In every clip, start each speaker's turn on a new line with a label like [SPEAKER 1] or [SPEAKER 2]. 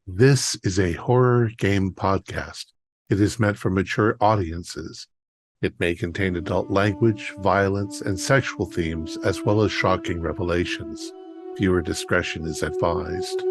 [SPEAKER 1] This is a horror game podcast. It is meant for mature audiences. It may contain adult language, violence, and sexual themes, as well as shocking revelations. Viewer discretion is advised.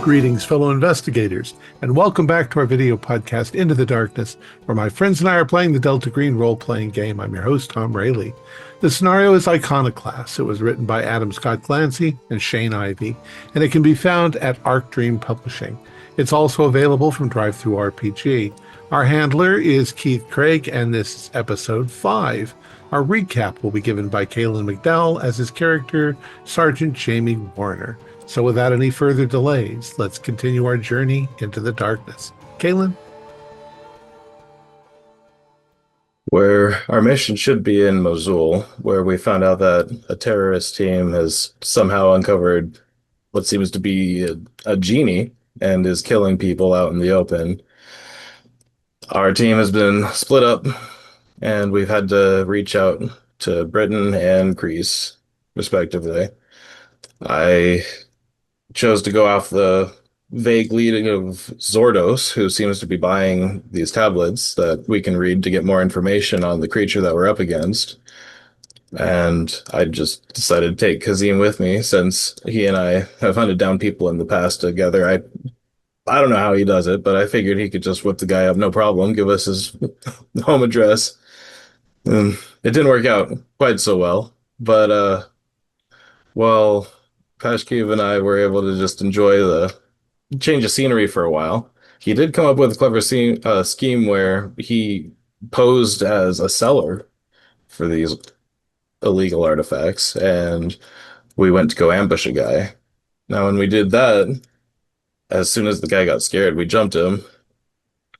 [SPEAKER 1] Greetings, fellow investigators, and welcome back to our video podcast, Into the Darkness, where my friends and I are playing the Delta Green role-playing game. I'm your host, Thom Raley. The scenario is Iconoclasts. It was written by Adam Scott Glancy and Shane Ivey, and it can be found at Arc Dream Publishing. It's also available from DriveThruRPG. Our handler is Keith Craig, and this is episode 5. Our recap will be given by Kaylin McDowell as his character, Sergeant Jamie Warner. So without any further delays, let's continue our journey into the darkness. Kaylin?
[SPEAKER 2] Where our mission should be in Mosul, where we found out that a terrorist team has somehow uncovered what seems to be a genie and is killing people out in the open. Our team has been split up, and we've had to reach out to Britain and Greece, respectively. I chose to go off the vague leading of Zordos, who seems to be buying these tablets that we can read to get more information on the creature that we're up against. And I just decided to take Kazim with me since he and I have hunted down people in the past together. I don't know how he does it, but I figured he could just whip the guy up, no problem, give us his home address. And it didn't work out quite so well, but well, Pashkev and I were able to just enjoy the change of scenery for a while. He did come up with a clever scheme where he posed as a seller for these illegal artifacts, and we went to go ambush a guy. Now, when we did that, as soon as the guy got scared, we jumped him.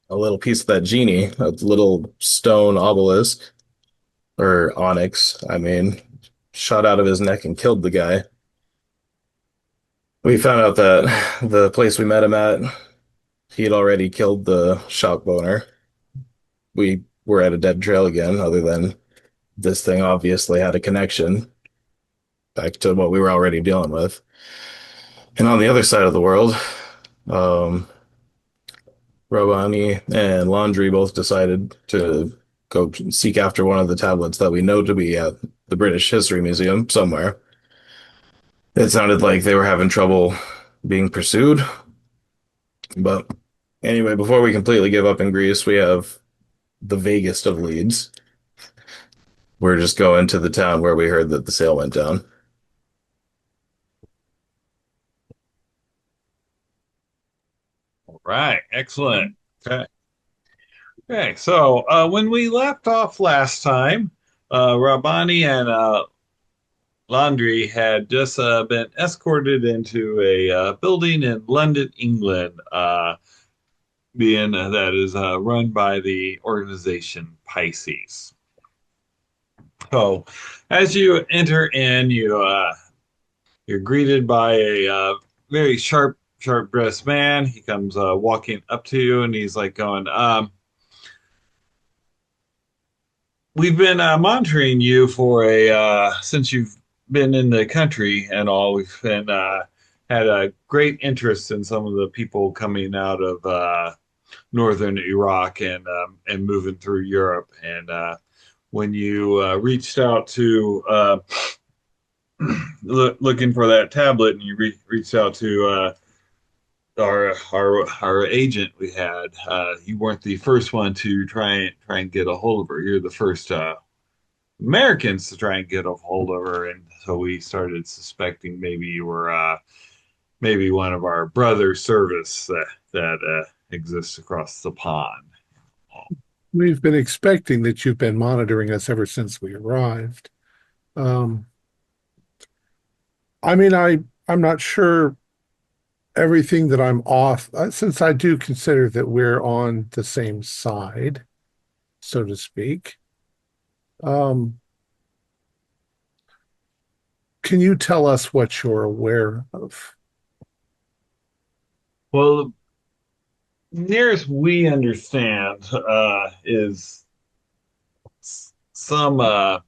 [SPEAKER 2] A little piece of that genie, a little stone obelisk, or onyx, I mean, shot out of his neck and killed the guy. We found out that the place we met him at, he had already killed the shop owner. We were at a dead trail again, other than this thing obviously had a connection back to what we were already dealing with. And on the other side of the world, um, Robani and Laundry both decided to go seek after one of the tablets that we know to be at the British History Museum somewhere. It sounded like they were having trouble being pursued. But anyway, before we completely give up in Greece, we have the vaguest of leads. We're just going to the town where we heard that the sale went down.
[SPEAKER 3] All right, excellent. Okay. Okay, so when we left off last time, Rabani and Laundry had just been escorted into a building in London, England, being that is run by the organization Pisces. So, as you enter in, you're greeted by a very sharp-dressed man. He comes walking up to you, and he's like going, "We've been monitoring you for a since you've been in the country and all. We've been had a great interest in some of the people coming out of northern Iraq and moving through Europe. And when you reached out to looking for that tablet, and you reached out to our agent we had, you weren't the first one to try and get a hold of her. You're the first Americans to try and get a hold of her, and so we started suspecting maybe you were maybe one of our brother service that exists across the pond."
[SPEAKER 1] We've been expecting that you've been monitoring us ever since we arrived. Um, I'm not sure everything that I'm off, since I do consider that we're on the same side, so to speak. can you tell us what you're aware of?
[SPEAKER 3] Well, nearest we understand is some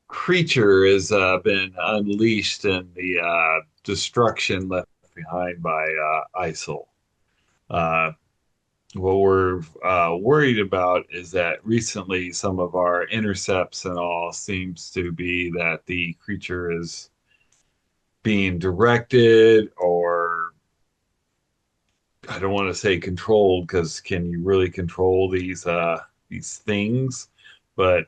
[SPEAKER 3] creature has been unleashed in the destruction left behind by ISIL. Uh, what we're worried about is that recently some of our intercepts and all seems to be that the creature is being directed, or I don't want to say controlled, because can you really control these things? But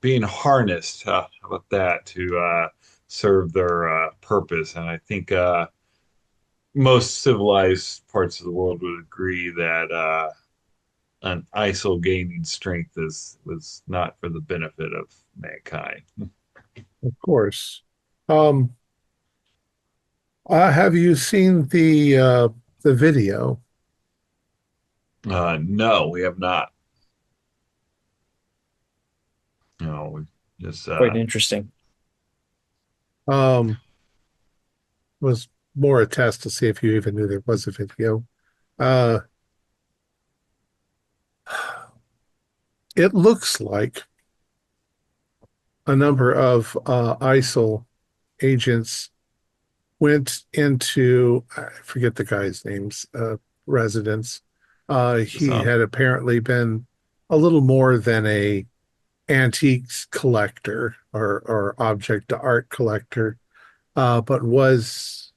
[SPEAKER 3] being harnessed, how about that, to serve their purpose? And I think most civilized parts of the world would agree that an ISIL gaining strength is was not for the benefit of mankind.
[SPEAKER 1] Of course. Um, have you seen the video?
[SPEAKER 3] No, we have not. No, we just
[SPEAKER 4] Quite interesting.
[SPEAKER 1] Um, was more a test to see if you even knew there was a video. Uh, it looks like a number of ISIL agents went into, I forget the guy's name's residence. He
[SPEAKER 3] some.
[SPEAKER 1] had apparently been a little more than a antiques collector or object art collector, but was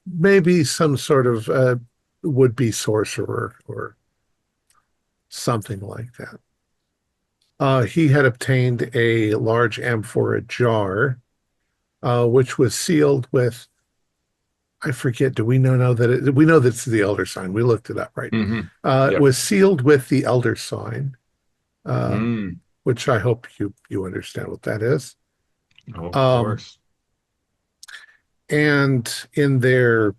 [SPEAKER 1] maybe some sort of would-be sorcerer or something like that. He had obtained a large amphora jar, which was sealed with, I forget, do we know that we know that it's the elder sign. We looked it up, right?
[SPEAKER 3] Hmm.
[SPEAKER 1] It
[SPEAKER 3] Yep.
[SPEAKER 1] was sealed with the elder sign, uh,
[SPEAKER 3] Mm.
[SPEAKER 1] which I hope you understand what that is.
[SPEAKER 3] Oh, of
[SPEAKER 1] Um,
[SPEAKER 3] course.
[SPEAKER 1] and in their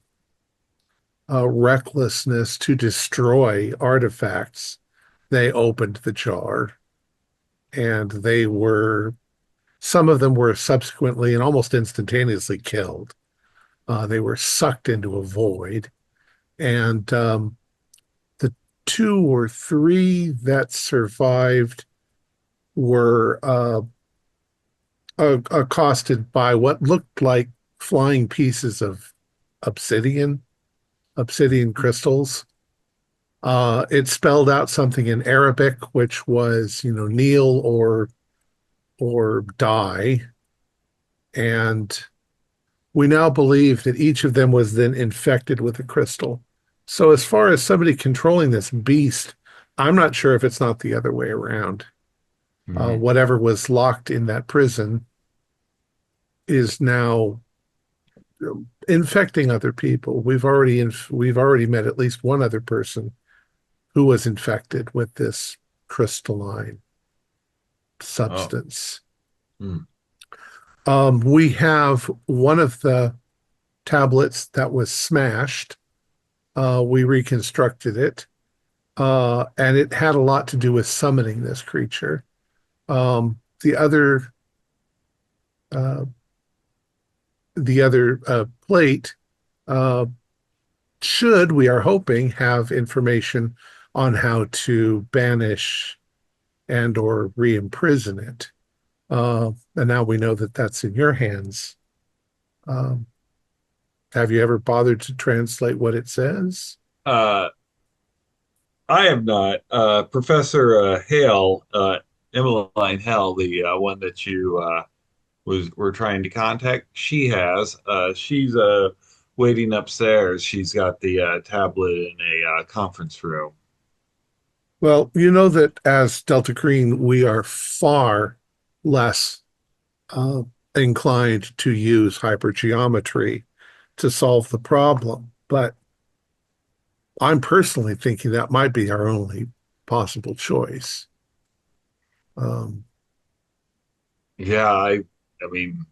[SPEAKER 1] recklessness to destroy artifacts, they opened the jar, and some of them were subsequently and almost instantaneously killed. They were sucked into a void, and the two or three that survived were accosted by what looked like flying pieces of obsidian, obsidian crystals. It spelled out something in Arabic, which was, kneel or die. And we now believe that each of them was then infected with a crystal. So as far as somebody controlling this beast, I'm not sure if it's not the other way around.
[SPEAKER 3] Mm.
[SPEAKER 1] Whatever was locked in that prison is now infecting other people. We've already met at least one other person who was infected with this crystalline
[SPEAKER 3] Oh.
[SPEAKER 1] substance.
[SPEAKER 3] Mm.
[SPEAKER 1] We have one of the tablets that was smashed. We reconstructed it, and it had a lot to do with summoning this creature. The other uh, plate uh, should, we are hoping, have information on how to banish and or re-imprison it. And now we know that that's in your hands. Um, have you ever bothered to translate what it says?
[SPEAKER 3] Uh, I have not. Professor Hale, Emmeline Hale, the one that you was were trying to contact, she has. She's waiting upstairs. She's got the tablet in a conference room.
[SPEAKER 1] Well, you know that as Delta Green, we are far less uh, inclined to use hypergeometry to solve the problem. But I'm personally thinking that might be our only possible choice. Um,
[SPEAKER 3] Yeah, I mean,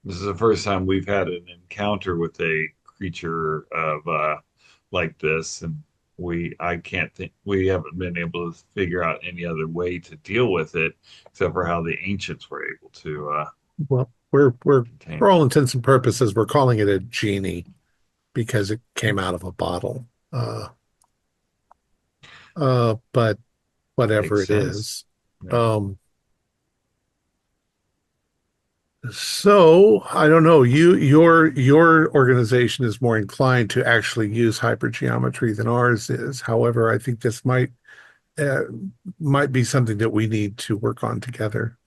[SPEAKER 3] this is the first time we've had an encounter with a creature of like this, and I can't think we haven't been able to figure out any other way to deal with it except for how the ancients were able to
[SPEAKER 1] Well, we're
[SPEAKER 3] contain
[SPEAKER 1] for
[SPEAKER 3] it.
[SPEAKER 1] all intents and purposes, we're calling it a genie because it came out of a bottle. But whatever
[SPEAKER 3] Makes
[SPEAKER 1] it
[SPEAKER 3] sense.
[SPEAKER 1] is.
[SPEAKER 3] Yeah.
[SPEAKER 1] Um, so I don't know. Your organization is more inclined to actually use hypergeometry than ours is. However, I think this uh, might be something that we need to work on together.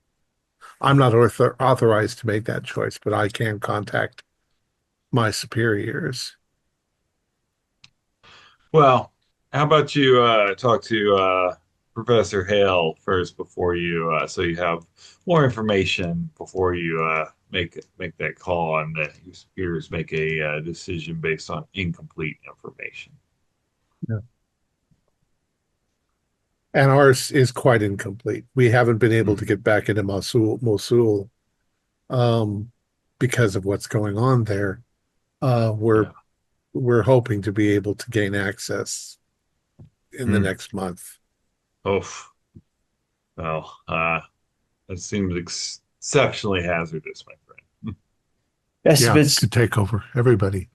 [SPEAKER 1] I'm not authorized to make that choice, but I can contact my superiors.
[SPEAKER 3] Well, how about you talk to Professor Hale first before you so you have more information before you make that call and your superiors make a decision based on incomplete information.
[SPEAKER 1] Yeah. And ours is quite incomplete. We haven't been able to
[SPEAKER 3] Mhm.
[SPEAKER 1] get back into Mosul, um, because of what's going on there. Uh, we're
[SPEAKER 3] Yeah.
[SPEAKER 1] we're hoping to be able to gain access in the
[SPEAKER 3] Mm.
[SPEAKER 1] next month.
[SPEAKER 3] Oh, well, that seems exceptionally hazardous, my friend.
[SPEAKER 4] Yes, if
[SPEAKER 1] Yeah, could take over everybody.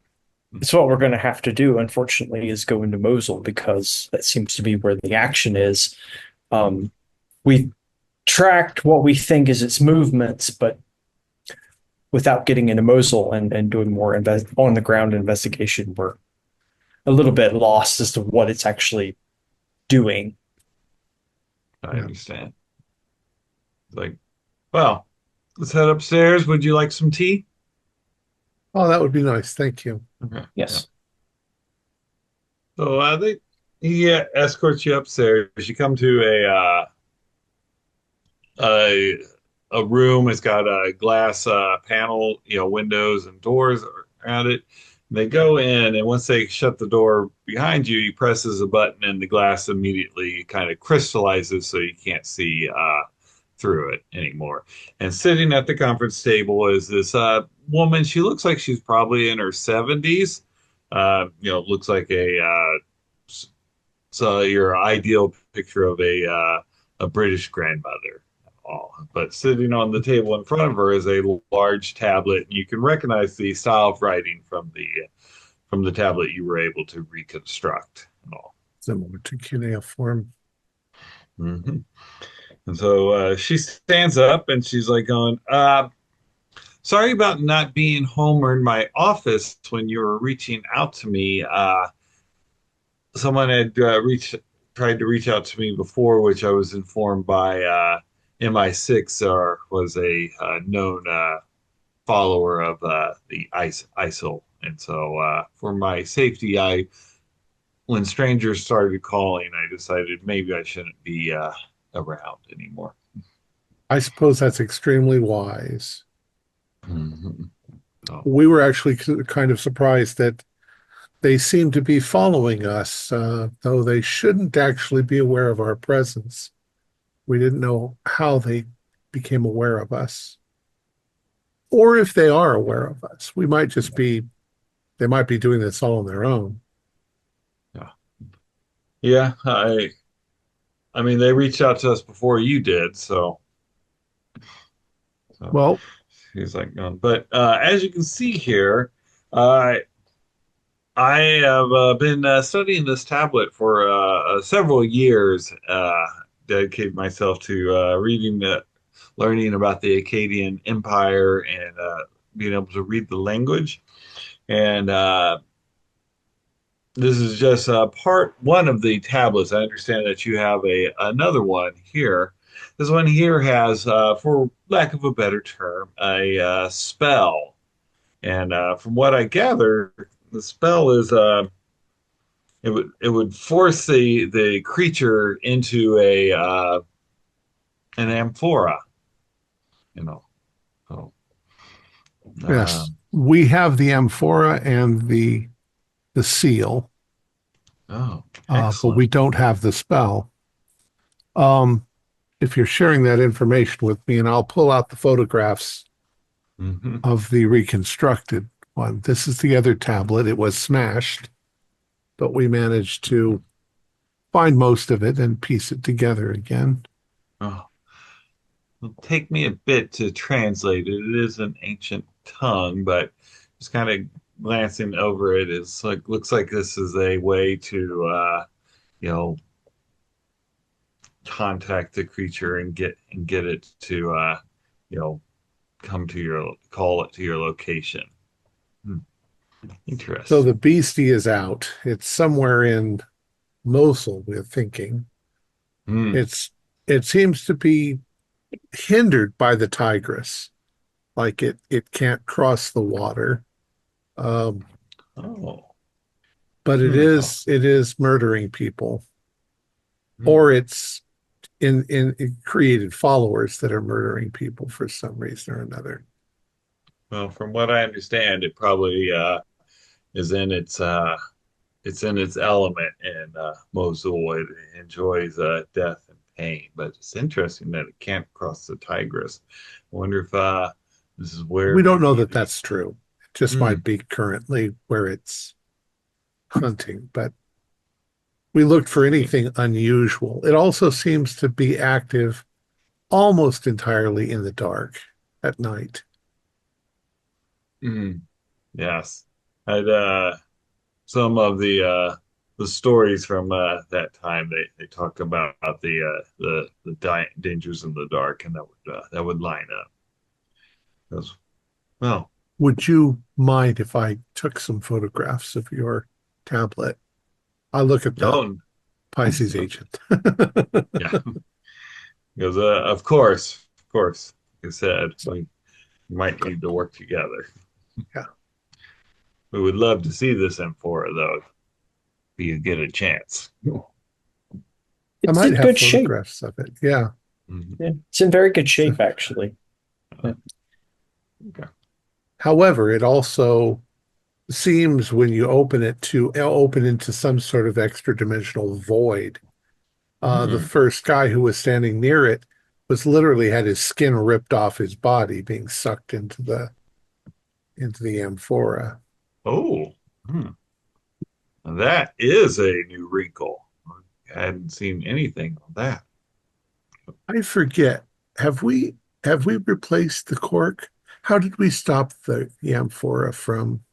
[SPEAKER 4] it's what we're going to have to do, unfortunately, is go into Mosul because that seems to be where the action is. We tracked what we think is its movements, but without getting into Mosul and doing more on the ground investigation, we're a little bit lost as to what it's actually doing.
[SPEAKER 3] I
[SPEAKER 1] Yeah.
[SPEAKER 3] understand. Like, well, let's head upstairs. Would you like some tea?
[SPEAKER 1] Oh, that would be nice. Thank you.
[SPEAKER 3] Okay. Yeah.
[SPEAKER 4] Yes.
[SPEAKER 3] So he escorts you upstairs. You come to a a room. It's got a glass panel, windows and doors around it. They go in, and once they shut the door behind you, he presses a button, and the glass immediately kind of crystallizes, so you can't see through it anymore. And sitting at the conference table is this woman. She looks like she's probably in her 70s. Looks like so your ideal picture of a British grandmother. But sitting on the table in front of her is a large tablet, and you can recognize the style of writing from the tablet you were able to reconstruct and all.
[SPEAKER 1] Similar to cuneiform.
[SPEAKER 3] Hmm. And so she stands up and she's like going, sorry about not being home or in my office when you were reaching out to me. Someone had tried to reach out to me before, which I was informed by MI6 or was a known follower of the ISIL. And so for my safety, when strangers started calling, I decided maybe I shouldn't be around anymore.
[SPEAKER 1] I suppose that's extremely wise.
[SPEAKER 3] Mhm. So,
[SPEAKER 1] We were actually kind of surprised that they seem to be following us, though they shouldn't actually be aware of our presence. We didn't know how they became aware of us, or if they are aware of us. We might just be, they might be doing this all on their own.
[SPEAKER 3] yeah, yeah. I mean, they reached out to us before you did, so
[SPEAKER 1] Well,
[SPEAKER 3] he's like, no. But as you can see here, uh, I have been studying this tablet for several years. Dedicated myself to learning about the Akkadian Empire and being able to read the language. And this is just part one of the tablets. I understand that you have another one here. This one here has, for lack of a better term, a spell. And from what I gather, the spell is it would force the creature into a an amphora. You know. So,
[SPEAKER 1] yes,
[SPEAKER 3] um,
[SPEAKER 1] we have the amphora and the seal,
[SPEAKER 3] oh,
[SPEAKER 1] but we
[SPEAKER 3] excellent.
[SPEAKER 1] don't have the spell. Um, if you're sharing that information with me, and I'll pull out the photographs
[SPEAKER 3] Hmm.
[SPEAKER 1] of the reconstructed one. This is the other tablet. It was smashed, but we managed to find most of it and piece it together again.
[SPEAKER 3] Oh, it'll take me a bit to translate it. It is an ancient tongue, but just kind of glancing over it, it's like looks like this is a way to you know, contact the creature and get it to you know, call it to your location. Hmm.
[SPEAKER 1] So the
[SPEAKER 3] Interesting.
[SPEAKER 1] beastie is out. It's somewhere in Mosul, we're thinking.
[SPEAKER 3] Hmm.
[SPEAKER 1] It's it seems to be hindered by the Tigris, like it can't cross the water. Um,
[SPEAKER 3] Oh.
[SPEAKER 1] but it
[SPEAKER 3] Hmm. Oh.
[SPEAKER 1] is murdering people,
[SPEAKER 3] Hmm.
[SPEAKER 1] or it's in it created followers that are murdering people for some reason or another.
[SPEAKER 3] Well, from what I understand, it probably is in it's in its element in Mosul. It enjoys death and pain, but it's interesting that it can't cross the Tigris. I wonder if this is where
[SPEAKER 1] We don't know
[SPEAKER 3] maybe
[SPEAKER 1] that
[SPEAKER 3] the
[SPEAKER 1] that's true. It just
[SPEAKER 3] hmm.
[SPEAKER 1] might be currently where it's hunting, but we looked for anything unusual. It also seems to be active almost entirely in the dark at night.
[SPEAKER 3] Hmm. Yes, I'd some of the stories from that time they talk about the dangers in the dark, and that would line up. Because, well,
[SPEAKER 1] Would you mind if I took some photographs of your tablet? I look at the
[SPEAKER 3] no,
[SPEAKER 1] Pisces agent.
[SPEAKER 3] yeah, because of course, like I said,
[SPEAKER 1] So,
[SPEAKER 3] we might
[SPEAKER 1] good.
[SPEAKER 3] need to work together.
[SPEAKER 1] Yeah,
[SPEAKER 3] We would love to see this amphora, though, if you get a chance.
[SPEAKER 1] I
[SPEAKER 4] It's
[SPEAKER 1] might
[SPEAKER 4] in
[SPEAKER 1] have
[SPEAKER 4] good shape.
[SPEAKER 1] photographs of it. Yeah.
[SPEAKER 3] Mhm.
[SPEAKER 4] Yeah, it's in very good shape, actually.
[SPEAKER 3] Uh,
[SPEAKER 4] Yeah.
[SPEAKER 3] okay.
[SPEAKER 1] However, it also seems when you open it to open into some sort of extra dimensional void. The
[SPEAKER 3] Hmm.
[SPEAKER 1] first guy who was standing near it was literally had his skin ripped off his body, being sucked into the amphora.
[SPEAKER 3] Oh, hmm. That is a new wrinkle. I hadn't seen anything on that.
[SPEAKER 1] I forget. Have we have we replaced the cork? How did we stop the amphora from?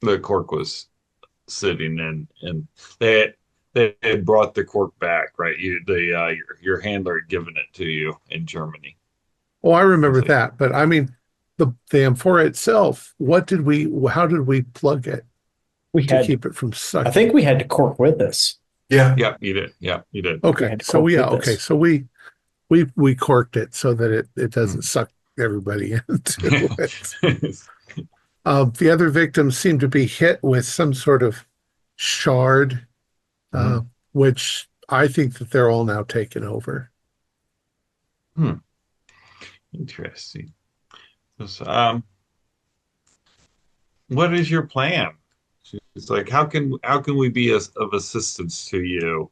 [SPEAKER 3] The cork was sitting in, and they had brought the cork back, right? Your handler had given it to you in Germany.
[SPEAKER 1] Oh, I
[SPEAKER 3] I was
[SPEAKER 1] remember
[SPEAKER 3] like,
[SPEAKER 1] that, but I mean the amphora itself. What did we? How did we plug it
[SPEAKER 4] We
[SPEAKER 1] to
[SPEAKER 4] had,
[SPEAKER 1] keep it from
[SPEAKER 4] I think
[SPEAKER 1] sucking?
[SPEAKER 4] we had to cork with us.
[SPEAKER 2] Yeah.
[SPEAKER 3] yeah, you did. Yeah, you did.
[SPEAKER 4] We
[SPEAKER 1] Okay,
[SPEAKER 4] had to
[SPEAKER 1] so
[SPEAKER 4] cork
[SPEAKER 1] yeah,
[SPEAKER 4] with
[SPEAKER 1] okay,
[SPEAKER 4] us.
[SPEAKER 1] so we corked it so that it doesn't
[SPEAKER 3] Hmm.
[SPEAKER 1] suck everybody into it. The other victims seem to be hit with some sort of shard, uh,
[SPEAKER 3] Mhm.
[SPEAKER 1] which I think that they're all now taken over.
[SPEAKER 3] Hmm. Interesting. So, what is your plan? It's like, how can we be of assistance to you?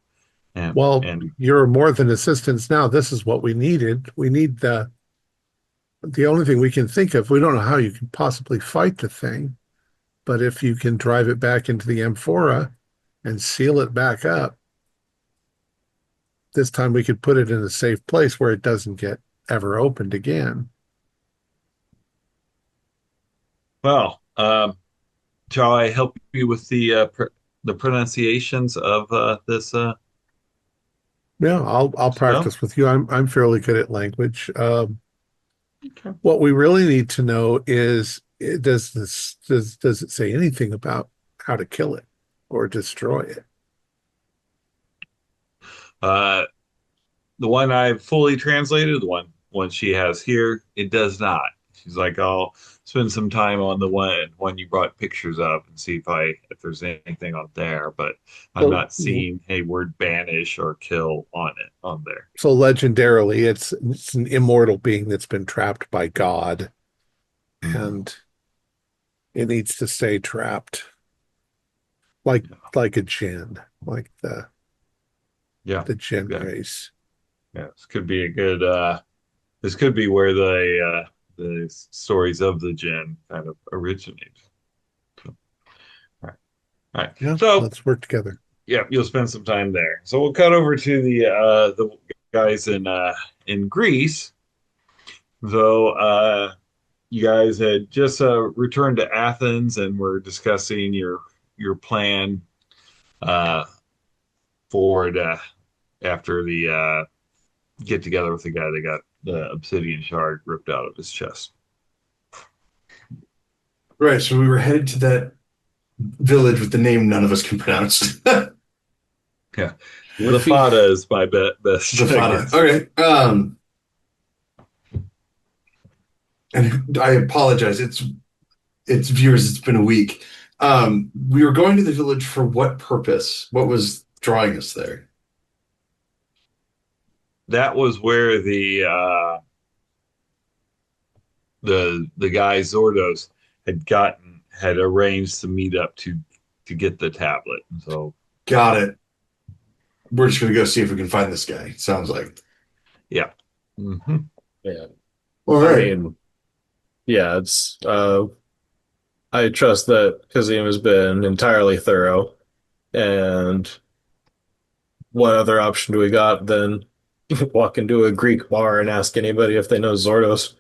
[SPEAKER 1] Well,
[SPEAKER 3] And
[SPEAKER 1] you're more than assistants now. This is what we needed. We need the only thing we can think of. We don't know how you can possibly fight the thing, but if you can drive it back into the amphora and seal it back up, this time we could put it in a safe place where it doesn't get ever opened again.
[SPEAKER 3] well, shall I help you with the pronunciations of this
[SPEAKER 1] Yeah, I'll
[SPEAKER 3] spell?
[SPEAKER 1] practice with you. I'm fairly good at language.
[SPEAKER 3] Okay.
[SPEAKER 1] What we really need to know is does it say anything about how to kill it or destroy it?
[SPEAKER 3] Uh, the one I've fully translated, the one she has here, it does not. She's like, I'll spend some time on the one you brought pictures of and see if there's anything on there, but I'm
[SPEAKER 1] So
[SPEAKER 3] not seeing a word banish or kill on it on there.
[SPEAKER 1] so legendarily, it's an immortal being that's been trapped by God,
[SPEAKER 3] Hmm.
[SPEAKER 1] and it needs to stay trapped, like
[SPEAKER 3] Yeah.
[SPEAKER 1] like a jinn, like
[SPEAKER 3] Yeah.
[SPEAKER 1] the jinn
[SPEAKER 3] Yeah.
[SPEAKER 1] race.
[SPEAKER 3] Yeah. This could be a good this could be where the stories of the jinn kind of originate. So, all right. All right.
[SPEAKER 1] Yeah,
[SPEAKER 3] So
[SPEAKER 1] let's work together.
[SPEAKER 3] yeah, you'll spend some time there. So we'll cut over to the guys in Greece. Though you guys had just returned to Athens and were discussing your plan uh, forward after the get together with the guy that got the obsidian shard ripped out of his chest.
[SPEAKER 5] Right, so we were headed to that village with the name none of us can pronounce.
[SPEAKER 3] Yeah,
[SPEAKER 5] Liffey?
[SPEAKER 3] Zafata is my best.
[SPEAKER 5] Zafata. Okay. And I apologize. It's viewers, it's been a week. We were going to the village for what purpose? What was drawing us there?
[SPEAKER 3] That was where the guy Zordos had arranged to meet up to get the tablet. So
[SPEAKER 5] Got it. We're just gonna go see if we can find this guy. Sounds like.
[SPEAKER 3] yeah. Hmm.
[SPEAKER 2] Yeah.
[SPEAKER 5] All
[SPEAKER 2] I
[SPEAKER 5] right.
[SPEAKER 2] mean, yeah, it's I trust that Kazim has been entirely thorough. And what other option do we got than walk into a Greek bar and ask anybody if they know Zordos?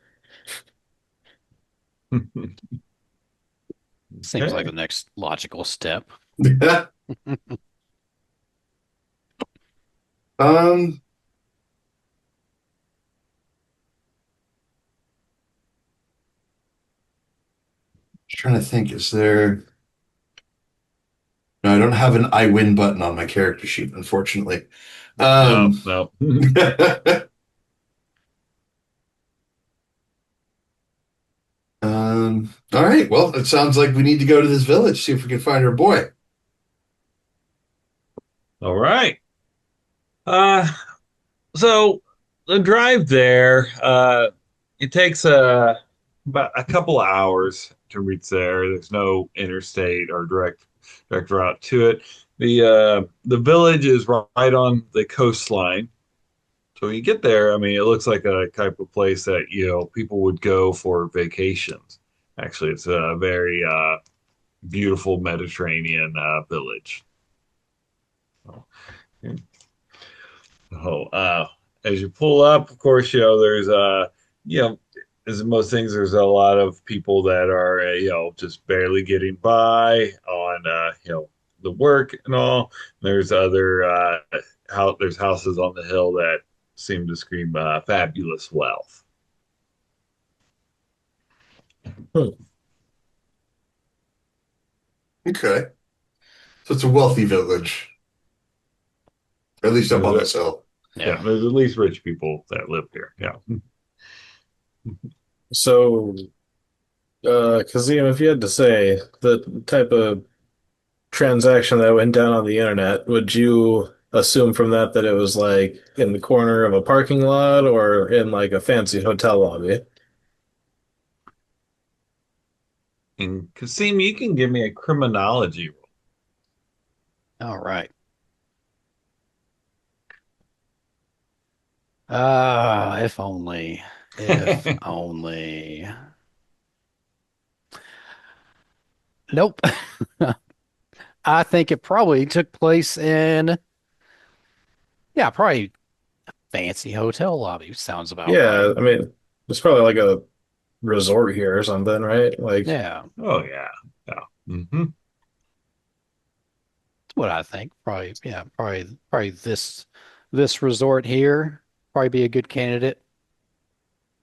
[SPEAKER 6] Seems like
[SPEAKER 3] Okay.
[SPEAKER 6] the next logical step.
[SPEAKER 5] Um, trying to think, is there? No, I don't have an I win button on my character sheet, unfortunately.
[SPEAKER 3] No,
[SPEAKER 5] Um,
[SPEAKER 3] no.
[SPEAKER 5] all right. Well, it sounds like we need to go to this village, see if we can find our boy.
[SPEAKER 3] All right. Uh, so the drive there, it takes about a couple of hours to reach there. There's no interstate or direct route to it. The village is right on the coastline. So when you get there, I mean, it looks like a type of place that, people would go for vacations. Actually, it's a very beautiful Mediterranean village. Oh, as you pull up, of course, there's you know, as in most things, there's a lot of people that are just barely getting by on the work and all. There's other there's houses on the hill that seem to scream fabulous wealth.
[SPEAKER 2] Hmm.
[SPEAKER 5] Okay. So it's a wealthy village, at least up on this hill.
[SPEAKER 3] Yeah, there's at least rich people that live here. Yeah.
[SPEAKER 2] So, Kazim, if you had to say the type of transaction that went down on the internet, would you assume from that that it was like in the corner of a parking lot or in like a fancy hotel lobby?
[SPEAKER 3] And Kasim, you can give me a criminology roll.
[SPEAKER 6] All right. If only. If only. Nope. I think it probably took place in, yeah, probably fancy hotel lobby. Sounds about right.
[SPEAKER 2] Yeah, I mean, it's probably like a resort here or something, right? Like,
[SPEAKER 6] Yeah,
[SPEAKER 3] Oh yeah, yeah. Hmm.
[SPEAKER 6] that's what I think. Probably, yeah, probably this resort here probably be a good candidate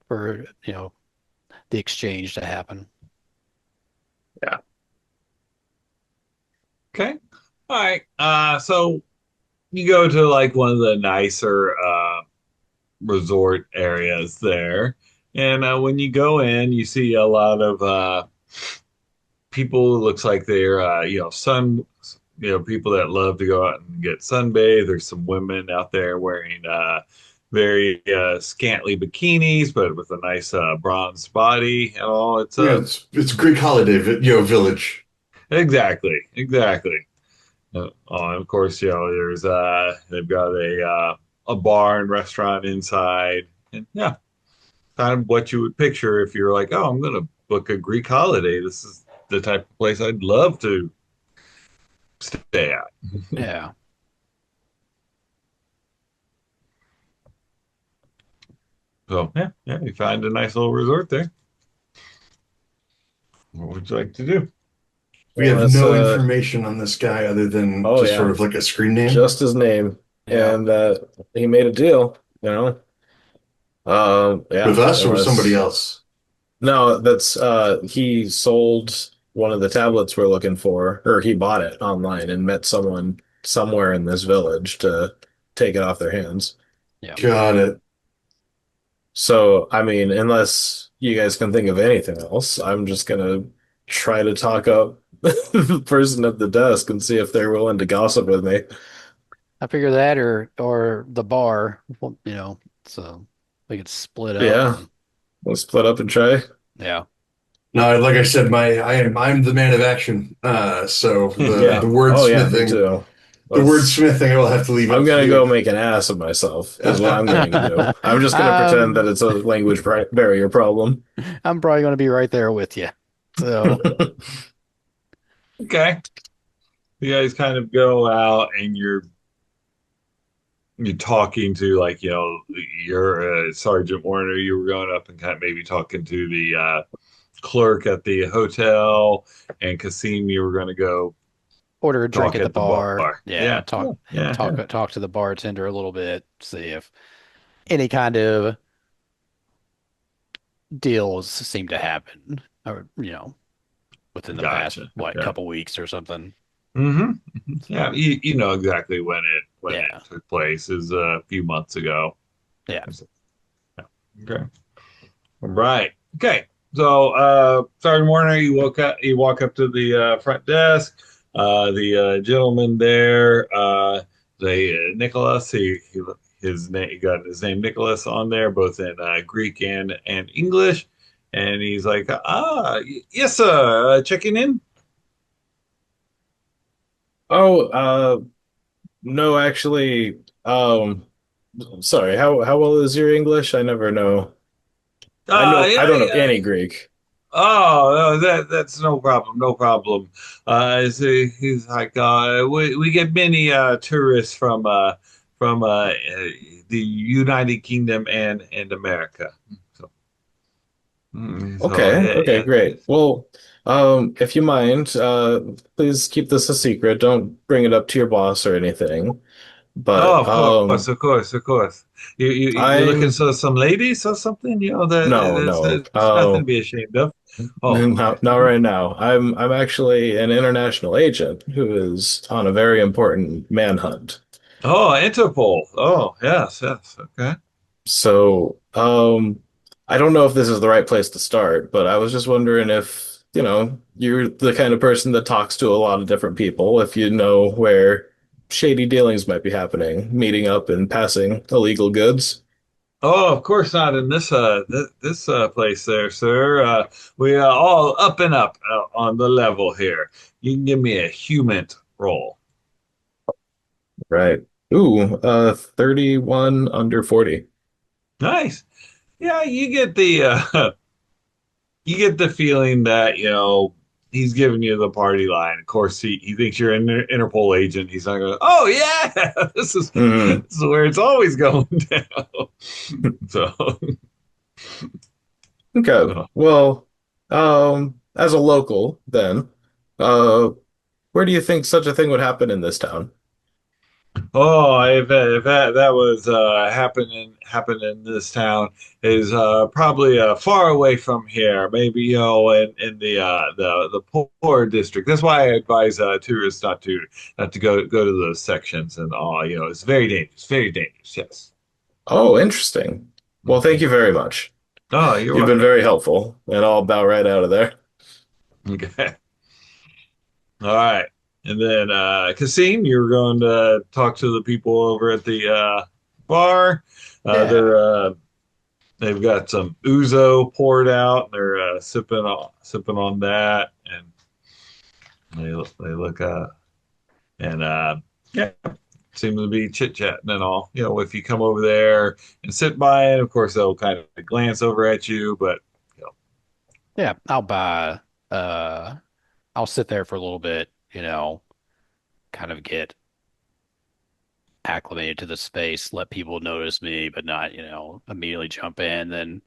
[SPEAKER 6] for, the exchange to happen.
[SPEAKER 2] yeah.
[SPEAKER 3] Okay. All right. So you go to like one of the nicer resort areas there, and when you go in, you see a lot of people. It looks like they're people that love to go out and get sunbathed. There's some women out there wearing very scantily bikinis, but with a nice bronze body and all. It's
[SPEAKER 5] Yeah, it's a Greek holiday, village.
[SPEAKER 3] exactly. And of course, there's they've got a bar and restaurant inside, and yeah, kind of what you would picture if you're like, oh, I'm gonna book a Greek holiday. This is the type of place I'd love to stay at.
[SPEAKER 6] Yeah.
[SPEAKER 3] So yeah, you find a nice little resort there. What would you like to do?
[SPEAKER 5] We
[SPEAKER 2] Well,
[SPEAKER 5] have
[SPEAKER 2] that's
[SPEAKER 5] no information on this guy other than
[SPEAKER 2] oh
[SPEAKER 5] just sort
[SPEAKER 2] yeah,
[SPEAKER 5] of like a screen name.
[SPEAKER 2] just his name,
[SPEAKER 6] Yeah.
[SPEAKER 2] and he made a deal.
[SPEAKER 5] With
[SPEAKER 2] Yeah,
[SPEAKER 5] us or with somebody
[SPEAKER 2] unless
[SPEAKER 5] else?
[SPEAKER 2] no, that's he sold one of the tablets we're looking for, or he bought it online and met someone somewhere in this village to take it off their hands.
[SPEAKER 6] Yeah.
[SPEAKER 5] Got it.
[SPEAKER 2] So, I mean, unless you guys can think of anything else, I'm just gonna try to talk up the person at the desk and see if they're willing to gossip with me.
[SPEAKER 6] I figure that or the bar, well, so we could split up
[SPEAKER 2] Yeah,
[SPEAKER 6] and
[SPEAKER 2] we'll split up and try.
[SPEAKER 6] yeah.
[SPEAKER 5] No, like I said, I'm the man of action. So the
[SPEAKER 2] Yeah. Oh yeah, me
[SPEAKER 5] wordsmithing,
[SPEAKER 2] too.
[SPEAKER 5] the
[SPEAKER 2] Let's
[SPEAKER 5] wordsmithing I will have to leave
[SPEAKER 2] I'm
[SPEAKER 5] up to
[SPEAKER 2] gonna
[SPEAKER 5] you.
[SPEAKER 2] go make an ass of myself, is what I'm going to do. I'm just gonna pretend that
[SPEAKER 6] Um,
[SPEAKER 2] it's a language barrier problem.
[SPEAKER 6] I'm probably going to be right there with you. So,
[SPEAKER 3] Okay. You guys kind of go out and you're talking to like, you're Sergeant Warner, you were going up and kind of maybe talking to the clerk at the hotel, and Kasim, you were going to go
[SPEAKER 6] order a drink
[SPEAKER 3] talk
[SPEAKER 6] at the
[SPEAKER 3] at the
[SPEAKER 6] bar.
[SPEAKER 3] bar.
[SPEAKER 6] Yeah,
[SPEAKER 3] Yeah, cool. Yeah, yeah.
[SPEAKER 6] talk to the bartender a little bit, see if any kind of deals seem to happen or, within the past,
[SPEAKER 3] Gotcha.
[SPEAKER 6] what,
[SPEAKER 3] Okay.
[SPEAKER 6] couple weeks or something.
[SPEAKER 3] hmm Yeah, you know exactly when it
[SPEAKER 6] Yeah.
[SPEAKER 3] took place is a few months ago.
[SPEAKER 6] Yeah.
[SPEAKER 3] Yeah. Okay. All right. Okay. So, Sergeant Warner, you walk up to the front desk. The gentleman there, Nicholas, his name, he got his name Nicholas on there, both in Greek and English. And he's like, yes, sir, checking in.
[SPEAKER 2] Oh, no, actually, sorry, how well is your English? I never know. I
[SPEAKER 3] Yeah,
[SPEAKER 2] don't know
[SPEAKER 3] yeah.
[SPEAKER 2] any Greek.
[SPEAKER 3] Oh, no, that's no problem, no problem. He's like, we get many tourists from the United Kingdom and America. So,
[SPEAKER 2] Okay,
[SPEAKER 3] yeah,
[SPEAKER 2] okay,
[SPEAKER 3] yeah.
[SPEAKER 2] great. Well, if you mind, please keep this a secret. Don't bring it up to your boss or anything.
[SPEAKER 3] Oh,
[SPEAKER 2] But
[SPEAKER 3] of course, of course, of course. You're looking
[SPEAKER 2] I'm
[SPEAKER 3] for some ladies or something?
[SPEAKER 2] no, no.
[SPEAKER 3] There's nothing to be ashamed of. Oh, okay.
[SPEAKER 2] Not right now. I'm actually an international agent who is on a very important manhunt.
[SPEAKER 3] Oh, Interpol. Oh, yes, yes. Okay.
[SPEAKER 2] So, I don't know if this is the right place to start, but I was just wondering if, you're the kind of person that talks to a lot of different people, if you know where shady dealings might be happening, meeting up and passing illegal goods.
[SPEAKER 3] Oh, of course not in this place there, sir. We are all up and up on the level here. You can give me a human roll.
[SPEAKER 2] Right. Ooh, 31 under 40.
[SPEAKER 3] Nice. Yeah, you get the feeling that, he's giving you the party line. Of course, he thinks you're an Interpol agent. He's not going, oh yeah,
[SPEAKER 2] Hmm.
[SPEAKER 3] this is where it's always going down. So,
[SPEAKER 2] Okay.
[SPEAKER 3] so
[SPEAKER 2] Well, as a local, then, uh, where do you think such a thing would happen in this town?
[SPEAKER 3] oh, if that was happening in this town is probably far away from here. Maybe in the poor district. That's why I advise tourists not to go to those sections and all. It's very dangerous. Very dangerous. Yes.
[SPEAKER 2] Oh, interesting. Well, thank you very much.
[SPEAKER 3] Oh, you're
[SPEAKER 2] You've been
[SPEAKER 3] welcome.
[SPEAKER 2] very helpful, and I'll bow right out of there.
[SPEAKER 3] Okay. All right. And then Kasim, you're going to talk to the people over at the bar.
[SPEAKER 6] Yeah.
[SPEAKER 3] They've got some ouzo poured out. They're sipping on that, and they look and yeah, seem to be chit chatting and all. If you come over there and sit by it, of course they'll kind of glance over at you, but you know,
[SPEAKER 6] Yeah. Uh I'll sit there for a little bit, kind of get acclimated to the space, let people notice me, but not, immediately jump in, then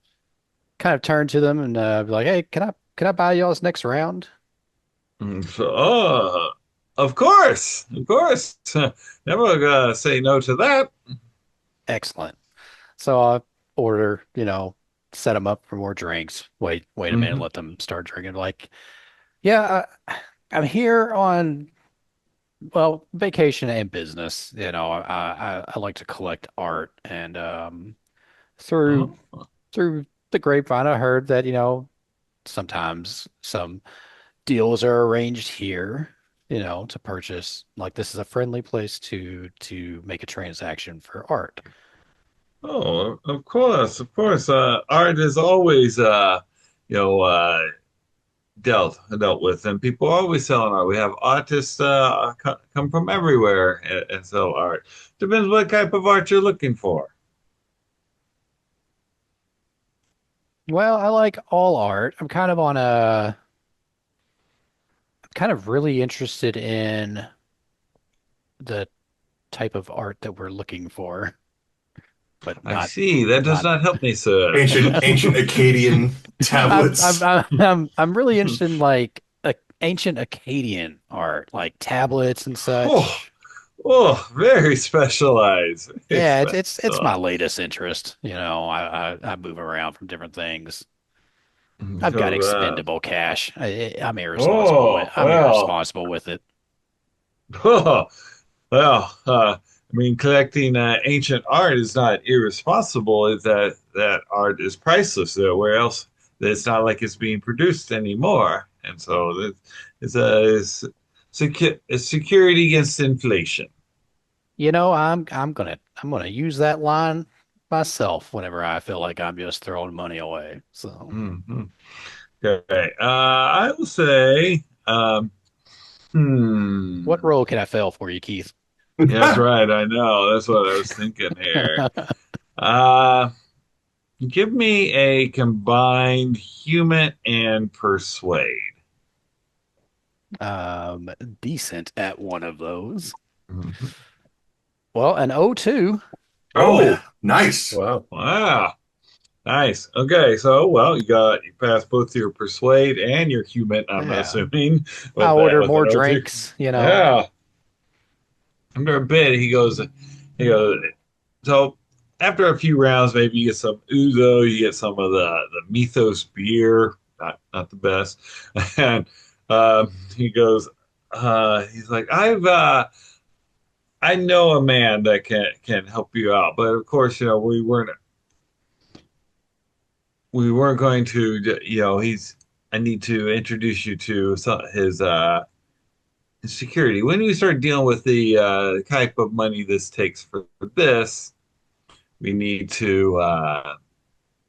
[SPEAKER 6] kind of turn to them and be like, "Hey, can I buy y'all's next round?"
[SPEAKER 3] Oh, of course. Never say no to that.
[SPEAKER 6] Excellent. So I order, set them up for more drinks. Wait a minute,
[SPEAKER 3] Hmm.
[SPEAKER 6] let them start drinking. Like, yeah, I'm here on, well, vacation and business. I like to collect art, and through
[SPEAKER 3] Oh,
[SPEAKER 6] through the grapevine, I heard that, sometimes some deals are arranged here, to purchase. Like, this is a friendly place to make a transaction for art.
[SPEAKER 3] oh, of course, of course. Art is always, you know, dealt with, and people are always selling art. We have artists come from everywhere and sell art. Depends what type of art you're looking for.
[SPEAKER 6] Well, I like all art. I'm kind of really interested in the type of art that we're looking for, but
[SPEAKER 3] I
[SPEAKER 6] not
[SPEAKER 3] see. That does
[SPEAKER 6] not
[SPEAKER 3] not help me, sir.
[SPEAKER 5] Ancient Akkadian tablets.
[SPEAKER 6] I'm really interested in like ancient Akkadian art, like tablets and
[SPEAKER 3] Oh,
[SPEAKER 6] such.
[SPEAKER 3] oh, very specialized. Very
[SPEAKER 6] Yeah, it's my
[SPEAKER 3] specialized.
[SPEAKER 6] latest interest. I move around from different things. I've got
[SPEAKER 3] So,
[SPEAKER 6] expendable cash. I'm irresponsible with
[SPEAKER 3] oh,
[SPEAKER 6] I'm
[SPEAKER 3] well.
[SPEAKER 6] irresponsible with it.
[SPEAKER 3] Oh, well, I mean, collecting ancient art is not irresponsible. Is that art is priceless there? Where else? It's not like it's being produced anymore, and so it's security against inflation.
[SPEAKER 6] I'm gonna use that line myself whenever I feel like I'm just throwing money away. So,
[SPEAKER 3] Hmm. Okay, I will say, hmm.
[SPEAKER 6] what role can I fill for you, Keith?
[SPEAKER 3] That's right. I know. That's what I was thinking here. Uh, Give me a combined human and persuade.
[SPEAKER 6] Um, Decent at one of those.
[SPEAKER 3] Mhm.
[SPEAKER 6] Well, an O2.
[SPEAKER 5] Oh,
[SPEAKER 3] Oh,
[SPEAKER 5] nice.
[SPEAKER 2] Wow.
[SPEAKER 3] wow. Nice. Okay, so well, you passed both your persuade and your human, I'm
[SPEAKER 6] Yeah.
[SPEAKER 3] assuming,
[SPEAKER 6] I
[SPEAKER 3] with that
[SPEAKER 6] order
[SPEAKER 3] with an
[SPEAKER 6] more
[SPEAKER 3] O2.
[SPEAKER 6] drinks.
[SPEAKER 3] Yeah. After a bit, he goes, so after a few rounds, maybe you get some Uzo, you get some of the Mythos beer, not the best. And he goes, he's like, I know a man that can help you out, but of course, we weren't going to, he's I need to introduce you to his security. When we start dealing with the type of money this takes for this, we need to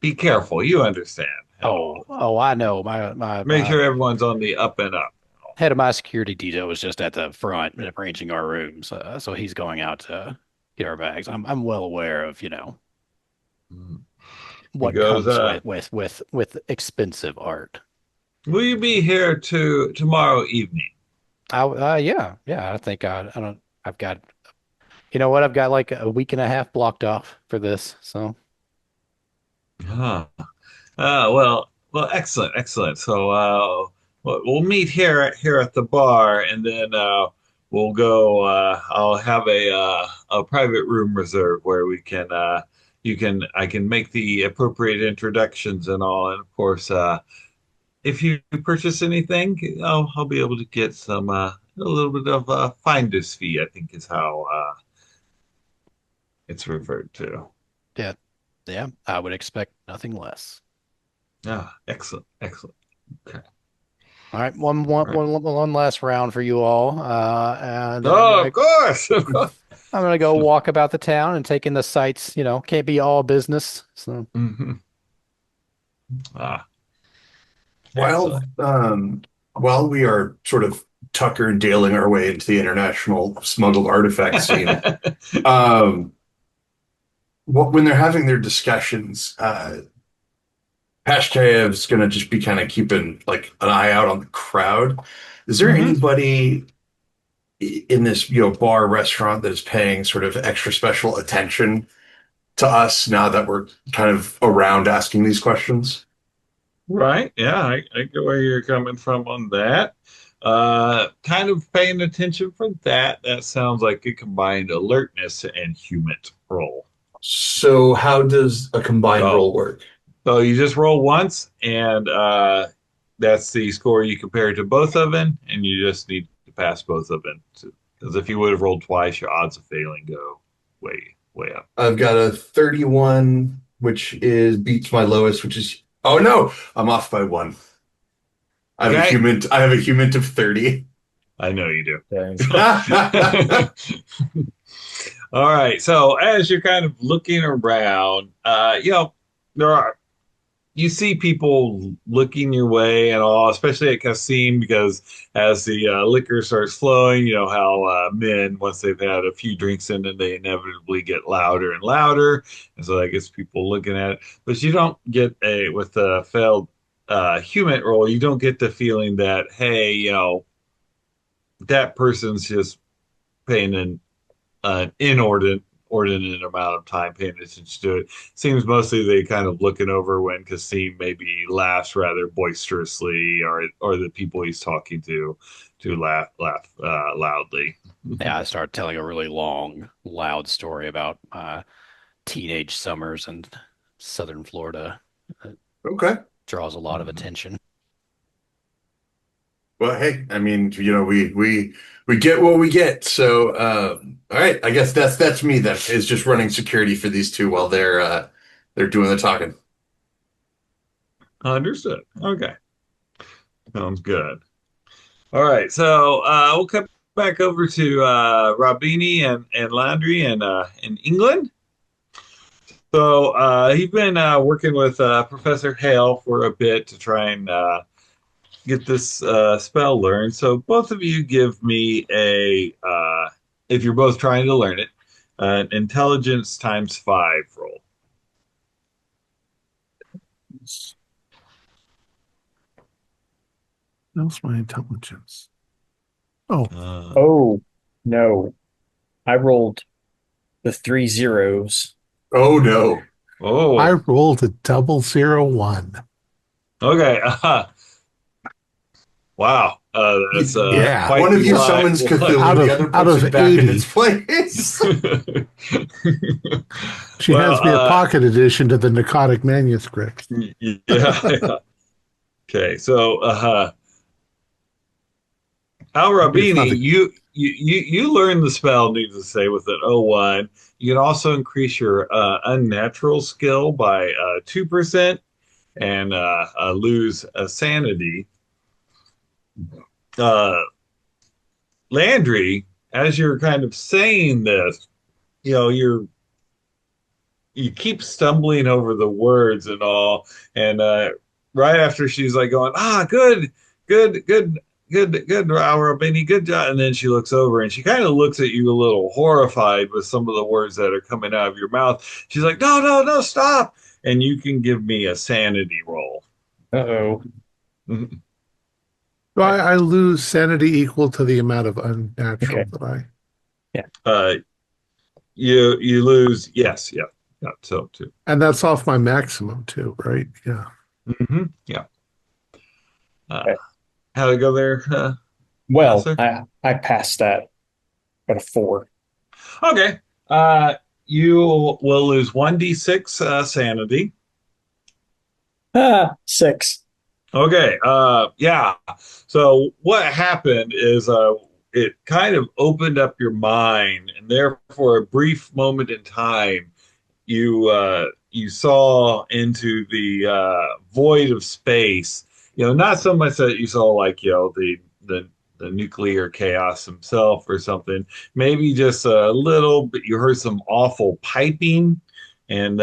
[SPEAKER 3] be careful. You understand.
[SPEAKER 6] I know.
[SPEAKER 3] Make
[SPEAKER 6] My
[SPEAKER 3] sure everyone's on the up and up.
[SPEAKER 6] head of my security detail was just at the front arranging our rooms. So he's going out to get our bags. I'm well aware of,
[SPEAKER 3] Mhm. He
[SPEAKER 6] what
[SPEAKER 3] goes,
[SPEAKER 6] comes with expensive art.
[SPEAKER 3] will you be here tomorrow evening?
[SPEAKER 6] Yeah. I don't. I've got. You know what? I've got like a week and a half blocked off for this. So,
[SPEAKER 3] Huh. Well, excellent, excellent. So, we'll meet here at the bar, and then we'll go. I'll have a private room reserved where I can make the appropriate introductions and all. And of course, if you purchase anything, I'll be able to get a little bit of a finder's fee, I think is how it's referred to.
[SPEAKER 6] yeah, yeah. I would expect nothing less.
[SPEAKER 3] Ah, excellent, excellent. Okay.
[SPEAKER 6] All right,
[SPEAKER 3] All right.
[SPEAKER 6] one last round for you all, and then
[SPEAKER 3] Oh, of course.
[SPEAKER 6] I'm gonna go walk about the town and take in the sights. Can't be all business. So,
[SPEAKER 3] Mhm. Ah,
[SPEAKER 5] While
[SPEAKER 3] excellent.
[SPEAKER 5] while we are sort of Tucker and Daling our way into the international smuggled artifact scene, um, when they're having their discussions, Pashkaev's gonna just be kind of keeping like an eye out on the crowd. Is there
[SPEAKER 3] Hmm.
[SPEAKER 5] anybody in this, bar restaurant that is paying sort of extra special attention to us now that we're kind of around asking these questions.
[SPEAKER 3] Right. Yeah, I get where you're coming from on that. Kind of paying attention for that. That sounds like a combined alertness and human roll.
[SPEAKER 5] So how does a combined
[SPEAKER 3] So,
[SPEAKER 5] roll work?
[SPEAKER 3] so you just roll once, and that's the score you compare to both of them, and you just need to pass both of them. Because if you would have rolled twice, your odds of failing go way, way up.
[SPEAKER 5] I've got a 31, which is beats my lowest, which is oh no, I'm off by one.
[SPEAKER 3] Okay.
[SPEAKER 5] I have a human of 30.
[SPEAKER 3] I know you do.
[SPEAKER 4] Dang.
[SPEAKER 3] All right. So as you're kind of looking around, there are you see people looking your way and all, especially at Cassim, because as the liquor starts flowing, you know how men, once they've had a few drinks in, and they inevitably get louder and louder, and so that gets people looking at it. But you don't get with a failed human roll, you don't get the feeling that hey, that person's just paying an inordinate amount of time paying attention to it. Seems mostly they kind of looking over when Kasim maybe laughs rather boisterously, or the people he's talking to laugh loudly.
[SPEAKER 6] Yeah, I started telling a really long, loud story about teenage summers in southern Florida. It
[SPEAKER 5] Okay.
[SPEAKER 6] draws a lot of attention.
[SPEAKER 5] Well, hey, I mean, we get what we get. So, all right, I guess that's me then, is just running security for these two while they're doing the talking.
[SPEAKER 3] Understood. Okay, sounds good. All right, so we'll come back over to Robini and Landry in England. So he's been working with Professor Hale for a bit to try and get this spell learned. So both of you give me if you're both trying to learn it, an intelligence times 5 roll.
[SPEAKER 1] How's my intelligence? Oh,
[SPEAKER 4] Oh, no. I rolled the 3 zeros.
[SPEAKER 5] Oh no.
[SPEAKER 1] I
[SPEAKER 3] oh,
[SPEAKER 1] rolled a 001.
[SPEAKER 3] okay. Wow, that's
[SPEAKER 1] Yeah.
[SPEAKER 3] quite
[SPEAKER 5] One of
[SPEAKER 3] the
[SPEAKER 5] you
[SPEAKER 3] lie.
[SPEAKER 5] summons Cthulhu, the other
[SPEAKER 1] Out
[SPEAKER 5] puts
[SPEAKER 1] of
[SPEAKER 5] it back in
[SPEAKER 1] 80.
[SPEAKER 5] its place.
[SPEAKER 1] She
[SPEAKER 3] Well,
[SPEAKER 1] has me a pocket edition to the Narcotic manuscript.
[SPEAKER 3] yeah. Okay, so Al
[SPEAKER 1] It's not
[SPEAKER 3] Rabini,
[SPEAKER 1] the
[SPEAKER 3] you learn the spell, needless to say, with an 01. You can also increase your unnatural skill by 2% and lose a sanity. Uh, Landry, as you're kind of saying this, you keep stumbling over the words and all, and right after she's like going, good, good, good, good, Benny, good job, and then she looks over and she kind of looks at you a little horrified with some of the words that are coming out of your mouth. She's like, no, no, no, stop, and you can give me a sanity roll.
[SPEAKER 4] Uh-oh.
[SPEAKER 3] Mhm.
[SPEAKER 1] So I lose sanity equal to the amount of unnatural
[SPEAKER 4] Okay.
[SPEAKER 1] that I.
[SPEAKER 3] Uh, you lose, yes, yeah, yeah, so too.
[SPEAKER 1] And that's off my maximum too, right? Yeah.
[SPEAKER 3] Yeah.
[SPEAKER 4] Okay.
[SPEAKER 3] How'd it go there,
[SPEAKER 4] Well,
[SPEAKER 3] Master?
[SPEAKER 4] I passed that at a 4.
[SPEAKER 3] Okay. You will lose 1d6 sanity.
[SPEAKER 4] 6.
[SPEAKER 3] Okay. Yeah. So what happened is it kind of opened up your mind, and there for a brief moment in time, you saw into the void of space. Not so much that you saw like the nuclear chaos himself or something. Maybe just a little bit. You heard some awful piping, and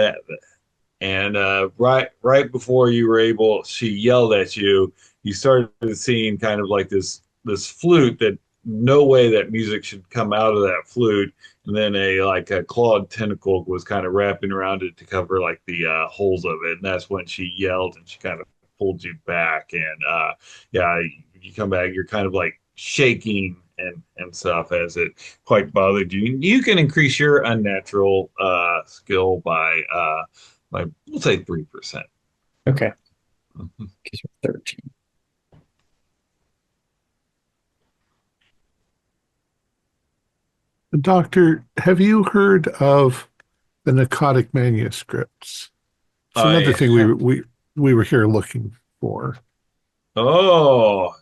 [SPEAKER 3] right before you were able, she yelled at you. You started seeing kind of like this flute that no way that music should come out of that flute, and then a clawed tentacle was kind of wrapping around it to cover like the holes of it, and that's when she yelled and she kind of pulled you back, and yeah, you come back, you're kind of like shaking and stuff as it quite bothered you. You can increase your unnatural skill by we'll say 3%.
[SPEAKER 4] Okay. 13.
[SPEAKER 1] Doctor, have you heard of the narcotic manuscripts? It's another
[SPEAKER 3] I
[SPEAKER 1] thing we were here looking for.
[SPEAKER 3] oh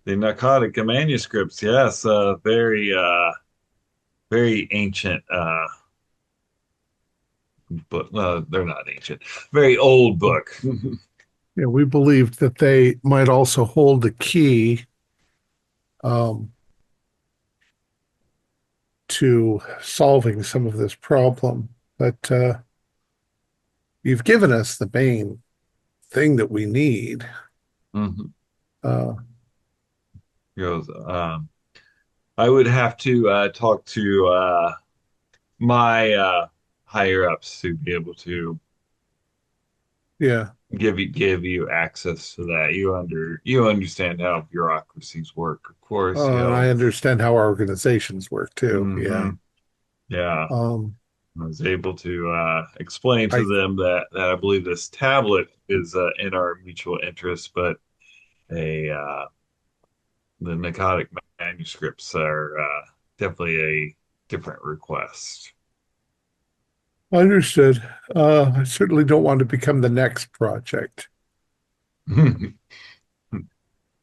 [SPEAKER 3] the narcotic manuscripts, yes, very ancient book. Well, they're not ancient, very old book.
[SPEAKER 1] Yeah, we believed that they might also hold the key um, to solving some of this problem. But you've given us the main thing that we need.
[SPEAKER 3] Mhm.
[SPEAKER 1] Uh,
[SPEAKER 3] He goes, I would have to talk to my higher ups to be able to
[SPEAKER 1] yeah,
[SPEAKER 3] give you access to that. You understand how bureaucracies work, of course.
[SPEAKER 1] and I understand how our organizations work too. Yeah.
[SPEAKER 3] Hmm. Yeah.
[SPEAKER 1] Um,
[SPEAKER 3] I was able to explain to
[SPEAKER 1] I
[SPEAKER 3] them that I believe this tablet is in our mutual interest, but a the narcotic manuscripts are definitely a different request.
[SPEAKER 1] understood. I certainly don't want to become the next project.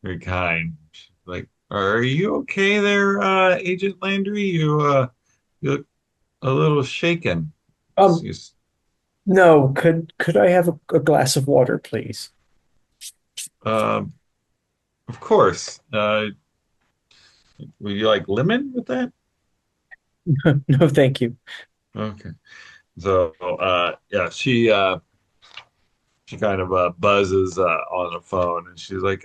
[SPEAKER 3] Very kind. Like, are you okay there, Agent Landry? You look a little shaken.
[SPEAKER 4] Um,
[SPEAKER 3] You
[SPEAKER 4] no, could I have a glass of water, please?
[SPEAKER 3] um, of course. Would you like lemon with that?
[SPEAKER 4] No, thank you.
[SPEAKER 3] Okay. So, yeah, she kind of buzzes on the phone, and she's like,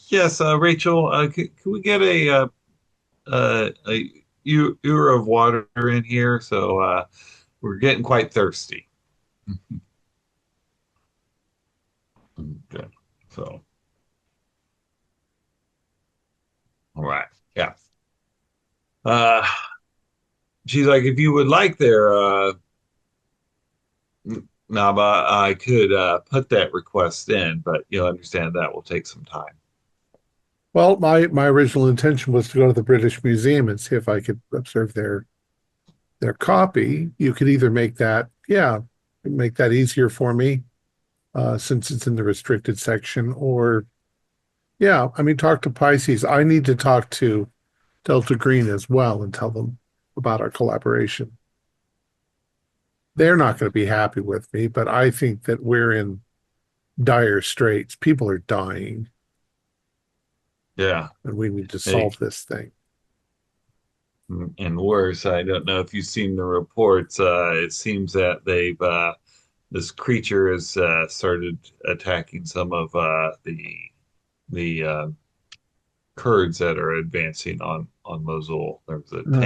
[SPEAKER 3] "Yes, Rachel, can we get a euro of water in here? So, we're getting quite thirsty." Okay. So, all right. Yeah. Uh, she's like, if you would like there, Naba, I could put that request in, but you'll understand that will take some time.
[SPEAKER 1] Well, my original intention was to go to the British Museum and see if I could observe their copy. You could either make that easier for me, since it's in the restricted section, or yeah, I mean, talk to Pisces. I need to talk to Delta Green as well and tell them about our collaboration. They're not going to be happy with me, but I think that we're in dire straits. People are dying,
[SPEAKER 3] Yeah.
[SPEAKER 1] and we need to
[SPEAKER 3] Hey,
[SPEAKER 1] solve this thing.
[SPEAKER 3] and worse, I don't know if you've seen the reports. It seems that this creature has started attacking some of the Kurds that are advancing on Mosul. There was a
[SPEAKER 1] No.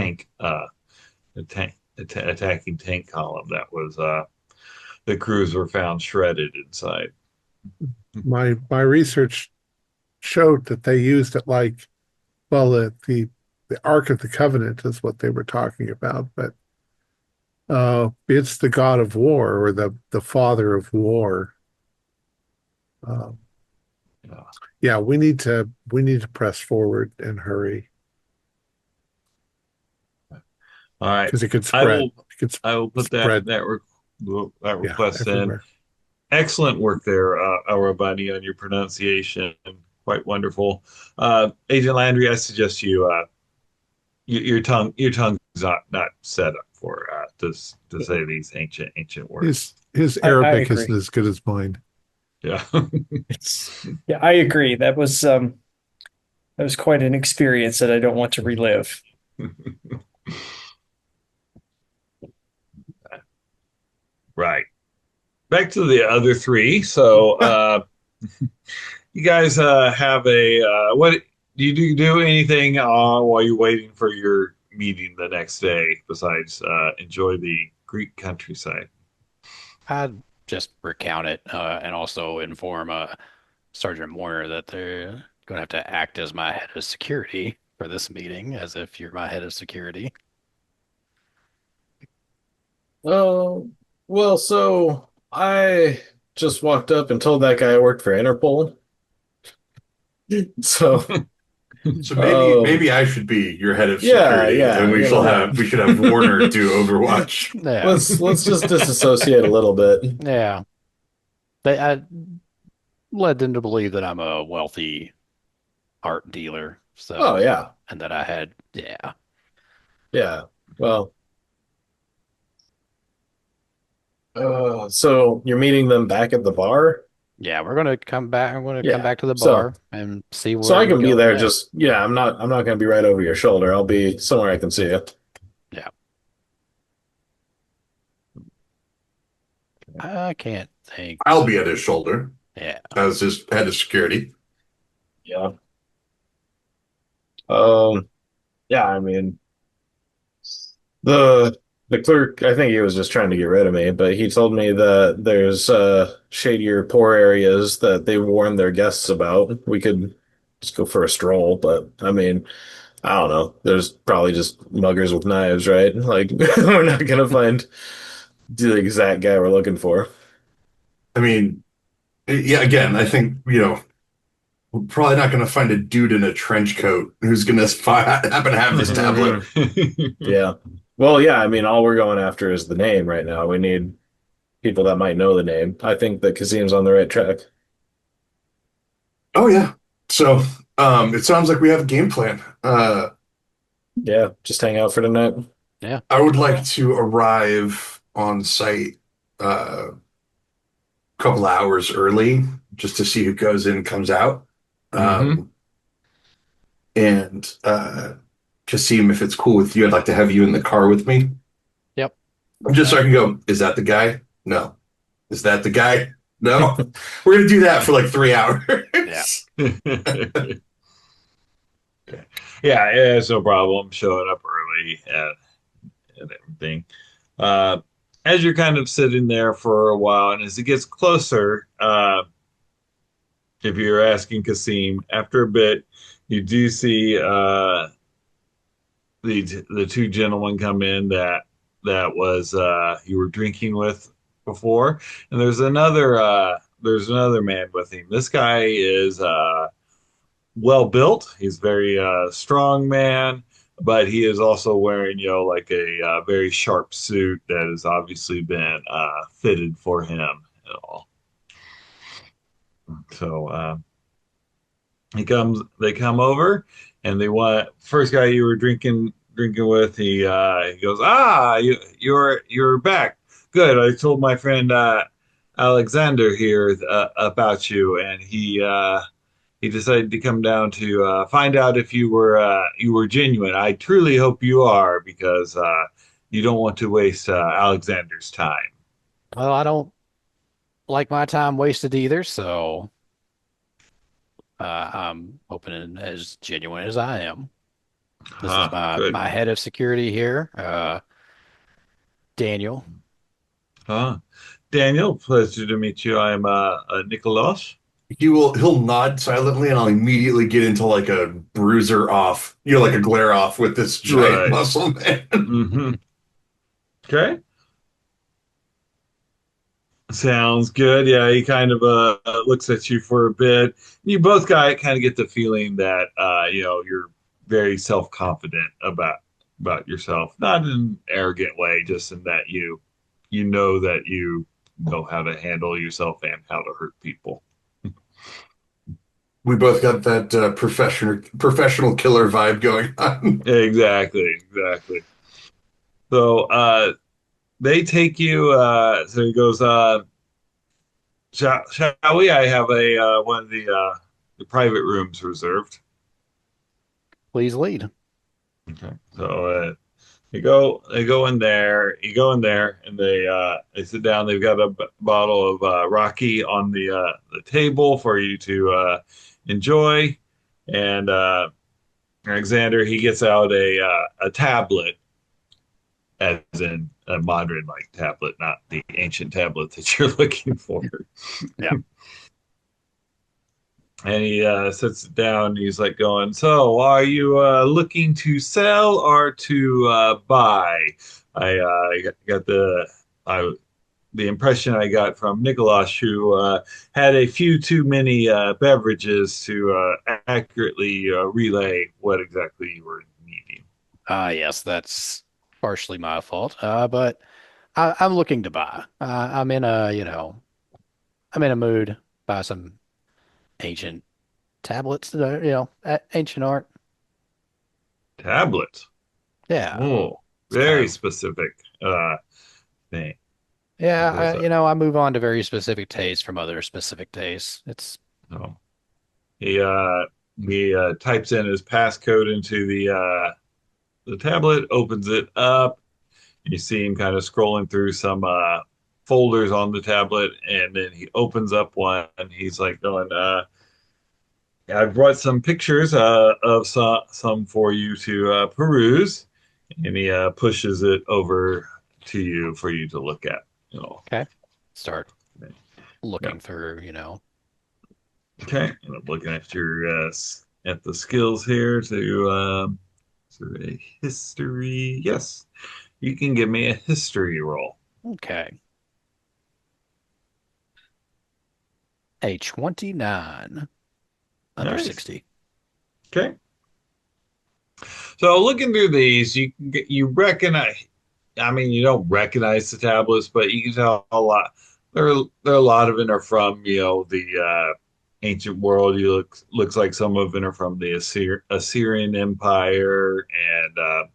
[SPEAKER 3] attacking tank column that was the crews were found shredded inside.
[SPEAKER 1] My research showed that they used it like, well, the Ark of the Covenant is what they were talking about, but it's the god of war or the father of war. Uh,
[SPEAKER 3] Yeah.
[SPEAKER 1] yeah, we need to press forward and hurry
[SPEAKER 3] All right.
[SPEAKER 1] because it could
[SPEAKER 3] I
[SPEAKER 1] spread.
[SPEAKER 3] will
[SPEAKER 1] It could
[SPEAKER 3] I will put
[SPEAKER 1] spread,
[SPEAKER 3] that
[SPEAKER 1] yeah,
[SPEAKER 3] request in.
[SPEAKER 1] everywhere.
[SPEAKER 3] Excellent work there, Arabani, on your pronunciation. Quite wonderful. Agent Landry, I suggest your tongue's not set up for to say these ancient
[SPEAKER 1] His
[SPEAKER 3] words.
[SPEAKER 1] his
[SPEAKER 4] I
[SPEAKER 1] Arabic isn't
[SPEAKER 4] agree.
[SPEAKER 1] as good as mine.
[SPEAKER 3] Yeah.
[SPEAKER 4] It's yeah, I agree. That was quite an experience that I don't want to relive.
[SPEAKER 3] Right. Back to the other three. So,
[SPEAKER 1] Yeah.
[SPEAKER 3] you guys have a what do you do anything while you're waiting for your meeting the next day besides enjoy the Greek countryside?
[SPEAKER 6] I'd just recount it and also inform Sergeant Warner that going to have to act as my head of security for this meeting, as if you're my head of security.
[SPEAKER 2] Oh, well, so I just walked up and told that guy I worked for Interpol. So,
[SPEAKER 5] So
[SPEAKER 2] um,
[SPEAKER 5] maybe I should be your head of
[SPEAKER 2] yeah,
[SPEAKER 5] security, and
[SPEAKER 2] yeah,
[SPEAKER 5] we should have Warner do Overwatch.
[SPEAKER 6] Yeah,
[SPEAKER 2] let's just disassociate a little bit.
[SPEAKER 6] yeah. I led them to believe that I'm a wealthy art dealer,
[SPEAKER 2] Oh
[SPEAKER 6] so
[SPEAKER 2] yeah,
[SPEAKER 6] and that I had, yeah,
[SPEAKER 2] yeah. Well, so you're meeting them back at the bar?
[SPEAKER 6] yeah. We're going to come back. I'm going to come
[SPEAKER 2] Yeah.
[SPEAKER 6] back to the
[SPEAKER 2] So
[SPEAKER 6] bar and see
[SPEAKER 2] so
[SPEAKER 6] where
[SPEAKER 2] I
[SPEAKER 6] we
[SPEAKER 2] can be
[SPEAKER 6] go
[SPEAKER 2] there.
[SPEAKER 6] next.
[SPEAKER 2] Just yeah, I'm not gonna be right over your shoulder. I'll be somewhere I can see you.
[SPEAKER 6] Yeah, I can't think.
[SPEAKER 5] I'll be at his shoulder
[SPEAKER 6] Yeah.
[SPEAKER 5] as his head of security.
[SPEAKER 2] Yeah. Um. Yeah. I mean. The the clerk, I think he was just trying to get rid of me, but he told me that there's shadier, poor areas that they warned their guests about. We could just go for a stroll, but I mean, I don't know. There's probably just muggers with knives, right? Like we're not gonna find the exact guy we're looking for.
[SPEAKER 5] I mean, yeah, again, I think, we're probably not going to find a dude in a trench coat who's going to happen to have this tablet.
[SPEAKER 2] Yeah. Well, yeah, I mean, all we're going after is the name right now. We need people that might know the name. I think that Kazim's on the right track.
[SPEAKER 5] Oh, yeah. So, it sounds like we have a game plan.
[SPEAKER 2] Yeah, just hang out for tonight.
[SPEAKER 6] Yeah.
[SPEAKER 5] I would like to arrive on site a couple hours early just to see who goes in and comes out.
[SPEAKER 2] Mhm.
[SPEAKER 5] And Kasim, if it's cool with you, I'd like to have you in the car with me.
[SPEAKER 6] Yep.
[SPEAKER 5] Just so I can go, is that the guy? No. Is that the guy? No. We're going to do that for like 3 hours.
[SPEAKER 6] Yeah.
[SPEAKER 3] Okay. Yeah, it's no problem showing up early and everything. Uh, as you're kind of sitting there for a while, and as it gets closer, if you're asking Kasim, after a bit, you do see the two gentlemen come in that was you were drinking with before, and there's another man with him. This guy is well built. He's very strong man, but he is also wearing, like a very sharp suit that has obviously been fitted for him at all. So they come over, and they want first guy you were drinking with. He goes, you're back. Good. I told my friend Alexander here about you, and he decided to come down to find out if you were genuine. I truly hope you are, because you don't want to waste Alexander's time.
[SPEAKER 6] Well, I don't like my time wasted either, so I'm open as genuine as I am. This is my
[SPEAKER 3] Good.
[SPEAKER 6] my head of security here, Daniel.
[SPEAKER 3] Huh. Daniel, pleasure to meet you. I'm Nicholas.
[SPEAKER 5] He'll nod silently and I'll immediately get into like a bruiser off, like a glare off with this giant
[SPEAKER 3] Right.
[SPEAKER 5] muscle man.
[SPEAKER 3] Hmm. Okay. Sounds good. Yeah, he kind of looks at you for a bit. You both got kind of get the feeling that you're very self-confident about yourself, not in an arrogant way, just in that you know that you know how to handle yourself and how to hurt people.
[SPEAKER 5] We both got that professional killer vibe going on.
[SPEAKER 3] Exactly, exactly. So they take you. So he goes. Shall we? I have a one of the private rooms reserved.
[SPEAKER 6] Please lead.
[SPEAKER 3] Okay. So they go in there. You go in there, and they sit down. They've got a bottle of Rocky on the table for you to enjoy, and Alexander, he gets out a tablet, as in a modern like tablet, not the ancient tablet that you're looking for.
[SPEAKER 6] Yeah.
[SPEAKER 3] And he sits it down. And he's like going, "So, are you looking to sell or to buy?" I got I, the impression I got from Nicholas, who had a few too many beverages to accurately relay what exactly you were needing.
[SPEAKER 6] Yes, that's partially my fault. But I'm looking to buy. I'm in I'm in a mood. Buy some ancient tablets that are, ancient art.
[SPEAKER 3] Tablets.
[SPEAKER 6] Yeah,
[SPEAKER 3] Oh,
[SPEAKER 6] it's kind
[SPEAKER 3] very
[SPEAKER 6] of
[SPEAKER 3] specific thing.
[SPEAKER 6] yeah.
[SPEAKER 3] Those,
[SPEAKER 6] I move on to very specific tastes from other specific tastes. It's
[SPEAKER 3] oh. He types in his passcode into the tablet, opens it up. You see him kind of scrolling through some folders on the tablet, and then he opens up one. And he's like going, "I've brought some pictures of some for you to peruse," and he pushes it over to you for you to look at. You know,
[SPEAKER 6] okay. Start
[SPEAKER 3] yeah.
[SPEAKER 6] looking through,
[SPEAKER 3] Okay, and I'm looking at your at the skills here to survey history. Yes, you can give me a history roll.
[SPEAKER 6] Okay. A 29 under
[SPEAKER 3] Nice.
[SPEAKER 6] 60.
[SPEAKER 3] Okay. So looking through these, you recognize. I mean, you don't recognize the tablets, but you can tell a lot. There are a lot of them are from the ancient world. You looks like some of them are from the Assyrian Empire, and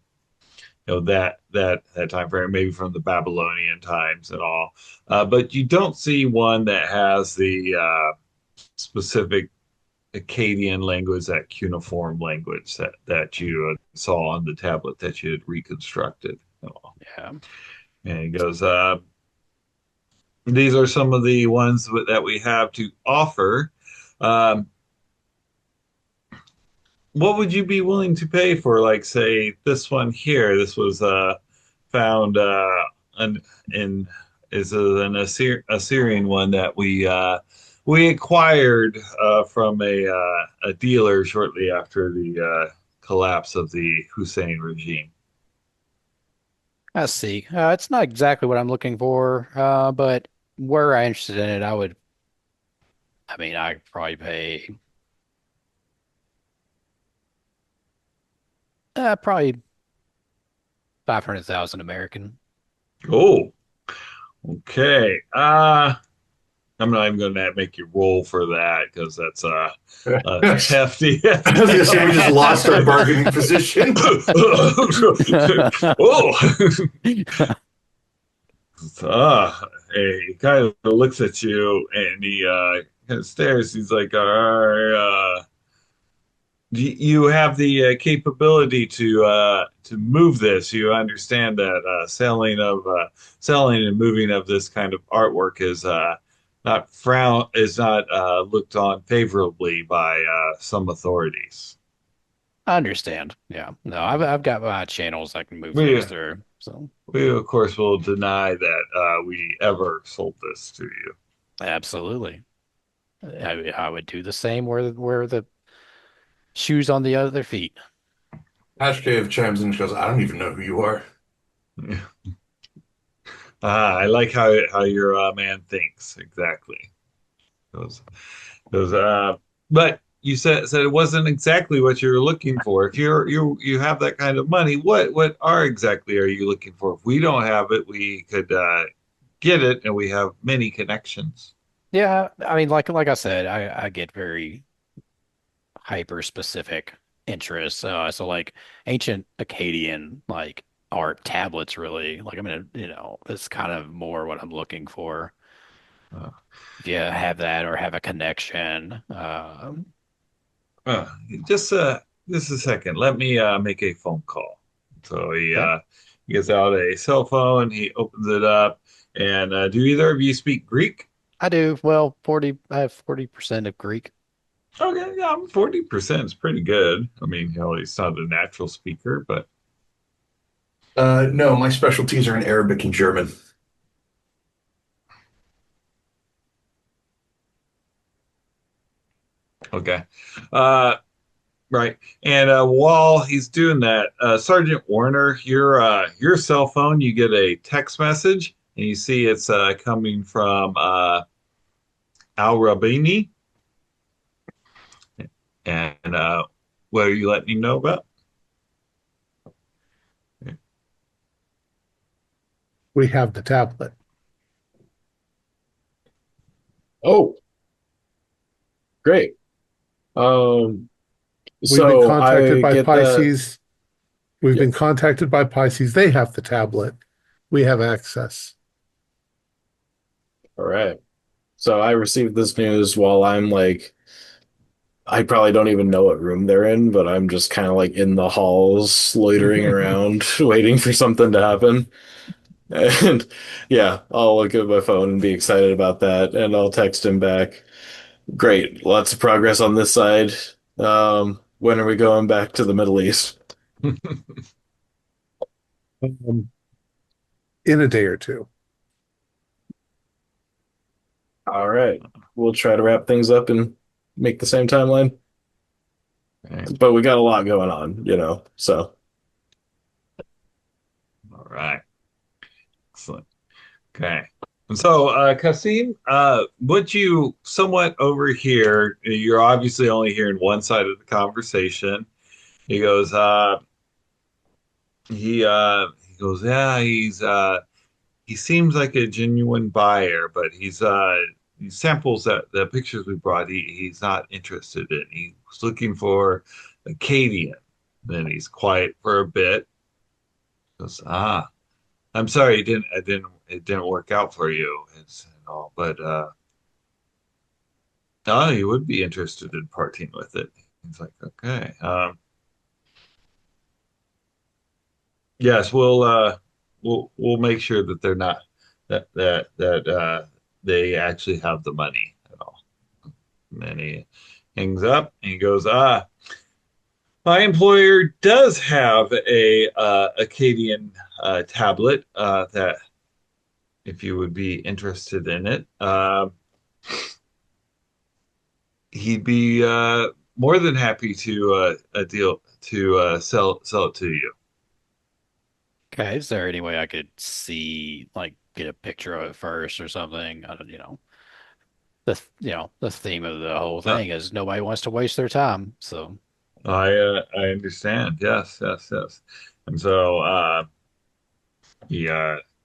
[SPEAKER 3] that time frame, maybe from the Babylonian times and all. But you don't see one that has the specific Akkadian language, that cuneiform language that you saw on the tablet that you had reconstructed.
[SPEAKER 6] Yeah.
[SPEAKER 3] And he goes, "These are some of the ones that we have to offer. Um, what would you be willing to pay for, like, say, this one here? This was found an, in is an Assyrian one that we acquired from a dealer shortly after the collapse of the Hussein regime."
[SPEAKER 6] I see. It's not exactly what I'm looking for, but were I interested in it, I could probably pay probably 500,000 American.
[SPEAKER 3] Oh, okay. I'm not even going to make you roll for that because that's a hefty,
[SPEAKER 5] I was
[SPEAKER 3] hefty
[SPEAKER 5] gonna say we just lost our
[SPEAKER 3] amount.
[SPEAKER 5] bargaining position.
[SPEAKER 3] Oh, he kind of looks at you and he kind of stares. He's like, "All right, you have the capability to move this. You understand that selling and moving of this kind of artwork is not looked on favorably by some authorities.
[SPEAKER 6] I understand. Yeah. No, I've got my channels I can move
[SPEAKER 3] We
[SPEAKER 6] things through. So
[SPEAKER 3] we of course will deny that we ever sold this to you."
[SPEAKER 6] absolutely. I would do the same where the shoes on the other feet.
[SPEAKER 5] Ashcave chimes in and goes, I don't even know who you are.
[SPEAKER 3] I like how your man thinks exactly. Those those but you said it wasn't exactly what you were looking for. If you have that kind of money, what are exactly are you looking for? If we don't have it, we could get it, and we have many connections.
[SPEAKER 6] Yeah, I mean, like I said, I get very hyper specific interests. So like ancient Akkadian like art tablets really like it's kind of more what I'm looking for.
[SPEAKER 3] Uh,
[SPEAKER 6] If you have that or have a connection,
[SPEAKER 3] uh, just just a second. Let me make a phone call. So
[SPEAKER 6] okay.
[SPEAKER 3] he gets out a cell phone. He opens it up, and do either of you speak Greek?
[SPEAKER 6] I do. Well, 40, I have 40% of Greek.
[SPEAKER 3] Okay, yeah, 40% is pretty good. I mean, he's not a natural speaker, but
[SPEAKER 5] No, my specialties are in Arabic and German.
[SPEAKER 3] Okay. Uh, right. And while he's doing that, Sergeant Warner, your cell phone, you get a text message, and you see it's coming from Al Rabini, and what are you letting him know about?
[SPEAKER 1] We have the tablet.
[SPEAKER 2] Oh, great. Um,
[SPEAKER 1] We've been
[SPEAKER 2] so
[SPEAKER 1] contacted
[SPEAKER 2] I
[SPEAKER 1] by
[SPEAKER 2] get that.
[SPEAKER 1] Pisces. We've
[SPEAKER 2] Yeah.
[SPEAKER 1] been contacted by Pisces. They have the tablet. We have access.
[SPEAKER 2] All right. So I received this news while I'm like, I probably don't even know what room they're in, but I'm just kind of like in the halls, loitering around, waiting for something to happen. And yeah, I'll look at my phone and be excited about that, and I'll text him back. Great, lots of progress on this side. When are we going back to the Middle East?
[SPEAKER 1] Um, in a day or two.
[SPEAKER 2] All right, we'll try to wrap things up and make the same timeline.
[SPEAKER 3] Right.
[SPEAKER 2] But we got a lot going on, so.
[SPEAKER 3] All right. Excellent. Okay. And so, Kasim, what you somewhat overhear, you're obviously only hearing one side of the conversation. He goes, he goes, yeah, he seems like a genuine buyer, but he samples that the pictures we brought, he's not interested in. He's looking for Acadian. Then he's quiet for a bit. Goes, I'm sorry, it didn't work out for you. It's and all, but no, you would be interested in parting with it. He's like, okay, yes, we'll make sure that they're not that they actually have the money at all. And then he hangs up and he goes, my employer does have a Acadian tablet that if you would be interested in it. He'd be more than happy to a deal to sell it to you.
[SPEAKER 6] Okay, is there any way I could see, like, get a picture of it first or something? I don't, the theme of the whole
[SPEAKER 3] Uh,
[SPEAKER 6] thing is nobody wants to waste their time. So,
[SPEAKER 3] I understand. Yes, yes, yes. And so he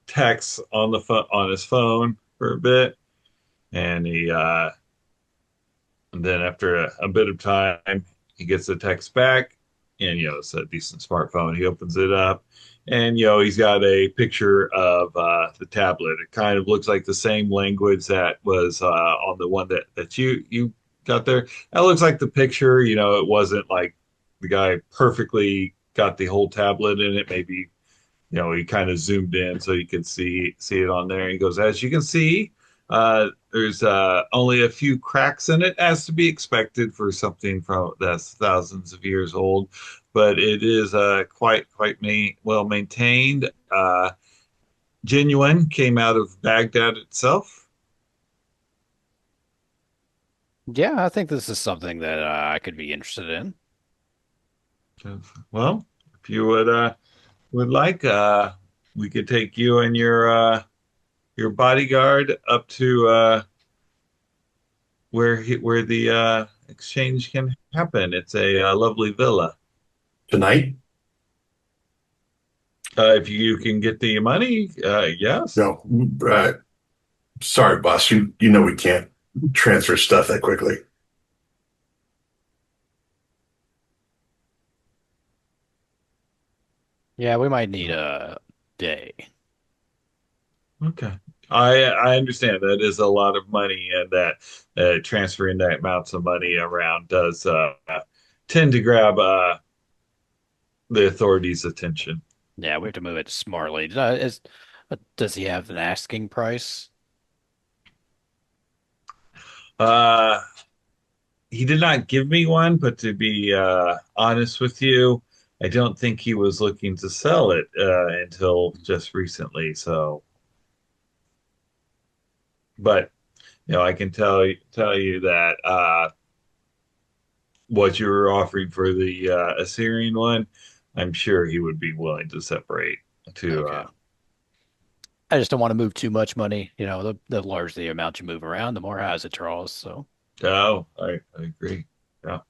[SPEAKER 3] texts on the phone on his phone for a bit, and he and then after a bit of time, he gets a text back, and it's a decent smartphone. He opens it up, and he's got a picture of the tablet. It kind of looks like the same language that was on the one that you got there. That looks like the picture. It wasn't like the guy perfectly got the whole tablet in it. Maybe he kind of zoomed in so you could see it on there. He goes, as you can see, there's only a few cracks in it, as to be expected for something from that's thousands of years old, but it is well maintained. Genuine, came out of Baghdad itself.
[SPEAKER 6] yeah, I think this is something that I could be interested in.
[SPEAKER 3] Well, if you would like, we could take you and your bodyguard up to where the exchange can happen. It's a lovely villa.
[SPEAKER 5] Tonight?
[SPEAKER 3] If you can get the money, yes.
[SPEAKER 5] No. Sorry, boss. You know we can't transfer stuff that quickly.
[SPEAKER 6] Yeah, we might need a day.
[SPEAKER 3] Okay. I understand that is a lot of money, and that transferring that amounts of money around does tend to grab the authorities' attention.
[SPEAKER 6] Yeah, we have to move it smartly. Does he have an asking price?
[SPEAKER 3] Uh, he did not give me one, but to be honest with you, I don't think he was looking to sell it until just recently. So, but I can tell you that what you were offering for the Assyrian one, I'm sure he would be willing to separate to
[SPEAKER 6] Okay. I just don't want to move too much money. The larger the amount you move around, the more highs it draws. So,
[SPEAKER 3] oh, I agree. Yeah.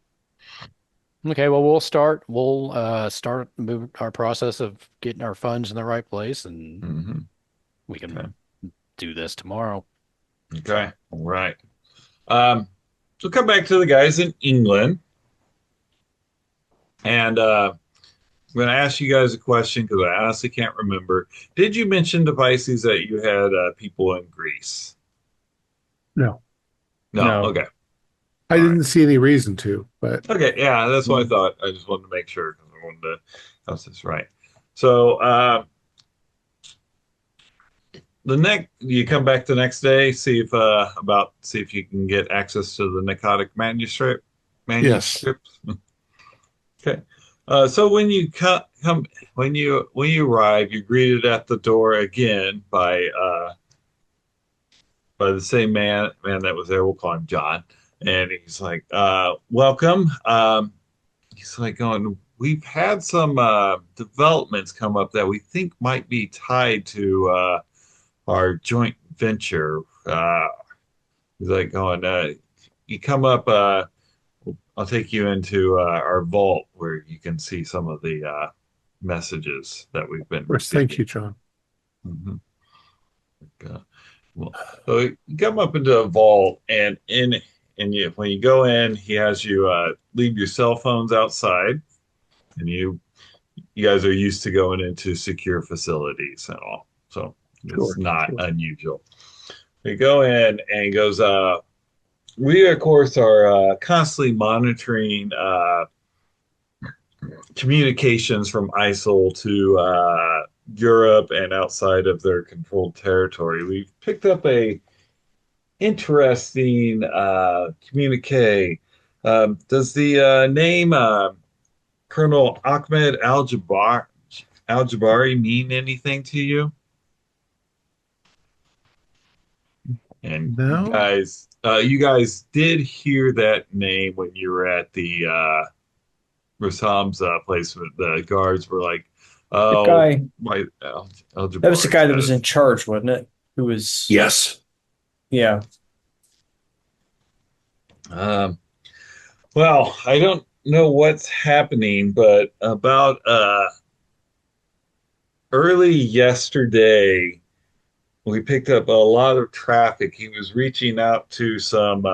[SPEAKER 6] okay, well, we'll start move our process of getting our funds in the right place, and
[SPEAKER 3] Hmm.
[SPEAKER 6] we
[SPEAKER 3] Okay.
[SPEAKER 6] can do this tomorrow.
[SPEAKER 3] Okay. All right. Um, so come back to the guys in England, and I'm going to ask you guys a question because I honestly can't remember. Did you mention to Pisces that you had people in Greece?
[SPEAKER 1] No,
[SPEAKER 3] No.
[SPEAKER 4] No.
[SPEAKER 3] Okay.
[SPEAKER 1] I
[SPEAKER 3] All right.
[SPEAKER 1] didn't see any reason to, but
[SPEAKER 3] Okay. Yeah, that's what I thought. I just wanted to make sure because I wanted to house this right. So the next you come back the next day, see if you can get access to the Nicotic manuscript.
[SPEAKER 1] yes.
[SPEAKER 3] Manuscripts. Okay. So when you come when you arrive, you're greeted at the door again by the same man that was there. We'll call him John, and he's like, "Welcome." He's like, "Going, we've had some developments come up that we think might be tied to our joint venture." He's like, "Going, you come up." I'll take you into our vault where you can see some of the messages that we've been
[SPEAKER 1] Of course, thank
[SPEAKER 3] receiving.
[SPEAKER 1] you, John.
[SPEAKER 3] Mhm. Uh, well, so you come up into a vault, and when you go in, he has you leave your cell phones outside, and you guys are used to going into secure facilities and all, so it's
[SPEAKER 1] Sure,
[SPEAKER 3] not
[SPEAKER 1] sure.
[SPEAKER 3] unusual. You go in, and he goes, we of course are constantly monitoring communications from ISIL to Europe and outside of their controlled territory. We've picked up a interesting communique. Does the name Colonel Ahmed Al Jabari mean anything to you? And
[SPEAKER 1] No,
[SPEAKER 3] you guys did hear that name when you were at the Rassam's place. The guards were like,
[SPEAKER 4] The
[SPEAKER 3] "Oh,
[SPEAKER 4] guy,
[SPEAKER 3] my
[SPEAKER 4] that was the
[SPEAKER 3] Al-Jabari
[SPEAKER 4] guy that was
[SPEAKER 3] said."
[SPEAKER 4] in charge, wasn't it? Who was,
[SPEAKER 5] Yes.
[SPEAKER 4] yeah.
[SPEAKER 3] Um, well, I don't know what's happening, but about early yesterday, we picked up a lot of traffic. He was reaching out to some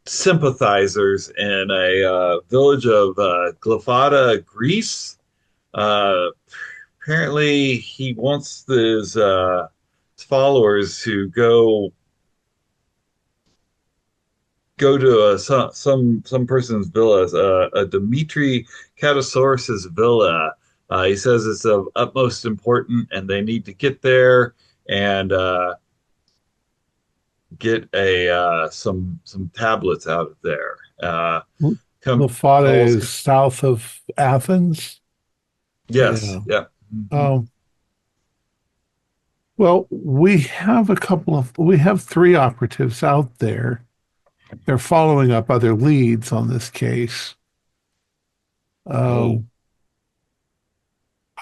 [SPEAKER 3] sympathizers in a village of Glyfada, Greece. Uh, Apparently, he wants his followers to go to some person's villa, a Dimitri Katasaurus's villa. He says it's of utmost importance, and they need to get there and get a some tablets out of there. Come
[SPEAKER 1] Lafada
[SPEAKER 3] calls.
[SPEAKER 1] is south of Athens.
[SPEAKER 3] Yes,
[SPEAKER 1] Yeah.
[SPEAKER 3] yeah. Mhm.
[SPEAKER 1] Um, well, we have three operatives out there. They're following up other leads on this case.
[SPEAKER 3] Oh,
[SPEAKER 1] Um,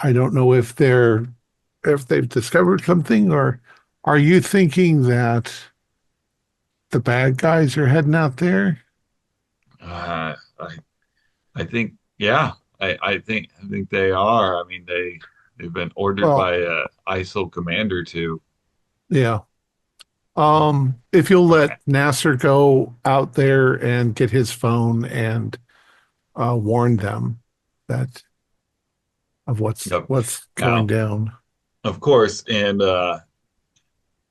[SPEAKER 1] I don't know if they've discovered something, or are you thinking that the bad guys are heading out there?
[SPEAKER 3] uh, I think yeah. I think they are. I mean they've been ordered
[SPEAKER 1] Well,
[SPEAKER 3] by a ISIL commander to.
[SPEAKER 1] yeah. If you'll
[SPEAKER 3] Okay.
[SPEAKER 1] let Nasser go out there and get his phone and warn them that of
[SPEAKER 3] Yep.
[SPEAKER 1] what's going
[SPEAKER 3] Now,
[SPEAKER 1] down.
[SPEAKER 3] of course, and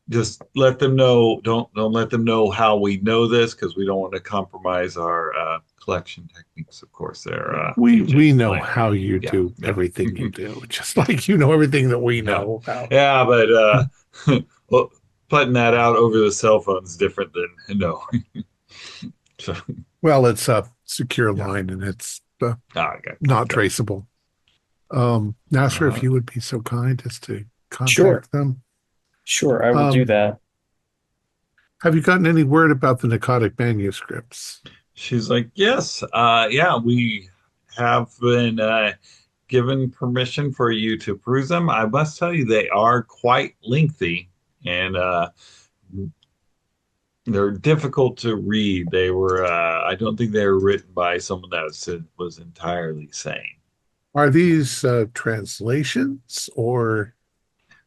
[SPEAKER 3] just let them know. Don't let them know how we know this because we don't want to compromise our collection techniques. Of course, they're
[SPEAKER 1] We
[SPEAKER 3] agent
[SPEAKER 1] know
[SPEAKER 3] blank.
[SPEAKER 1] how you
[SPEAKER 3] Yeah,
[SPEAKER 1] do
[SPEAKER 3] yeah,
[SPEAKER 1] everything you do, just like you know everything that we
[SPEAKER 3] yeah,
[SPEAKER 1] know about.
[SPEAKER 3] yeah. But well, putting that out over the cell phone is different than no. So
[SPEAKER 1] Well, it's a secure
[SPEAKER 3] yeah,
[SPEAKER 1] line and it's
[SPEAKER 3] ah, okay,
[SPEAKER 1] not
[SPEAKER 3] okay.
[SPEAKER 1] traceable. Nasser, if
[SPEAKER 3] Uh,
[SPEAKER 1] you would be so kind as to
[SPEAKER 4] Sure,
[SPEAKER 1] contact them.
[SPEAKER 4] sure, I will do
[SPEAKER 1] Um,
[SPEAKER 4] that.
[SPEAKER 1] have you gotten any word about the Nicotic manuscripts?
[SPEAKER 3] She's like, yes, yeah, we have been given permission for you to peruse them. I must tell you, they are quite lengthy and they're difficult to read. They were, I don't think they were written by someone that was entirely sane.
[SPEAKER 1] Are these translations or?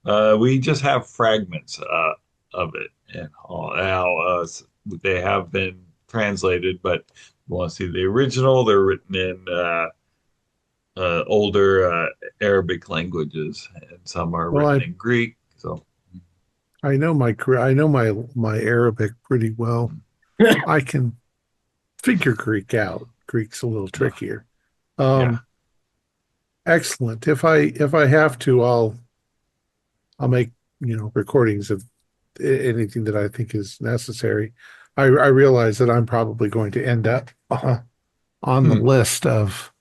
[SPEAKER 3] We just have fragments of it, and all. Now they have been translated, but you want to see the original? They're written in older Arabic languages, and some are
[SPEAKER 1] Well,
[SPEAKER 3] written in Greek. So,
[SPEAKER 1] I know my Arabic pretty well. I can figure Greek out. Greek's a little
[SPEAKER 3] yeah,
[SPEAKER 1] trickier.
[SPEAKER 3] yeah.
[SPEAKER 1] Um, Excellent. If I have to, I'll make, recordings of anything that I think is necessary. I realize that I'm probably going to end up on the
[SPEAKER 3] Hmm.
[SPEAKER 1] list of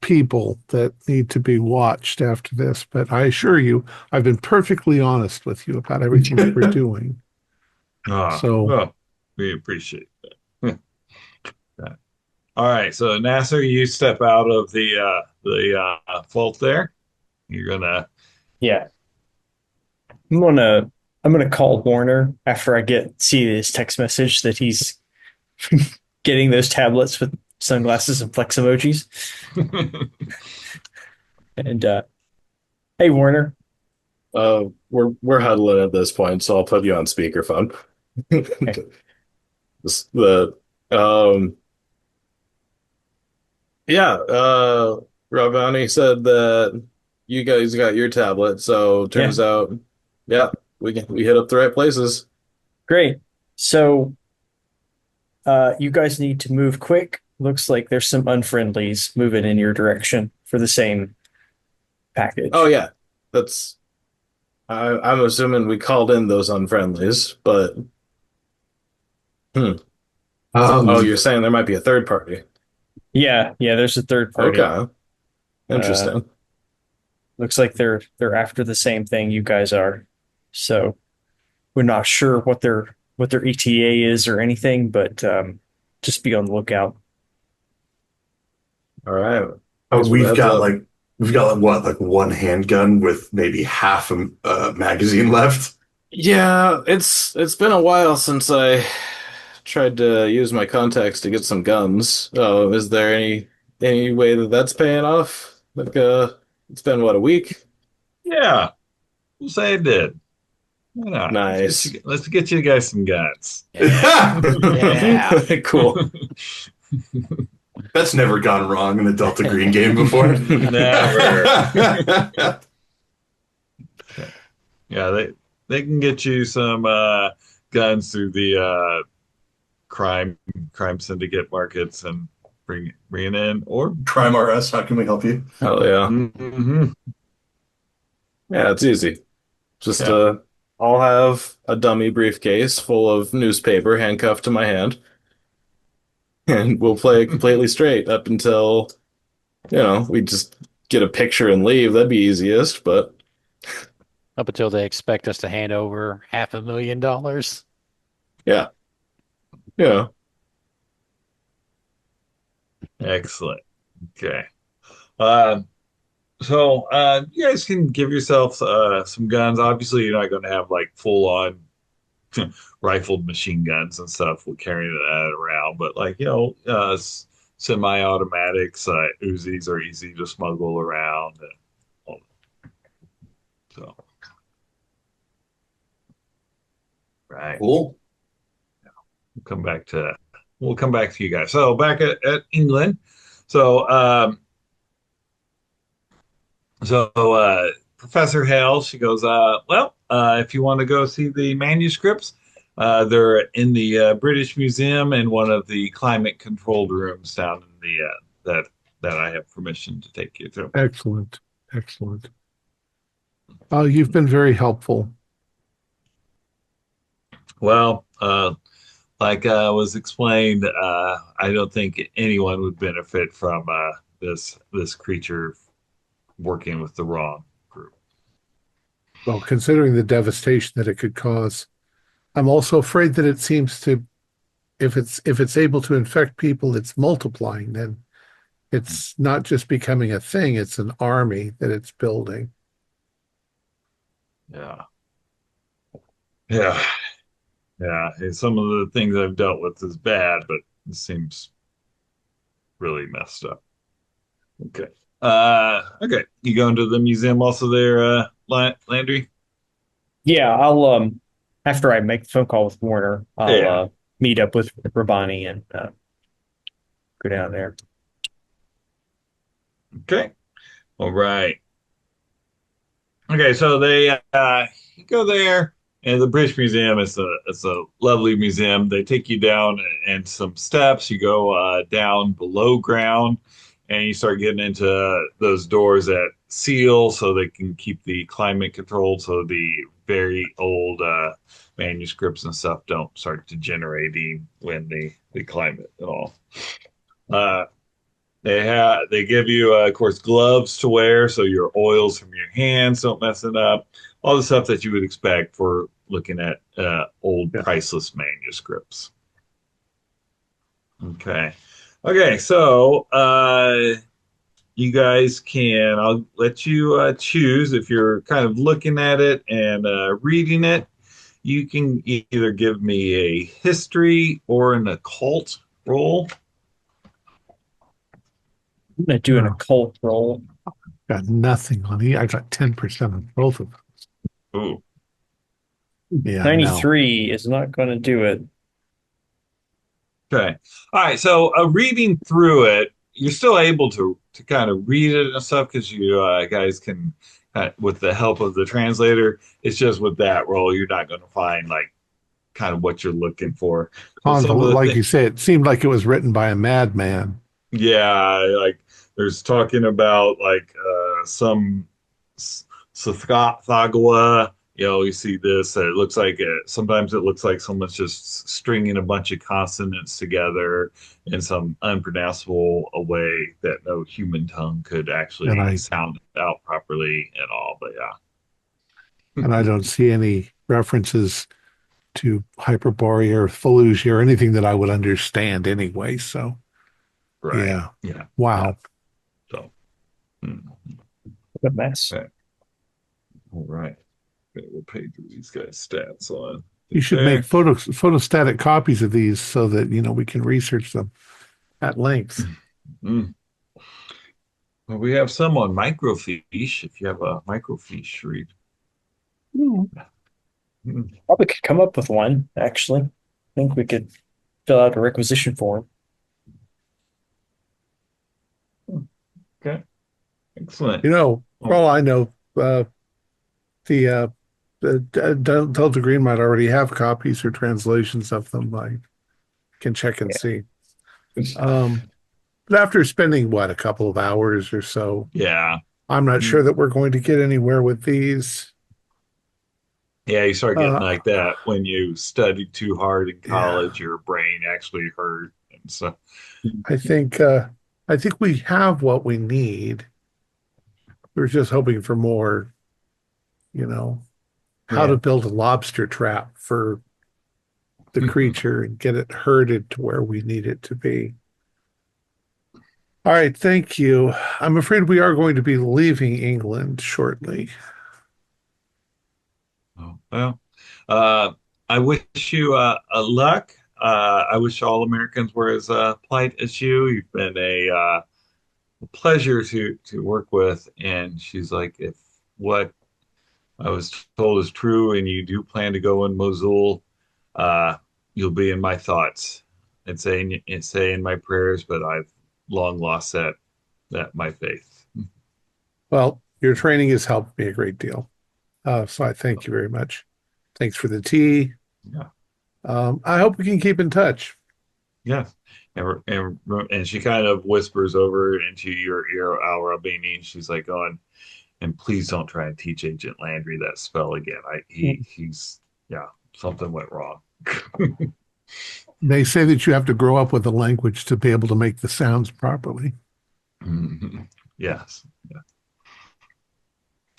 [SPEAKER 1] people that need to be watched after this, but I assure you, I've been perfectly honest with you about everything that we're doing. So,
[SPEAKER 3] Well, we appreciate that. Yeah. All right, so Nasser, you step out of the vault there. You're gonna.
[SPEAKER 4] Yeah. I'm gonna I'm gonna call Warner after I get see his text message that he's getting those tablets with sunglasses and flex emojis. And hey Warner,
[SPEAKER 2] We're huddling at this point, so I'll put you on speakerphone.
[SPEAKER 4] okay.
[SPEAKER 2] The yeah, Ravani said that you guys got your tablet, so
[SPEAKER 4] Yeah,
[SPEAKER 2] turns out, yeah, we hit up the right places.
[SPEAKER 4] great. So you guys need to move quick. Looks like there's some unfriendlies moving in your direction for the same
[SPEAKER 2] Oh
[SPEAKER 4] package.
[SPEAKER 2] yeah, that's I'm assuming we called in those unfriendlies, but hmm. Oh,
[SPEAKER 5] Um,
[SPEAKER 2] you're saying there might be a third party.
[SPEAKER 4] Yeah, yeah, there's a third party.
[SPEAKER 2] Okay,
[SPEAKER 4] Uh
[SPEAKER 2] interesting.
[SPEAKER 4] looks like they're after the same thing you guys are. So we're not sure what their ETA is or anything, but just be on the lookout.
[SPEAKER 2] All right,
[SPEAKER 5] oh,
[SPEAKER 2] thanks for the heads up.
[SPEAKER 5] we've got like what, like one handgun with maybe half a magazine left.
[SPEAKER 2] Yeah, it's been a while since I tried to use my contacts to get some guns. Oh, is there any way that that's paying off? Like, it's been what, a week?
[SPEAKER 3] Yeah, we'll say it did. Why not?
[SPEAKER 2] Nice.
[SPEAKER 3] Let's get you guys some guns.
[SPEAKER 6] Yeah. Yeah.
[SPEAKER 2] Cool.
[SPEAKER 5] That's never gone wrong in a Delta Green game before.
[SPEAKER 3] Never. Yeah, they can get you some guns through the crime crime syndicate markets and bring it in or
[SPEAKER 5] Crime RS, how can we help you?
[SPEAKER 2] Hell yeah.
[SPEAKER 3] hmm
[SPEAKER 2] Yeah, it's easy. Just
[SPEAKER 3] yeah.
[SPEAKER 2] I'll have a dummy briefcase full of newspaper handcuffed to my hand, and we'll play it completely straight up until, we just get a picture and leave. That'd be easiest, but
[SPEAKER 6] Up until they expect us to hand over $500,000.
[SPEAKER 2] yeah, yeah.
[SPEAKER 3] Excellent. Okay. Um, you guys can give yourselves some guns. Obviously, you're not going to have like full on rifled machine guns and stuff. We're carrying that around, but like semi-automatics, Uzis are easy to smuggle around. And all so, right.
[SPEAKER 5] Cool.
[SPEAKER 3] We'll come back to you guys. So back at England. So Professor Hale, she goes, if you want to go see the manuscripts, they're in the British Museum in one of the climate controlled rooms down in the that I have permission to take you through.
[SPEAKER 1] excellent. Excellent. You've been very helpful.
[SPEAKER 3] Well, like was explained, I don't think anyone would benefit from this creature working with the wrong group.
[SPEAKER 1] Well, considering the devastation that it could cause, I'm also afraid that if it's able to infect people, it's multiplying. Then it's not just becoming a thing; it's an army that it's building.
[SPEAKER 3] Yeah. Yeah. Yeah. And some of the things I've dealt with is bad, but it seems really messed up. Okay. Okay. You going to the museum also there, Landry?
[SPEAKER 4] Yeah, I'll after I make the phone call with Warner, I'll
[SPEAKER 3] Yeah.
[SPEAKER 4] meet up with Rabani and go down there.
[SPEAKER 3] Okay. All right. Okay, so they you go there, and the British Museum is a lovely museum. They take you down and some steps. You go down below ground, and you start getting into those doors that seal so they can keep the climate controlled, so the very old manuscripts and stuff don't start degenerating when the climate at all. Uh, they give you, of course, gloves to wear so your oils from your hands don't mess it up. All the stuff that you would expect for looking at old
[SPEAKER 1] Yeah.
[SPEAKER 3] priceless manuscripts. Okay. Okay, so you guys can, I'll let you choose if you're kind of looking at it and reading it. You can either give me a history or an occult roll.
[SPEAKER 4] I'm gonna do an occult roll.
[SPEAKER 1] Got nothing on it. I got 10% on both of them.
[SPEAKER 3] Ooh.
[SPEAKER 1] Yeah, no.
[SPEAKER 4] 93 is not gonna do it.
[SPEAKER 3] Okay. All right. So reading through it, you're still able to kind of read it and stuff because you guys can, with the help of the translator. It's just with that role, you're not going to find like kind of what you're looking for. So some of
[SPEAKER 1] Convoluted,
[SPEAKER 3] the
[SPEAKER 1] like
[SPEAKER 3] things,
[SPEAKER 1] you say, it seemed like it was written by a madman.
[SPEAKER 3] yeah, like there's talking about like some Thagawa. You see this. It looks like sometimes it looks like someone's just stringing a bunch of consonants together in some unpronounceable way that no human tongue could
[SPEAKER 1] And
[SPEAKER 3] actually
[SPEAKER 1] I
[SPEAKER 3] sound out properly at all. But yeah,
[SPEAKER 1] and I don't see any references to Hyperborea or Fallujah or anything that I would understand anyway. So
[SPEAKER 3] right,
[SPEAKER 1] yeah.
[SPEAKER 3] yeah, yeah.
[SPEAKER 1] Wow.
[SPEAKER 3] So, hmm.
[SPEAKER 4] What a mess.
[SPEAKER 3] Okay, all right. Okay, we'll page these guys' stats on
[SPEAKER 1] You should make
[SPEAKER 3] there.
[SPEAKER 1] photostatic copies of these so that we can research them at length.
[SPEAKER 3] Mm. Well, we have some on microfiche if you have a microfiche read.
[SPEAKER 4] Hmm.
[SPEAKER 3] Mm.
[SPEAKER 4] Probably could come up with one, actually. I think we could fill out a requisition form.
[SPEAKER 3] Okay, excellent.
[SPEAKER 1] For
[SPEAKER 3] Oh,
[SPEAKER 1] all I know, the Delta Green might already have copies or translations of them. I can check and see. Um, but after spending a couple of hours or so,
[SPEAKER 3] yeah.
[SPEAKER 1] I'm not sure
[SPEAKER 3] Mm.
[SPEAKER 1] that we're going to get anywhere with these.
[SPEAKER 3] Yeah, you start getting
[SPEAKER 1] Uh,
[SPEAKER 3] like that when you study too hard in
[SPEAKER 1] yeah,
[SPEAKER 3] college, your brain actually hurt. And so,
[SPEAKER 1] I think we have what we need. We're just hoping for more, you know, how to
[SPEAKER 4] Yeah.
[SPEAKER 1] build a lobster trap for the creature and get it herded to where we need it to be. All right, thank you. I'm afraid we are going to be leaving England shortly.
[SPEAKER 3] oh, well, uh, I wish you a luck. I wish all Americans were as polite as you. You've been a pleasure to work with. And she's like, if what I was told is true, and you do plan to go in Mosul, uh, you'll be in my thoughts and say in my prayers. But I've long lost that my faith.
[SPEAKER 1] Well, your training has helped me a great deal. So I thank you very much. Thanks for the tea.
[SPEAKER 3] Yeah,
[SPEAKER 1] I hope we can keep in touch.
[SPEAKER 3] yeah. And she kind of whispers over into your ear, Al Rabini. She's like, going, and please don't try and teach Agent Landry that spell again. He's yeah, something went wrong.
[SPEAKER 1] They say that you have to grow up with the language to be able to make the sounds properly.
[SPEAKER 3] Mhm. Yes. Yeah.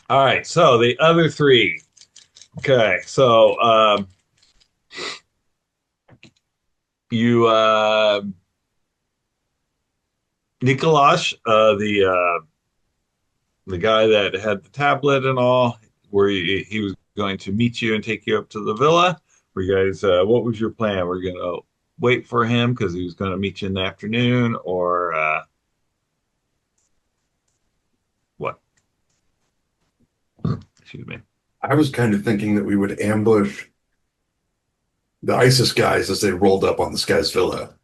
[SPEAKER 3] All right. So the other three. Okay. So you Nicholas, the guy that had the tablet and all, where he was going to meet you and take you up to the villa. Were you guys, what was your plan? We're going to wait for him because he was going to meet you in the afternoon, or what? Excuse me.
[SPEAKER 5] I was kind of thinking that we would ambush the ISIS guys as they rolled up on this guy's villa.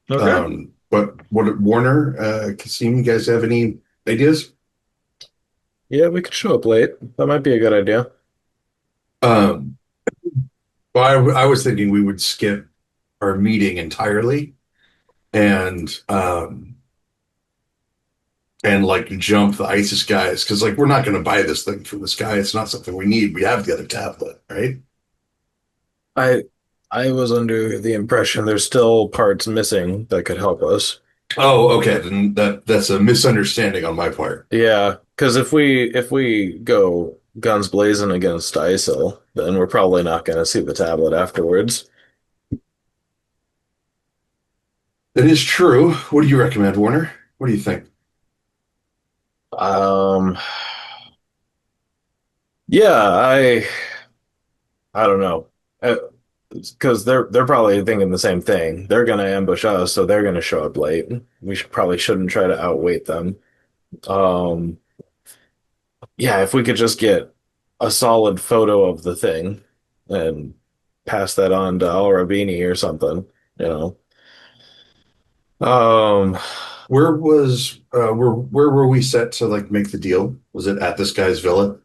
[SPEAKER 3] Okay.
[SPEAKER 5] But what Warner, Kasim, you guys have any ideas?
[SPEAKER 2] Yeah, we could show up late. That might be a good idea.
[SPEAKER 5] Um, well, I was thinking we would skip our meeting entirely and like jump the ISIS guys because like we're not going to buy this thing from this guy. It's not something we need. We have the other tablet, right?
[SPEAKER 2] I I was under the impression there's still parts missing that could help us.
[SPEAKER 5] Oh, okay. Then that's a misunderstanding on my part.
[SPEAKER 2] Yeah, because if we go guns blazing against ISIL, then we're probably not going to see the tablet afterwards.
[SPEAKER 5] That is true. What do you recommend, Warner? What do you think?
[SPEAKER 2] Um, yeah, I don't know. Because they're probably thinking the same thing. They're gonna ambush us, so they're gonna show up late. We should probably shouldn't try to outweight them. Um, yeah, if we could just get a solid photo of the thing and pass that on to Al Rabini or something, you know. Um,
[SPEAKER 5] Where were we set to like make the deal? Was it at this guy's villa?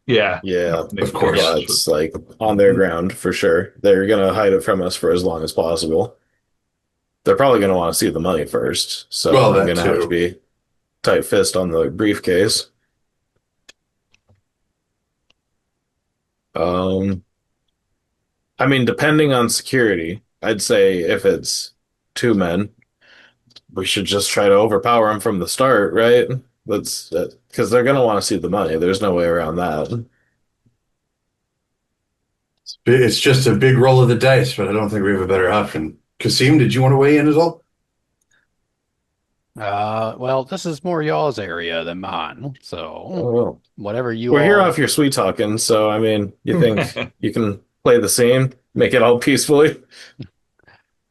[SPEAKER 3] Yeah.
[SPEAKER 2] yeah,
[SPEAKER 5] Of
[SPEAKER 2] yeah,
[SPEAKER 5] course.
[SPEAKER 2] it's like on their ground for sure. They're gonna hide it from us for as long as possible. They're probably gonna want to see the money first, so
[SPEAKER 5] Well,
[SPEAKER 2] I'm
[SPEAKER 5] that
[SPEAKER 2] gonna have to
[SPEAKER 5] too.
[SPEAKER 2] be tight fist on the briefcase. Um, I mean, depending on security, I'd say if it's two men, we should just try to overpower them from the start, right? That's because they're gonna want to see the money. There's no way around that.
[SPEAKER 5] It's just a big roll of the dice, but I don't think we have a better option. Kasim, did you want to weigh in at all?
[SPEAKER 6] Well, this is more y'all's area than mine. So
[SPEAKER 2] Oh, well.
[SPEAKER 6] whatever you
[SPEAKER 2] We're here
[SPEAKER 6] all,
[SPEAKER 2] off your sweet talking, so I mean, you think you can play the scene, make it all peacefully,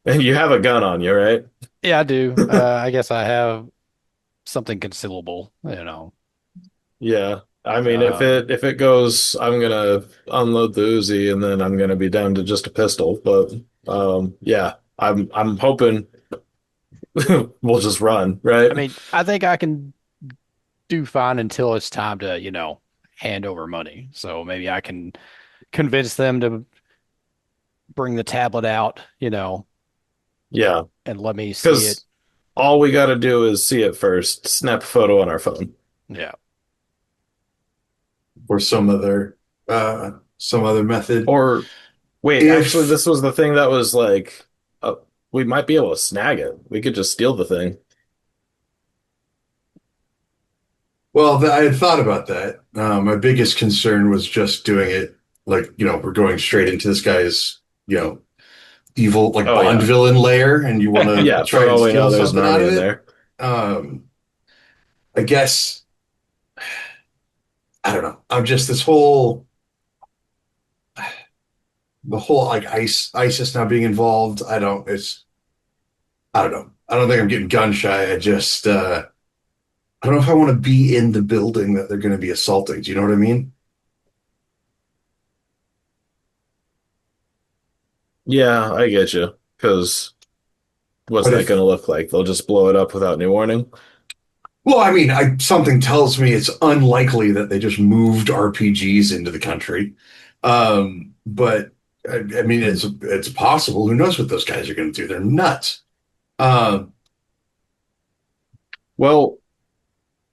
[SPEAKER 2] and you have a gun on you, right?
[SPEAKER 6] yeah, I do. I guess I have something concealable, you know.
[SPEAKER 2] Yeah. I mean,
[SPEAKER 6] Um,
[SPEAKER 2] if it goes, I'm gonna unload the Uzi and then I'm gonna be down to just a pistol. But yeah, I'm hoping we'll just run,
[SPEAKER 6] I
[SPEAKER 2] right?
[SPEAKER 6] mean, I think I can do fine until it's time to, hand over money. So maybe I can convince them to bring the tablet out,
[SPEAKER 2] Yeah,
[SPEAKER 6] and let me see it.
[SPEAKER 2] because all we gotta do is see it first, snap a photo on our phone.
[SPEAKER 6] Yeah.
[SPEAKER 5] Or some other method?
[SPEAKER 2] Or wait, actually,
[SPEAKER 5] If
[SPEAKER 2] this was the thing that was like, uh, we might be able to snag it. We could just steal the thing.
[SPEAKER 5] Well, I had thought about that. My biggest concern was just doing it like, we're going straight into this guy's, evil, like
[SPEAKER 2] Oh
[SPEAKER 5] Bond
[SPEAKER 2] yeah,
[SPEAKER 5] villain lair, and you want to
[SPEAKER 2] yeah.
[SPEAKER 5] try
[SPEAKER 2] For
[SPEAKER 5] and
[SPEAKER 2] all we know,
[SPEAKER 5] steal
[SPEAKER 2] there's an
[SPEAKER 5] something out
[SPEAKER 2] army
[SPEAKER 5] of
[SPEAKER 2] in
[SPEAKER 5] it.
[SPEAKER 2] there.
[SPEAKER 5] Um, I guess, I don't know. I'm just the whole like ISIS now being involved. I don't know. I don't think I'm getting gun shy. I don't know if I want to be in the building that they're going to be assaulting. Do you know what I mean?
[SPEAKER 2] Yeah, I get you. Because what's
[SPEAKER 5] But
[SPEAKER 2] that going
[SPEAKER 5] if
[SPEAKER 2] to look like? They'll just blow it up without any warning.
[SPEAKER 5] Well, I mean, something tells me it's unlikely that they just moved RPGs into the country. But I mean, it's possible. Who knows what those guys are going to do? They're nuts. Um,
[SPEAKER 2] Well,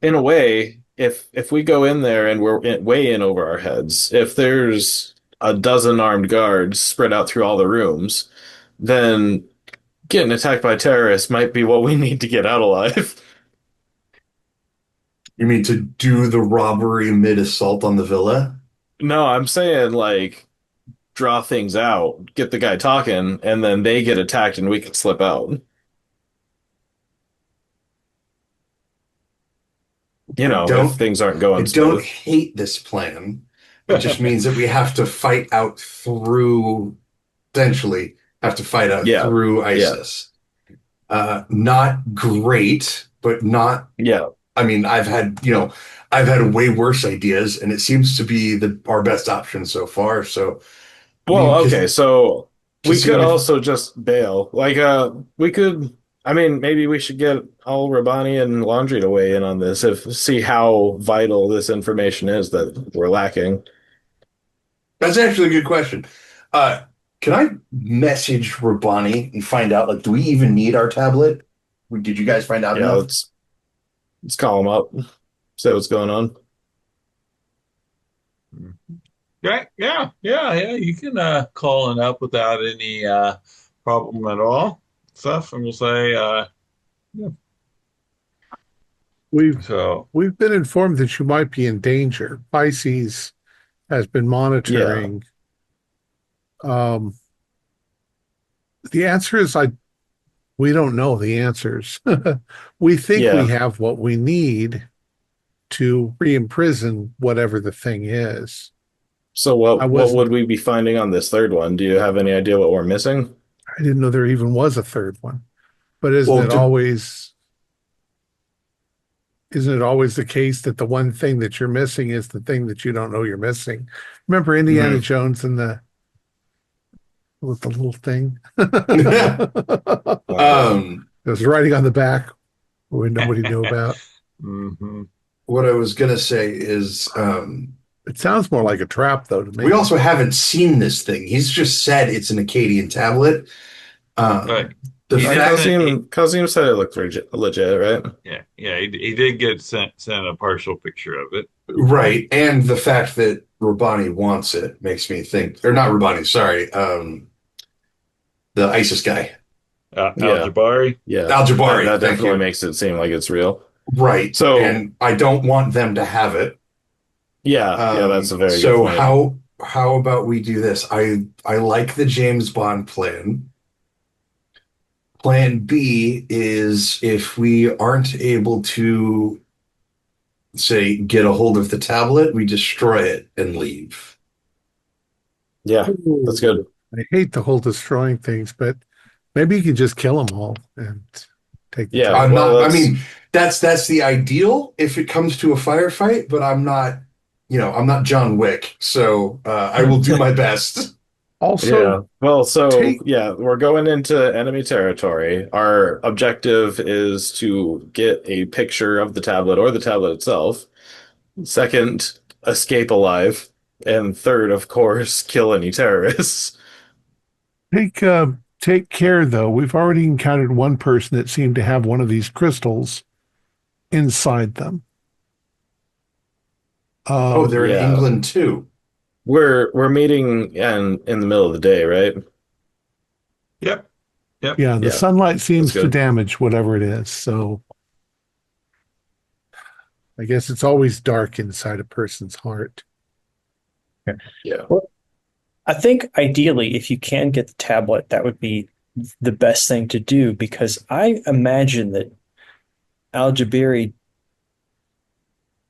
[SPEAKER 2] in a way, if we go in there and way in over our heads, if there's a dozen armed guards spread out through all the rooms, then getting attacked by terrorists might be what we need to get out alive.
[SPEAKER 5] you mean to do the robbery mid assault on the villa?
[SPEAKER 2] No, I'm saying like draw things out, get the guy talking, and then they get attacked and we can slip out. You
[SPEAKER 5] I
[SPEAKER 2] know, if
[SPEAKER 5] don't
[SPEAKER 2] things aren't
[SPEAKER 5] I
[SPEAKER 2] going
[SPEAKER 5] don't
[SPEAKER 2] smooth.
[SPEAKER 5] hate this plan. It just means that we have to fight out through potentially have to fight out
[SPEAKER 2] Yeah,
[SPEAKER 5] through
[SPEAKER 2] yeah,
[SPEAKER 5] ISIS. Not great, but not
[SPEAKER 2] yeah.
[SPEAKER 5] I mean, I've had way worse ideas, and it seems to be our best option so far. So, I
[SPEAKER 2] Well,
[SPEAKER 5] mean,
[SPEAKER 2] okay, so we
[SPEAKER 5] because
[SPEAKER 2] could also just bail. Like, we could, I mean, maybe we should get all Rabani and Laundry to weigh in on this, see how vital this information is that we're lacking.
[SPEAKER 5] that's actually a good question. Uh, can I message Rabani and find out, like, do we even need our tablet? Did you guys find out
[SPEAKER 2] Yeah,
[SPEAKER 5] enough?
[SPEAKER 2] let's call them up, see what's going on.
[SPEAKER 3] Right? Yeah. You can call it up without any problem at all. Stuff, and we'll say, yeah.
[SPEAKER 1] We've
[SPEAKER 3] So,
[SPEAKER 1] we've been informed that you might be in danger. Pisces has been
[SPEAKER 2] Yeah,
[SPEAKER 1] monitoring. Um, the answer is we don't know the answers. We think we
[SPEAKER 2] yeah.
[SPEAKER 1] have what we need to re-imprison whatever the thing is.
[SPEAKER 2] So
[SPEAKER 1] I
[SPEAKER 2] what
[SPEAKER 1] wasn't
[SPEAKER 2] would we be finding on this third one? Do you have any idea what we're missing?
[SPEAKER 1] I didn't know there even was a third one. But
[SPEAKER 5] Well,
[SPEAKER 1] isn't it always the case that the one thing that you're missing is the thing that you don't know you're missing? Remember Indiana
[SPEAKER 5] mhm.
[SPEAKER 1] Jones and the with the little thing?
[SPEAKER 5] Um,
[SPEAKER 1] It was writing on the back where nobody knew about.
[SPEAKER 3] mhm.
[SPEAKER 5] what I was gonna say is,
[SPEAKER 1] It sounds more like a trap, though, to
[SPEAKER 5] we
[SPEAKER 1] me.
[SPEAKER 5] also haven't seen this thing. He's just said it's an Akkadian tablet.
[SPEAKER 3] Right.
[SPEAKER 5] The
[SPEAKER 3] He did
[SPEAKER 5] fact,
[SPEAKER 3] say,
[SPEAKER 2] Kazim said it looked legit, right?
[SPEAKER 3] yeah, he did get sent a partial picture of it.
[SPEAKER 5] right, and the fact that Rabani wants it makes me think, or not Rabani, sorry, the ISIS guy,
[SPEAKER 3] Al
[SPEAKER 2] Yeah,
[SPEAKER 3] Jabari.
[SPEAKER 2] yeah.
[SPEAKER 5] Al-Jabari,
[SPEAKER 2] That
[SPEAKER 5] thank
[SPEAKER 2] definitely
[SPEAKER 5] you.
[SPEAKER 2] makes it seem like it's real.
[SPEAKER 5] Right,
[SPEAKER 2] So,
[SPEAKER 5] and I don't want them to have it.
[SPEAKER 2] yeah, that's a very good
[SPEAKER 5] So
[SPEAKER 2] point.
[SPEAKER 5] how about we do this? I like the James Bond plan. Plan B is if we aren't able to, say, get a hold of the tablet, we destroy it and leave.
[SPEAKER 2] Yeah, that's good.
[SPEAKER 1] I hate the whole destroying things, but maybe you can just kill them all and take the
[SPEAKER 2] Yeah,
[SPEAKER 5] I'm
[SPEAKER 1] tablet.
[SPEAKER 2] well,
[SPEAKER 5] not, I mean, that's the ideal if it comes to a firefight, but I'm not John Wick, so I will do my best.
[SPEAKER 1] Also,
[SPEAKER 2] yeah. Well, so
[SPEAKER 1] take
[SPEAKER 2] yeah, we're going into enemy territory. Our objective is to get a picture of the tablet or the tablet itself. Second, escape alive. And third, of course, kill any terrorists.
[SPEAKER 1] take care, though. We've already encountered one person that seemed to have one of these crystals inside them.
[SPEAKER 5] Oh, they're in
[SPEAKER 2] Yeah.
[SPEAKER 5] England too.
[SPEAKER 2] We're meeting in the middle of the day, right?
[SPEAKER 3] Yep. Yep.
[SPEAKER 1] Yeah, the
[SPEAKER 2] Yeah,
[SPEAKER 1] sunlight
[SPEAKER 2] that's
[SPEAKER 1] seems to
[SPEAKER 2] good.
[SPEAKER 1] damage whatever it is. So I guess it's always dark inside a person's heart.
[SPEAKER 2] Yeah.
[SPEAKER 4] Well, I think ideally, if you can get the tablet, that would be the best thing to do because I imagine that Al Jabiri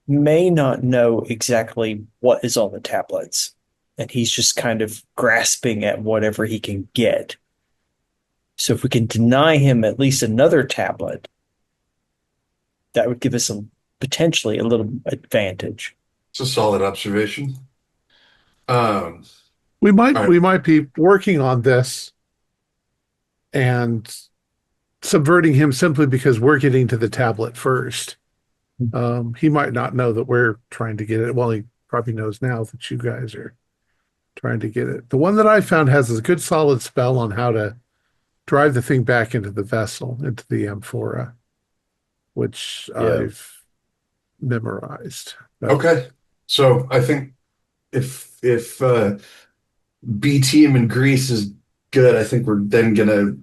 [SPEAKER 4] may not know exactly what is on the tablets, and he's just kind of grasping at whatever he can get. So if we can deny him at least another tablet, that would give us potentially a little advantage.
[SPEAKER 5] It's a solid observation. Um,
[SPEAKER 1] We
[SPEAKER 5] all
[SPEAKER 1] might
[SPEAKER 5] right.
[SPEAKER 1] we might be working on this and subverting him simply because we're getting to the tablet first. He might not know that we're trying to get it. Well, he probably knows now that you guys are trying to get it. The one that I found has a good solid spell on how to drive the thing back into the vessel, into the amphora, which
[SPEAKER 2] Yeah.
[SPEAKER 1] I've memorized. But
[SPEAKER 5] Okay. So I think if B team in Greece is good, I think we're then gonna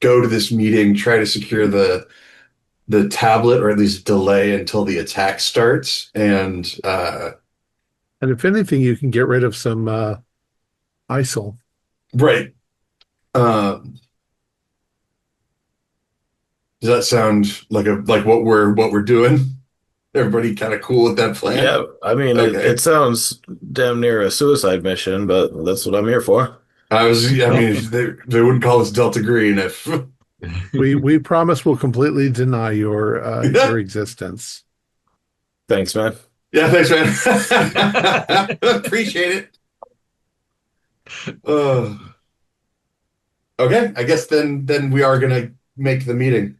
[SPEAKER 5] go to this meeting, try to secure the tablet, or at least delay until the attack starts. And
[SPEAKER 1] and if anything, you can get rid of some ISIL.
[SPEAKER 5] Right. Does that sound like what we're doing? Everybody kind of cool with that plan?
[SPEAKER 2] Yeah, I mean,
[SPEAKER 5] Okay.
[SPEAKER 2] it sounds damn near a suicide mission, but that's what I'm here for.
[SPEAKER 5] I mean, they wouldn't call us Delta Green if.
[SPEAKER 1] We promise we'll completely deny your existence.
[SPEAKER 2] Thanks, man.
[SPEAKER 5] Yeah, thanks, man. Appreciate it. Uh, okay, I guess then we are gonna make the meeting.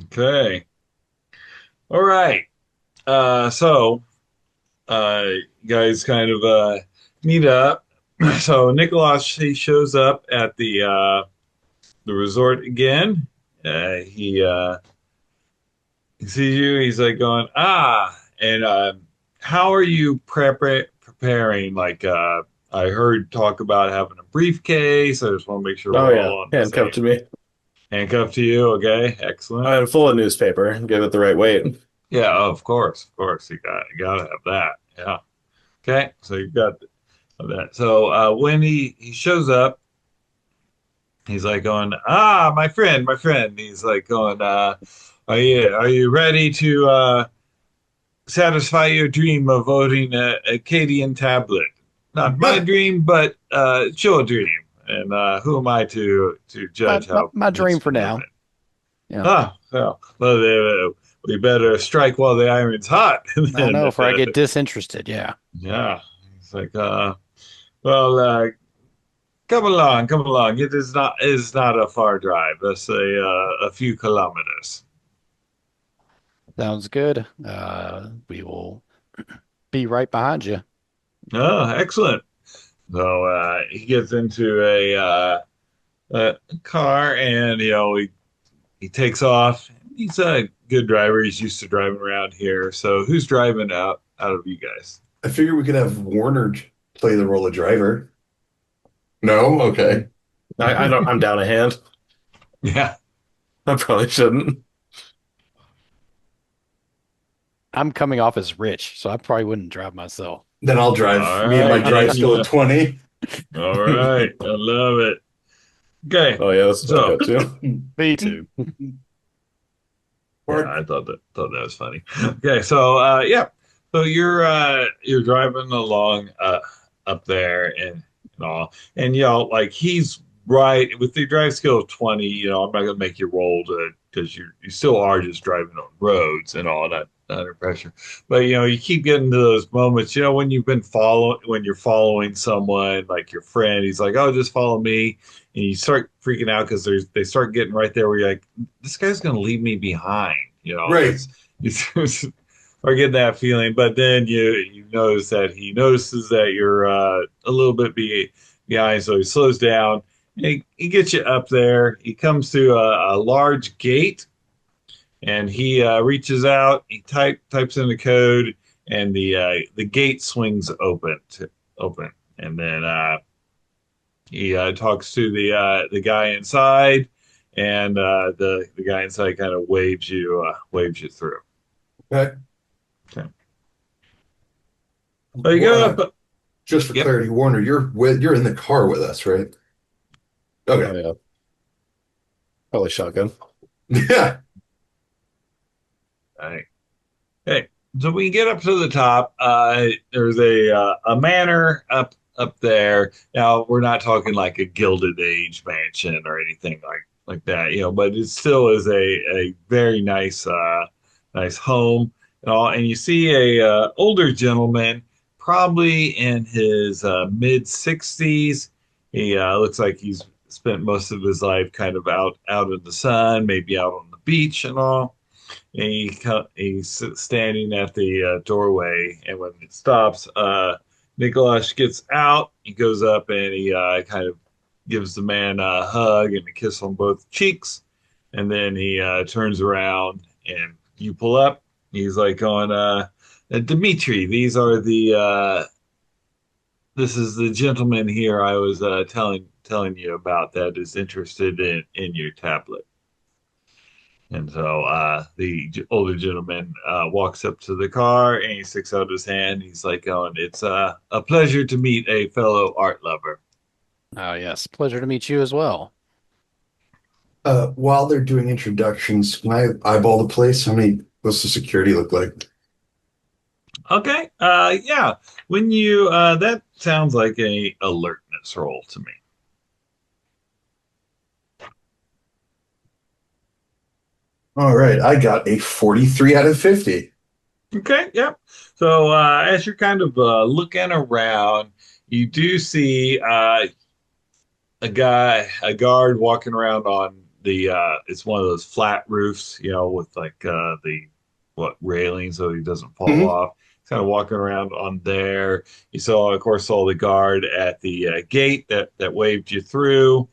[SPEAKER 3] Okay. All right. So you guys kind of meet up. So Nicholas he shows up at the resort again. He sees you. He's like going, and how are you preparing? Like I heard talk about having a briefcase. I just want to make sure
[SPEAKER 2] Oh
[SPEAKER 3] we're
[SPEAKER 2] yeah,
[SPEAKER 3] all on the
[SPEAKER 2] handcuffed
[SPEAKER 3] same
[SPEAKER 2] to me.
[SPEAKER 3] handcuff to you. Okay, excellent.
[SPEAKER 2] I'm full of newspaper. Give it the right weight.
[SPEAKER 3] Yeah, of course, of course. You gotta have that. Yeah. Okay, so you got that. So when he shows up, he's like going, my friend. He's like going, are you ready to satisfy your dream of owning a Akkadian tablet? Not my dream, but it's your dream. And who am I to
[SPEAKER 6] My,
[SPEAKER 3] judge
[SPEAKER 6] my,
[SPEAKER 3] how
[SPEAKER 6] my
[SPEAKER 3] it's
[SPEAKER 6] dream for now.
[SPEAKER 3] commitment?
[SPEAKER 6] Yeah.
[SPEAKER 3] Well, we better strike while the iron's hot. And
[SPEAKER 6] I
[SPEAKER 3] then,
[SPEAKER 6] know, before I get disinterested. Yeah.
[SPEAKER 3] yeah, it's like, well, come along, come along. It is not a far drive. Let's say a few kilometers.
[SPEAKER 6] Sounds good. We will be right behind you.
[SPEAKER 3] Oh, excellent. So he gets into a car, and he takes off. He's a good driver. He's used to driving around here. So who's driving out of you guys?
[SPEAKER 5] I figure we could have Warner play the role of driver. No? Okay.
[SPEAKER 2] I don't. I'm down a hand.
[SPEAKER 3] Yeah.
[SPEAKER 2] I probably shouldn't.
[SPEAKER 6] I'm coming off as rich, so I probably wouldn't drive myself.
[SPEAKER 5] Then I'll drive.
[SPEAKER 3] All
[SPEAKER 5] Me and my
[SPEAKER 3] right.
[SPEAKER 5] drive skill of 20.
[SPEAKER 3] All right. I love it. Okay.
[SPEAKER 2] Oh yeah, that's what I
[SPEAKER 3] So
[SPEAKER 2] got too.
[SPEAKER 6] Me too.
[SPEAKER 3] yeah, I thought that was funny. Okay, so yeah, so you're driving along up there and all, and like he's right with the drive skill of 20. I'm not gonna make you roll to because you still are just driving on roads and all, not under pressure. But you keep getting to those moments. When when you're following someone like your friend, he's like, "Oh, just follow me," and you start freaking out because they start getting right there where you're like, this guy's going to leave me behind.
[SPEAKER 5] Right.
[SPEAKER 3] You are getting that feeling, but then you notice that he notices that you're a little bit behind, so he slows down. He gets you up there. He comes to a large gate, and he reaches out. He types in the code, and the gate swings open, and then he talks to the guy inside, and the guy inside kind of waves you through.
[SPEAKER 5] Okay.
[SPEAKER 3] Okay. So you go up.
[SPEAKER 5] Just for
[SPEAKER 3] Yep.
[SPEAKER 5] clarity, Warner, you're in the car with us, right?
[SPEAKER 2] Oh
[SPEAKER 5] Okay.
[SPEAKER 2] yeah, probably shotgun.
[SPEAKER 5] Yeah.
[SPEAKER 3] All right. Okay. So we get up to the top. There's a manor up there. Now we're not talking like a Gilded Age mansion or anything like that, but it still is a very nice home and all. And you see a older gentleman, probably in his mid 60s. He looks like he's spent most of his life kind of out in the sun, maybe out on the beach and all. And he's standing at the doorway, and when it stops, Nicholas gets out. He goes up and he kind of gives the man a hug and a kiss on both cheeks, and then he turns around and you pull up. He's like going, Dimitri, this is the gentleman here I was telling you about that is interested in your tablet. And so the older gentleman walks up to the car and he sticks out his hand. He's like, "Oh, and it's a pleasure to meet a fellow art lover."
[SPEAKER 6] Oh, yes. Pleasure to meet you as well.
[SPEAKER 5] While they're doing introductions, can I eyeball the place? What's the security look like?
[SPEAKER 3] Okay, yeah. When you that sounds like a alertness roll to me.
[SPEAKER 5] All right, I got a 43 out of 50.
[SPEAKER 3] Okay, yep. So as you're kind of looking around, you do see a guard walking around on the it's one of those flat roofs, with like the what railing so he doesn't fall
[SPEAKER 5] Mhm.
[SPEAKER 3] off. He's kind of walking around on there. You saw, of course, saw the guard at the gate that waved you through.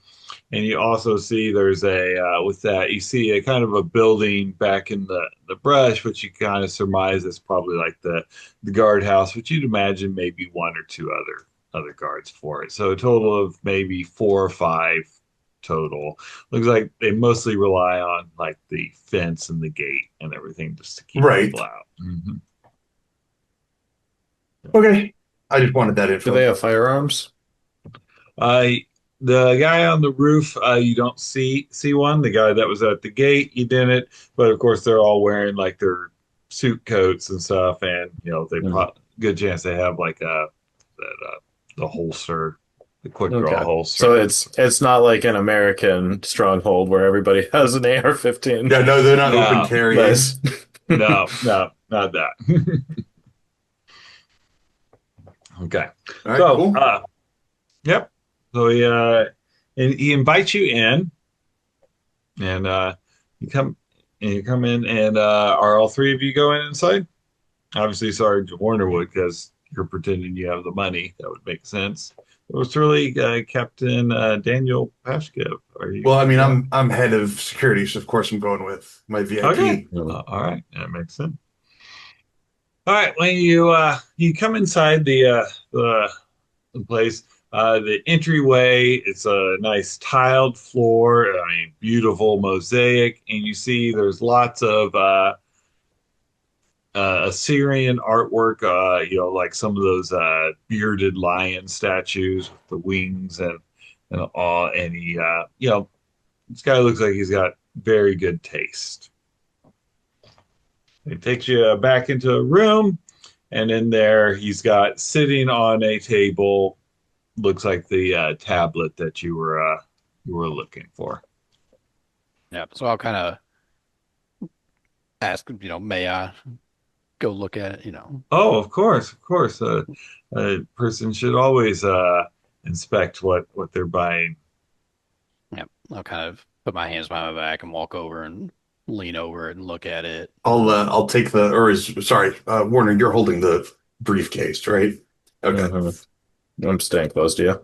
[SPEAKER 3] And you also see there's a with that you see a kind of a building back in the brush, which you kind of surmise is probably like the guardhouse, which you'd imagine maybe one or two other guards for it. So a total of maybe four or five total. Looks like they mostly rely on like the fence and the gate and everything just to keep
[SPEAKER 5] Right.
[SPEAKER 3] people out. Hmm.
[SPEAKER 5] Okay. I just wanted that
[SPEAKER 2] Do they
[SPEAKER 5] info.
[SPEAKER 2] have firearms?
[SPEAKER 3] Uh, the guy on the roof, you don't see one. The guy that was at the gate, you didn't. But of course, they're all wearing like their suit coats and stuff, and they
[SPEAKER 2] Mhm.
[SPEAKER 3] good chance they have like the holster, the quick draw
[SPEAKER 2] Okay. So
[SPEAKER 3] holster.
[SPEAKER 2] it's not like an American stronghold where everybody has an AR-15.
[SPEAKER 5] Yeah, no, they're not open
[SPEAKER 3] No,
[SPEAKER 5] carrying.
[SPEAKER 2] Nice.
[SPEAKER 3] no, not that. Okay,
[SPEAKER 5] All right,
[SPEAKER 3] so
[SPEAKER 5] cool.
[SPEAKER 3] yep. So he invites you in. And you come you come in, and are all three of you going inside? Obviously, Sergeant Warner would because you're pretending you have the money. That would make sense. It was really Captain Daniel Pashkev. Are you
[SPEAKER 5] Well, I mean,
[SPEAKER 3] going?
[SPEAKER 5] I'm head of security, so of course I'm going with my
[SPEAKER 3] Okay.
[SPEAKER 5] VIP.
[SPEAKER 2] Mm.
[SPEAKER 3] All right, that makes sense. All right, when you come inside the place, the entryway, it's a nice tiled floor. I mean, beautiful mosaic, and you see there's lots of Assyrian artwork, like some of those bearded lion statues with the wings and all. And this guy looks like he's got very good taste. He takes you back into a room, and in there, he's got sitting on a table, looks like the tablet that you were looking for.
[SPEAKER 6] Yeah. So I'll kind of ask, may I go look at it,
[SPEAKER 3] Oh, of course, of course. A person should always inspect what they're buying.
[SPEAKER 6] Yeah. I'll kind of put my hands behind my back and walk over and lean over it and look at it.
[SPEAKER 5] I'll take sorry, Warner, you're holding the briefcase, right? Okay.
[SPEAKER 2] Mhm. I'm staying close to you.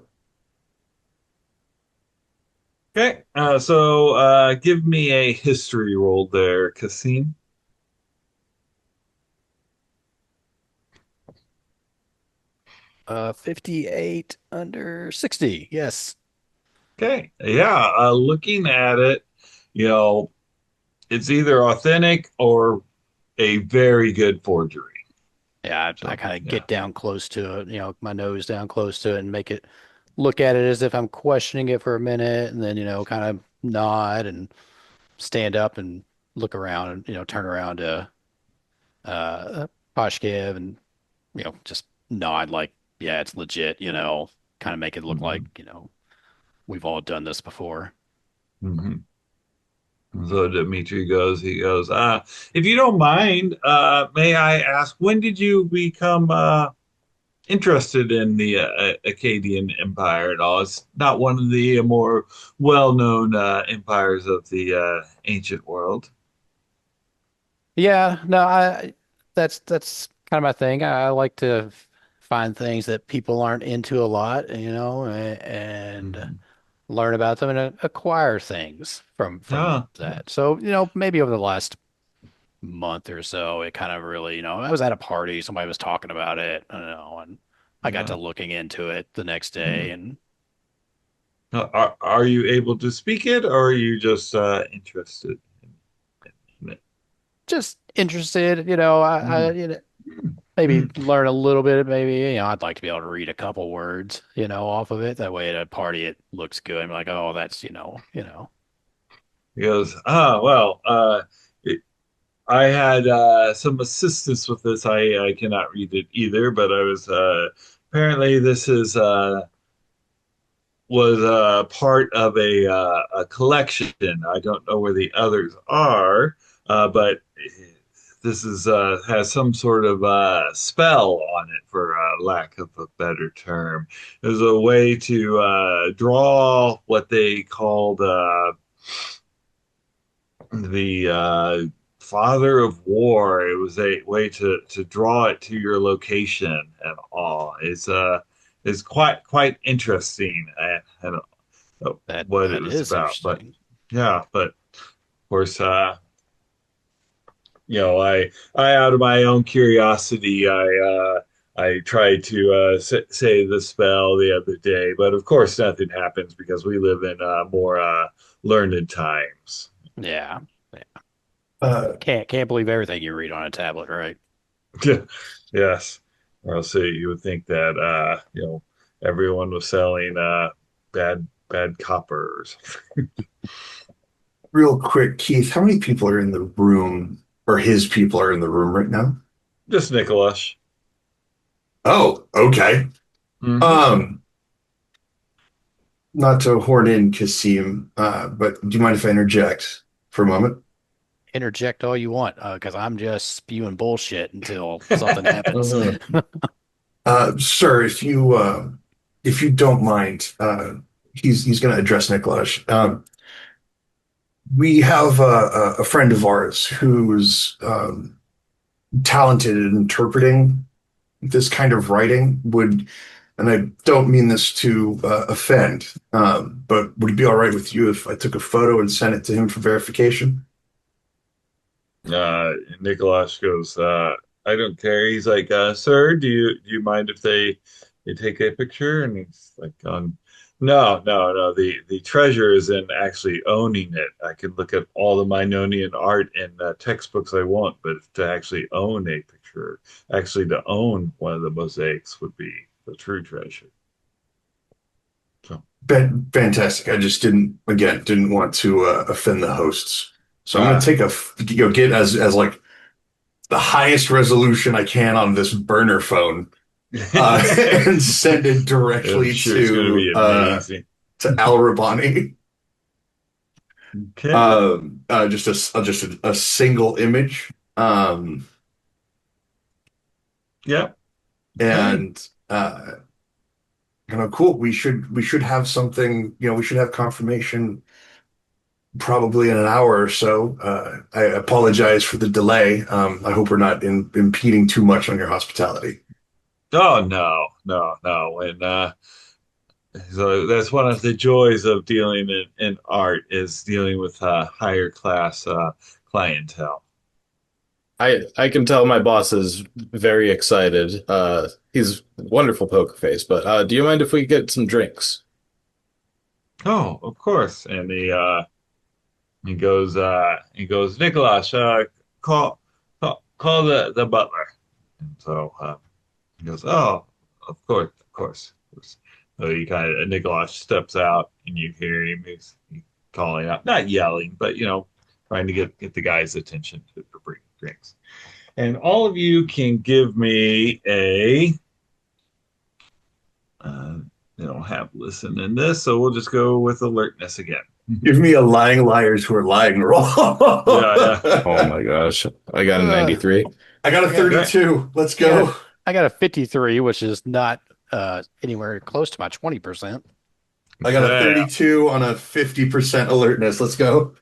[SPEAKER 3] Okay, so give me a history roll there, Cassim.
[SPEAKER 6] 58 under 60. Yes.
[SPEAKER 3] Okay, yeah, looking at it, you know, it's either authentic or a very good forgery.
[SPEAKER 6] Yeah, I
[SPEAKER 3] So,
[SPEAKER 6] kind of
[SPEAKER 3] yeah.
[SPEAKER 6] get down close to it, my nose down close to it and make it look at it as if I'm questioning it for a minute and then, kind of nod and stand up and look around and, turn around to Pashkev and, just nod like, yeah, it's legit, kind of make it look like,
[SPEAKER 3] Hmm.
[SPEAKER 6] we've all done this before.
[SPEAKER 3] Hmm. So he goes, if you don't mind, may I ask, when did you become interested in the Akkadian Empire at all? It's not one of the more well-known empires of the ancient world.
[SPEAKER 6] Yeah, no, that's kind of my thing. I like to find things that people aren't into a lot, and
[SPEAKER 3] Hmm.
[SPEAKER 6] learn about them and acquire things from
[SPEAKER 3] Yeah.
[SPEAKER 6] that. So, maybe over the last month or so, it kind of really, I was at a party, somebody was talking about it, and I got to
[SPEAKER 3] Yeah.
[SPEAKER 6] looking into it the next day,
[SPEAKER 3] Mhm.
[SPEAKER 6] and
[SPEAKER 3] Are you able to speak it, or are you just interested?
[SPEAKER 6] just interested, you know, maybe learn a little bit, maybe, I'd like to be able to read a couple words, off of it. That way at a party it looks good. I'm like, oh, that's,
[SPEAKER 3] He goes, well, I had some assistance with this. I cannot read it either, but I was apparently this is was part of a collection. I don't know where the others are, but this is has some sort of spell on it, for lack of a better term. There's a way to draw what they called the Father of War. It was a way to draw it to your location and all. It's quite interesting. I don't know
[SPEAKER 6] that
[SPEAKER 3] what it
[SPEAKER 6] that
[SPEAKER 3] was
[SPEAKER 6] is
[SPEAKER 3] about, but
[SPEAKER 6] interesting.
[SPEAKER 3] yeah, but of course, I out of my own curiosity, I tried to say the spell the other day, but of course nothing happens because we live in more learned times.
[SPEAKER 6] Yeah. Yeah.
[SPEAKER 5] Uh,
[SPEAKER 6] Can't believe everything you read on a tablet, right?
[SPEAKER 3] Yes. Or else you would think that everyone was selling bad copper or something.
[SPEAKER 5] Real quick, Keith, how many people are in the room, or his people are in the room right now?
[SPEAKER 3] Just Nicholas.
[SPEAKER 5] Oh, okay.
[SPEAKER 3] Hmm.
[SPEAKER 5] Um, Not to horn in Kasim, but do you mind if I interject for a moment?
[SPEAKER 6] Interject all you want, because I'm just spewing bullshit until something happens.
[SPEAKER 2] Mhm.
[SPEAKER 5] Sir, if you don't mind, he's going to address Nicholas. We have a friend of ours who's talented in interpreting this kind of writing. And I don't mean this to offend, but would it be all right with you if I took a photo and sent it to him for verification?
[SPEAKER 3] Nicholas goes, I don't care. He's like, sir, do you mind if they take a picture? And he's like, no. The treasure is in actually owning it. I can look at all the Minonian art and textbooks I want, but to actually own a picture, actually to own one of the mosaics would be the true treasure. So,
[SPEAKER 5] Fantastic. I just didn't want to offend the hosts. So I'm going to
[SPEAKER 3] ah.
[SPEAKER 5] take get as like the highest resolution I can on this burner phone, and send it
[SPEAKER 3] I'm
[SPEAKER 5] directly
[SPEAKER 3] sure it's going to be amazing.
[SPEAKER 5] to Al Rabani.
[SPEAKER 3] Okay.
[SPEAKER 5] Just a single image.
[SPEAKER 3] Yep. Okay.
[SPEAKER 5] And cool. We should have something. We should have confirmation probably in an hour or so. I apologize for the delay. I hope we're not impeding too much on your hospitality.
[SPEAKER 3] Oh no. And so that's one of the joys of dealing in art is dealing with higher class clientele.
[SPEAKER 2] I can tell my boss is very excited. He's a wonderful poker face, but do you mind if we get some drinks?
[SPEAKER 3] Oh, of course. And he goes, Nicholas, call the butler. And so he goes, oh, of course. So he kind of Nicholas steps out, and you hear him. He's calling out, not yelling, but trying to get the guy's attention to bring drinks. And all of you can give me a uh, they don't have listen in this, so we'll just go with alertness again.
[SPEAKER 5] Give me a lying liars who are lying roll.
[SPEAKER 3] Yeah,
[SPEAKER 2] Oh my gosh. I got a
[SPEAKER 6] Uh,
[SPEAKER 2] 93.
[SPEAKER 5] I got a
[SPEAKER 6] I got
[SPEAKER 5] 32. Let's
[SPEAKER 6] I got
[SPEAKER 5] go.
[SPEAKER 6] I got a 53, which is not anywhere close to my 20%.
[SPEAKER 5] I got a
[SPEAKER 3] Okay.
[SPEAKER 5] 32 on a 50% alertness. Let's go.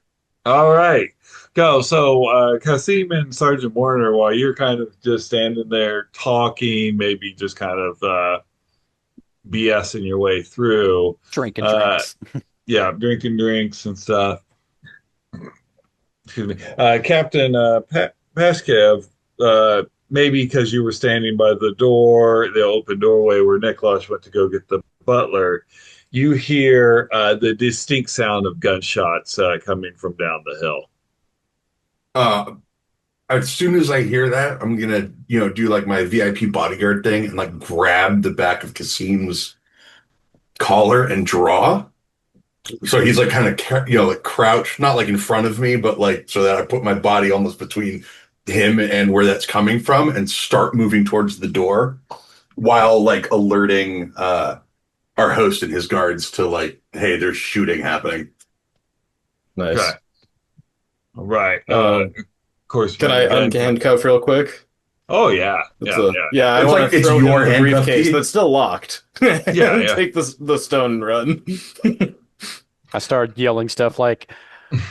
[SPEAKER 3] All right. Go. So, Kasim and Sergeant Warner, while you're kind of just standing there talking, maybe just kind of BSing your way through,
[SPEAKER 6] Drinking
[SPEAKER 3] uh,
[SPEAKER 6] drinks.
[SPEAKER 3] yeah, drinking drinks and stuff. Excuse me. Captain Pashkev, maybe because you were standing by the open doorway where Nicholas went to go get the butler, you hear the distinct sound of gunshots coming from down the hill.
[SPEAKER 5] Uh, as soon as I hear that, I'm gonna, do like my VIP bodyguard thing and like grab the back of Kasim's collar and draw. So he's like kind of, like crouched, not like in front of me, but like so that I put my body almost between him and where that's coming from and start moving towards the door while like alerting our host and his guards to like, hey, there's shooting happening.
[SPEAKER 2] Nice.
[SPEAKER 3] Okay. All right. Of course.
[SPEAKER 2] Can I unhandcuff real quick?
[SPEAKER 3] Oh yeah,
[SPEAKER 2] Yeah. I
[SPEAKER 5] It's
[SPEAKER 2] want
[SPEAKER 5] like
[SPEAKER 2] to
[SPEAKER 5] it's
[SPEAKER 2] throw
[SPEAKER 5] your
[SPEAKER 2] him the
[SPEAKER 5] handcuff
[SPEAKER 2] briefcase
[SPEAKER 5] key.
[SPEAKER 2] that's still locked.
[SPEAKER 3] Yeah.
[SPEAKER 2] Take the stone and run.
[SPEAKER 6] I started yelling stuff like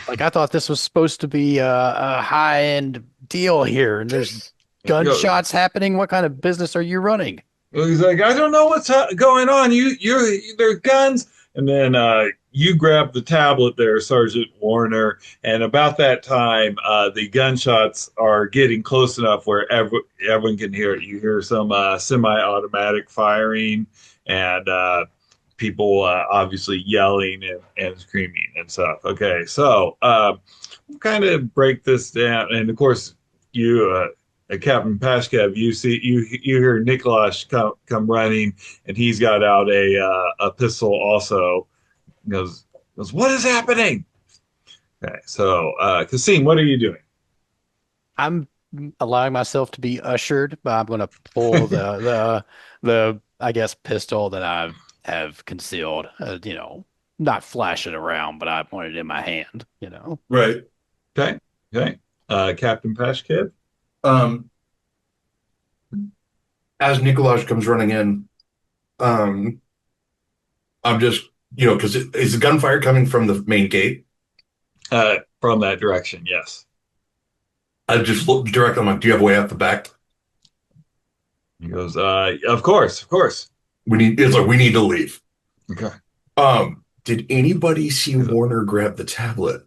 [SPEAKER 6] I thought this was supposed to be a high-end deal here, and there's gunshots happening. What kind of business are you running?
[SPEAKER 3] He's like, I don't know what's going on. There's guns, and then you grab the tablet there, Sergeant Warner. And about that time, the gunshots are getting close enough where everyone can hear it. You hear some semi-automatic firing, and people obviously yelling and screaming and stuff. Okay, so we'll kind of break this down, and of course, you. Captain Pashkev, you hear Nicholas come running, and he's got out a pistol also. He goes, what is happening? Okay, so Kasim, what are you doing?
[SPEAKER 6] I'm allowing myself to be ushered, but I'm going to pull the I guess pistol that I have concealed. Not flash it around, but I want it in my hand.
[SPEAKER 5] Right.
[SPEAKER 3] Okay, okay. Captain Pashkev.
[SPEAKER 5] Um, as Nikolaj comes running in, I'm just, because is the gunfire coming from the main gate?
[SPEAKER 3] From that direction, yes.
[SPEAKER 5] I just look direct. I'm like, do you have a way out the back?
[SPEAKER 3] He goes, of course, of course.
[SPEAKER 5] It's like we need to leave.
[SPEAKER 3] Okay.
[SPEAKER 5] Did anybody see Warner grab the tablet?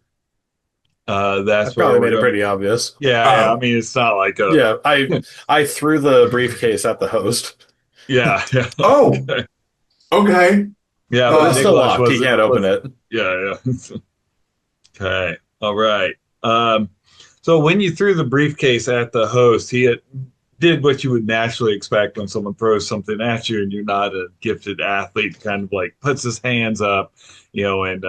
[SPEAKER 3] That's
[SPEAKER 2] probably made it pretty obvious.
[SPEAKER 3] Yeah, I mean, it's not like a.
[SPEAKER 2] Yeah, I threw the briefcase at the host.
[SPEAKER 3] Yeah.
[SPEAKER 5] Oh, okay.
[SPEAKER 3] Yeah,
[SPEAKER 2] but it's still locked. He can't open it.
[SPEAKER 3] Yeah. Okay. All right. So when you threw the briefcase at the host, he did what you would naturally expect when someone throws something at you and you're not a gifted athlete, kind of like puts his hands up, and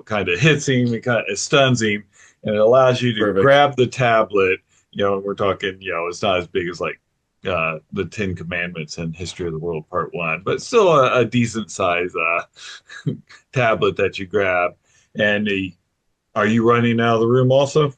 [SPEAKER 3] kind of hits him, and kind of stuns him, and it allows you to grab the tablet. And we're talking, it's not as big as like the Ten Commandments and History of the World Part 1, but still a decent size tablet that you grab. And are you running out of the room also?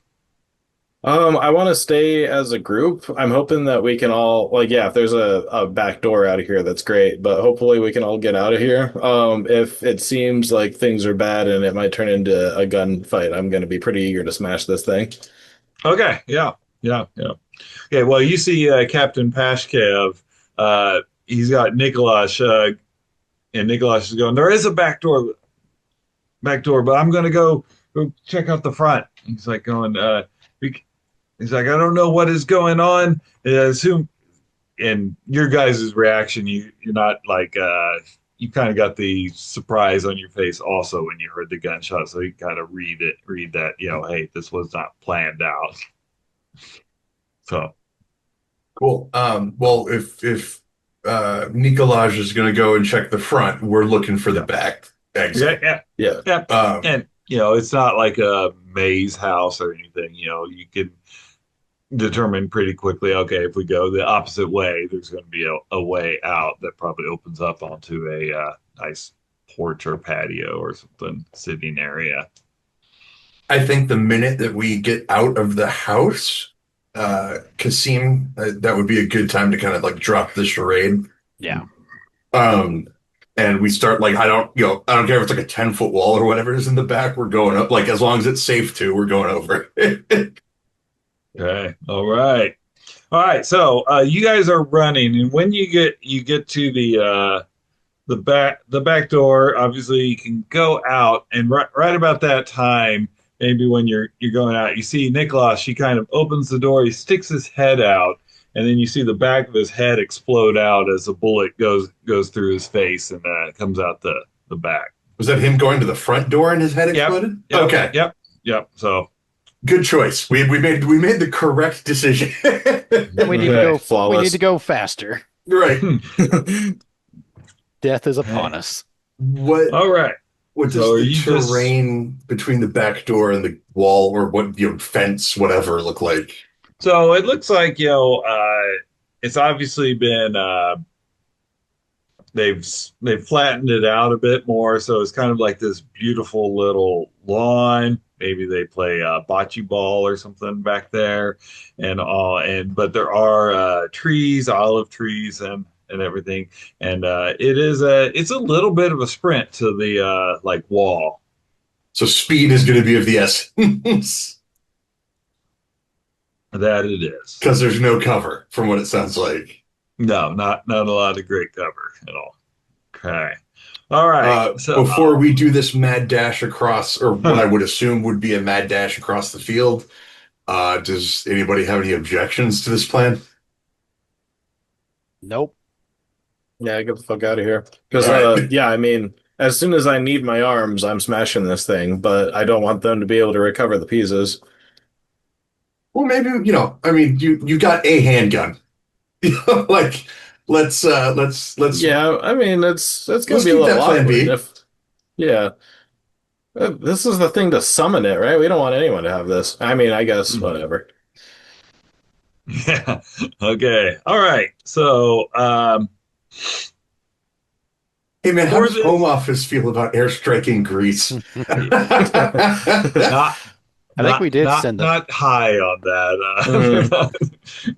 [SPEAKER 2] I want to stay as a group. I'm hoping that we can all, if there's a back door out of here, that's great, but hopefully we can all get out of here. If it seems like things are bad and it might turn into a gunfight, I'm going to be pretty eager to smash this thing.
[SPEAKER 3] Okay, yeah. Okay, well, you see Captain Pashkev, he's got Nicholas, and Nicholas is going, there is a back door, but I'm going to go check out the front. He's like going, he's like, I don't know what is going on. And I assume, and your guys' reaction, you're not like, you kind of got the surprise on your face also when you heard the gunshot. So you kind of read that, hey, this was not planned out. So
[SPEAKER 5] cool. Well, if Nikolaj is going to go and check the front, we're looking for the back exit.
[SPEAKER 3] Yeah. And it's not like a maze house or anything. You can determine pretty quickly. Okay, if we go the opposite way, there's going to be a way out that probably opens up onto a nice porch or patio or something, sitting area.
[SPEAKER 5] I think the minute that we get out of the house, Kasim, that would be a good time to kind of like drop the charade.
[SPEAKER 6] Yeah.
[SPEAKER 5] And we start like I don't care if it's like a 10-foot wall or whatever is in the back. We're going up like as long as it's safe to. We're going over.
[SPEAKER 3] Okay. All right. So you guys are running, and when you get to the back door, obviously you can go out, and right about that time. Maybe when you're going out, you see Nicholas, he kind of opens the door, he sticks his head out, and then you see the back of his head explode out as a bullet goes through his face and comes out the back.
[SPEAKER 5] Was that him going to the front door and his head exploded?
[SPEAKER 3] Yep.
[SPEAKER 5] Okay.
[SPEAKER 3] Yep. So
[SPEAKER 5] Good choice. We made the correct decision.
[SPEAKER 6] We need to
[SPEAKER 2] Okay,
[SPEAKER 6] go. We need
[SPEAKER 2] flawless.
[SPEAKER 6] to go faster.
[SPEAKER 5] Right.
[SPEAKER 6] Death is
[SPEAKER 3] Okay.
[SPEAKER 6] upon us.
[SPEAKER 5] What
[SPEAKER 3] All right.
[SPEAKER 5] what
[SPEAKER 3] So
[SPEAKER 5] does
[SPEAKER 3] are
[SPEAKER 5] the
[SPEAKER 3] you just
[SPEAKER 5] terrain between the back door and the wall or what fence, whatever, look like?
[SPEAKER 3] so it looks like, it's obviously been they've flattened it out a bit more, so it's kind of like this beautiful little lawn. Maybe they play bocce ball or something back there, and all. And but there are trees, olive trees, and everything. And it's a little bit of a sprint to the like wall.
[SPEAKER 5] So speed is going to be of the essence
[SPEAKER 3] That it is.
[SPEAKER 5] because there's no cover from what it sounds like.
[SPEAKER 3] No, not a lot of great cover at all. Okay. All right. So,
[SPEAKER 5] Before we do this mad dash across, or what I
[SPEAKER 3] huh.
[SPEAKER 5] would assume would be a mad dash across the field, does anybody have any objections to this plan?
[SPEAKER 6] Nope.
[SPEAKER 2] Yeah, get the fuck out of here. Because,
[SPEAKER 5] All right.
[SPEAKER 2] yeah, I mean, as soon as I need my arms, I'm smashing this thing, but I don't want them to be able to recover the pieces.
[SPEAKER 5] Well, maybe, I mean, you got a handgun. Like, let's
[SPEAKER 2] Yeah, I mean, it's gonna
[SPEAKER 5] let's
[SPEAKER 2] be a
[SPEAKER 5] keep
[SPEAKER 2] little
[SPEAKER 5] that plan
[SPEAKER 2] awkward
[SPEAKER 5] B.
[SPEAKER 2] if, yeah, this is the thing to summon it, right? We don't want anyone to have this. I mean, I guess, whatever.
[SPEAKER 3] Yeah. Okay. All right. So,
[SPEAKER 5] Hey man, how
[SPEAKER 3] for
[SPEAKER 5] does Home
[SPEAKER 3] this,
[SPEAKER 5] Office feel about airstriking Greece?
[SPEAKER 3] not
[SPEAKER 6] I think we did send the.
[SPEAKER 3] not high on that.
[SPEAKER 2] Mhm.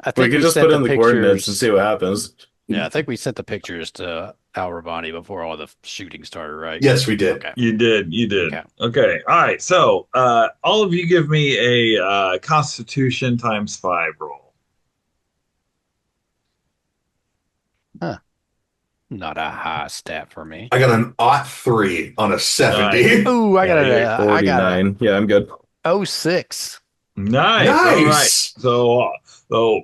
[SPEAKER 6] I
[SPEAKER 2] We
[SPEAKER 6] think
[SPEAKER 2] could
[SPEAKER 6] we
[SPEAKER 2] just
[SPEAKER 6] sent
[SPEAKER 2] put
[SPEAKER 6] the
[SPEAKER 2] in the coordinates and
[SPEAKER 6] pictures.
[SPEAKER 2] see what happens.
[SPEAKER 6] Yeah, I think we sent the pictures to Al Rabani before all the shooting started, right?
[SPEAKER 5] Yes, we did.
[SPEAKER 6] Okay.
[SPEAKER 3] You did.
[SPEAKER 6] Okay.
[SPEAKER 3] Okay. All right. So, all of you give me a Constitution times 5 roll.
[SPEAKER 6] Huh. Not a high stat for me.
[SPEAKER 5] I got an aught 3 on a
[SPEAKER 3] Nice.
[SPEAKER 5] 70.
[SPEAKER 6] Ooh,
[SPEAKER 3] Yeah,
[SPEAKER 6] I got a
[SPEAKER 2] 49. Yeah, I'm good.
[SPEAKER 6] 06.
[SPEAKER 3] Nice. All right.
[SPEAKER 5] Nice.
[SPEAKER 3] So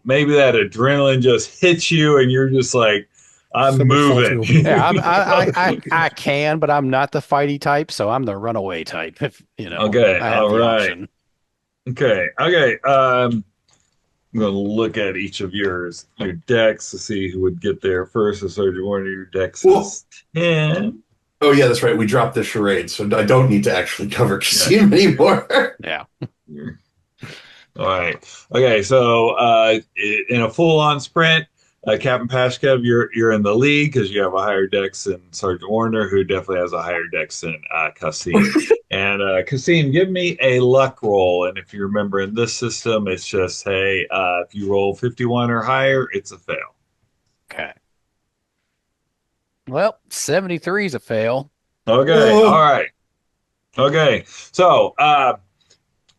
[SPEAKER 3] maybe that adrenaline just hits you, and you're just like, I'm
[SPEAKER 1] Somersaulting
[SPEAKER 3] moving.
[SPEAKER 1] over the
[SPEAKER 6] Yeah,
[SPEAKER 1] wall.
[SPEAKER 6] I can, but I'm not the fighty type, so I'm the runaway type. If
[SPEAKER 3] Okay.
[SPEAKER 6] I have
[SPEAKER 3] All
[SPEAKER 6] the
[SPEAKER 3] right.
[SPEAKER 6] option.
[SPEAKER 3] Okay. Okay. I'm going to look at each of your decks to see who would get there first. So, Sergeant Warner, your deck
[SPEAKER 5] Well,
[SPEAKER 3] says 10.
[SPEAKER 5] oh yeah, that's right. We dropped the charade, so I don't need to actually cover
[SPEAKER 3] Yeah.
[SPEAKER 5] Kasim anymore.
[SPEAKER 6] Yeah.
[SPEAKER 3] All right. Okay. So, in a full-on sprint, Captain Pashkev, you're in the lead because you have a higher dex than Sergeant Warner, who definitely has a higher dex than Kasim. And Kasim, give me a luck roll. And if you remember in this system, it's just hey, if you roll 51 or higher, it's a fail.
[SPEAKER 6] Okay. Well, 73 is a fail.
[SPEAKER 3] Okay. All
[SPEAKER 5] Oh,
[SPEAKER 3] right. Okay. So,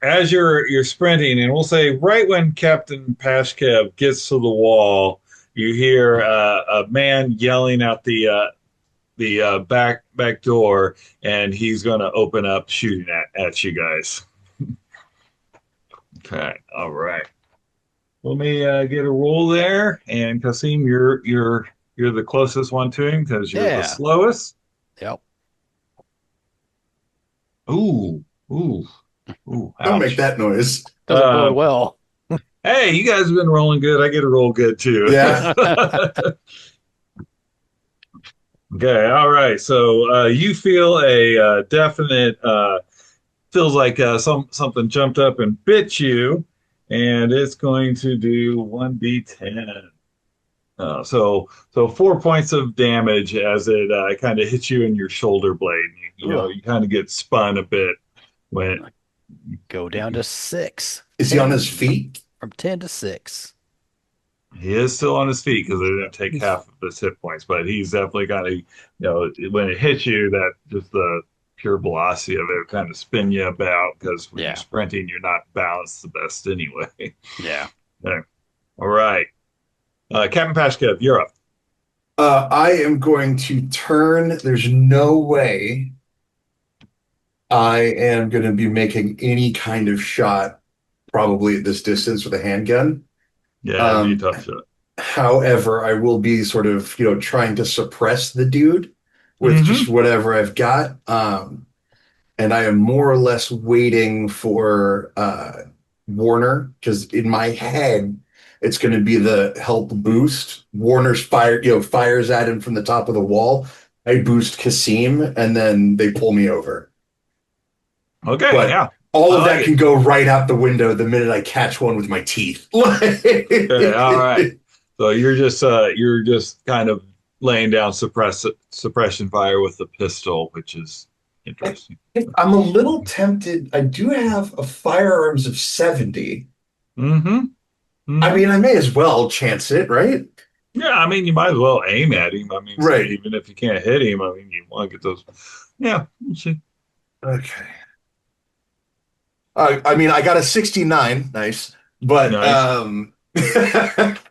[SPEAKER 3] as you're sprinting, and we'll say right when Captain Pashkev gets to the wall, you hear a man yelling out the back door, and he's going to open up shooting at you guys. Okay, all right. Let me get a roll there, and Kasim, you're the closest one to him because you're the
[SPEAKER 6] Yeah.
[SPEAKER 3] slowest.
[SPEAKER 6] Yep.
[SPEAKER 3] Ooh, ooh, ooh!
[SPEAKER 5] don't make
[SPEAKER 3] Ouch.
[SPEAKER 5] that noise.
[SPEAKER 6] Doesn't
[SPEAKER 3] Uh,
[SPEAKER 6] bode well.
[SPEAKER 3] hey, you guys have been rolling good. I get to roll good too.
[SPEAKER 5] Yeah.
[SPEAKER 3] Okay, all right. So you feel a definite feels like something jumped up and bit you, and it's going to do 1d10. So 4 points of damage as it kind of hits you in your shoulder blade.
[SPEAKER 6] Ugh.
[SPEAKER 3] You kind of get spun a bit when
[SPEAKER 6] Go down to 6.
[SPEAKER 5] Is he on his feet?
[SPEAKER 6] From 10 to 6.
[SPEAKER 3] he is still on his feet because they didn't take half of his hit points, but he's definitely kind of, when it hits you, that just the pure velocity of it kind of spin you about because when
[SPEAKER 6] Yeah.
[SPEAKER 3] you're sprinting, you're not balanced the best anyway.
[SPEAKER 6] Yeah.
[SPEAKER 3] Okay. All right. Captain Pashkev, you're up.
[SPEAKER 5] I am going to turn. There's no way I am going to be making any kind of shot, probably at this distance with a handgun.
[SPEAKER 3] Yeah, it'd be a
[SPEAKER 5] Um,
[SPEAKER 3] tough shot.
[SPEAKER 5] However, I will be sort of, trying to suppress the dude with
[SPEAKER 3] Mm-hmm.
[SPEAKER 5] just whatever I've got. and I am more or less waiting for Warner, because in my head it's going to be the help boost. Warner's fires at him from the top of the wall. I boost Kasim, and then they pull me over.
[SPEAKER 3] Okay,
[SPEAKER 5] But
[SPEAKER 3] yeah,
[SPEAKER 5] all
[SPEAKER 3] I
[SPEAKER 5] of
[SPEAKER 3] like
[SPEAKER 5] that
[SPEAKER 3] it.
[SPEAKER 5] can go right out the window the minute I catch one with my teeth.
[SPEAKER 3] Okay, all right. So you're just kind of laying down suppression fire with the pistol, which is interesting.
[SPEAKER 5] I'm a little tempted. I do have a firearms of 70.
[SPEAKER 3] Mm-hmm.
[SPEAKER 5] I
[SPEAKER 3] Mm-hmm.
[SPEAKER 5] mean, I may as well chance it, right?
[SPEAKER 3] Yeah, I mean, you might as well aim at him. I mean, so
[SPEAKER 5] Right.
[SPEAKER 3] even if you can't hit him, I mean, you want to get those. Yeah, we'll see.
[SPEAKER 5] Okay. I mean, I got a 69, nice, but
[SPEAKER 3] Nice.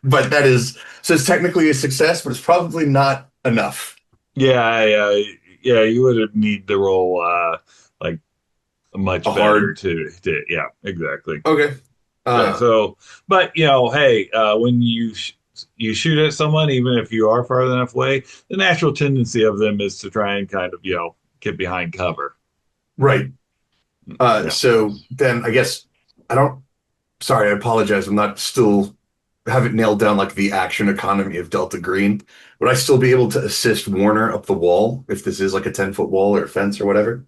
[SPEAKER 5] but that is so it's technically a success, but it's probably not enough.
[SPEAKER 3] Yeah, yeah, yeah. You would need to roll like
[SPEAKER 5] A
[SPEAKER 3] much better
[SPEAKER 5] hard.
[SPEAKER 3] to yeah, exactly.
[SPEAKER 5] Okay.
[SPEAKER 3] Okay,
[SPEAKER 5] Uh,
[SPEAKER 3] so, but hey, when you shoot at someone, even if you are far enough away, the natural tendency of them is to try and kind of get behind cover.
[SPEAKER 5] right.
[SPEAKER 3] Yeah.
[SPEAKER 5] So then I guess I don't. Sorry, I apologize. I'm not still haven't nailed down like the action economy of Delta Green. Would I still be able to assist Warner up the wall if this is like a 10-foot wall or fence or whatever?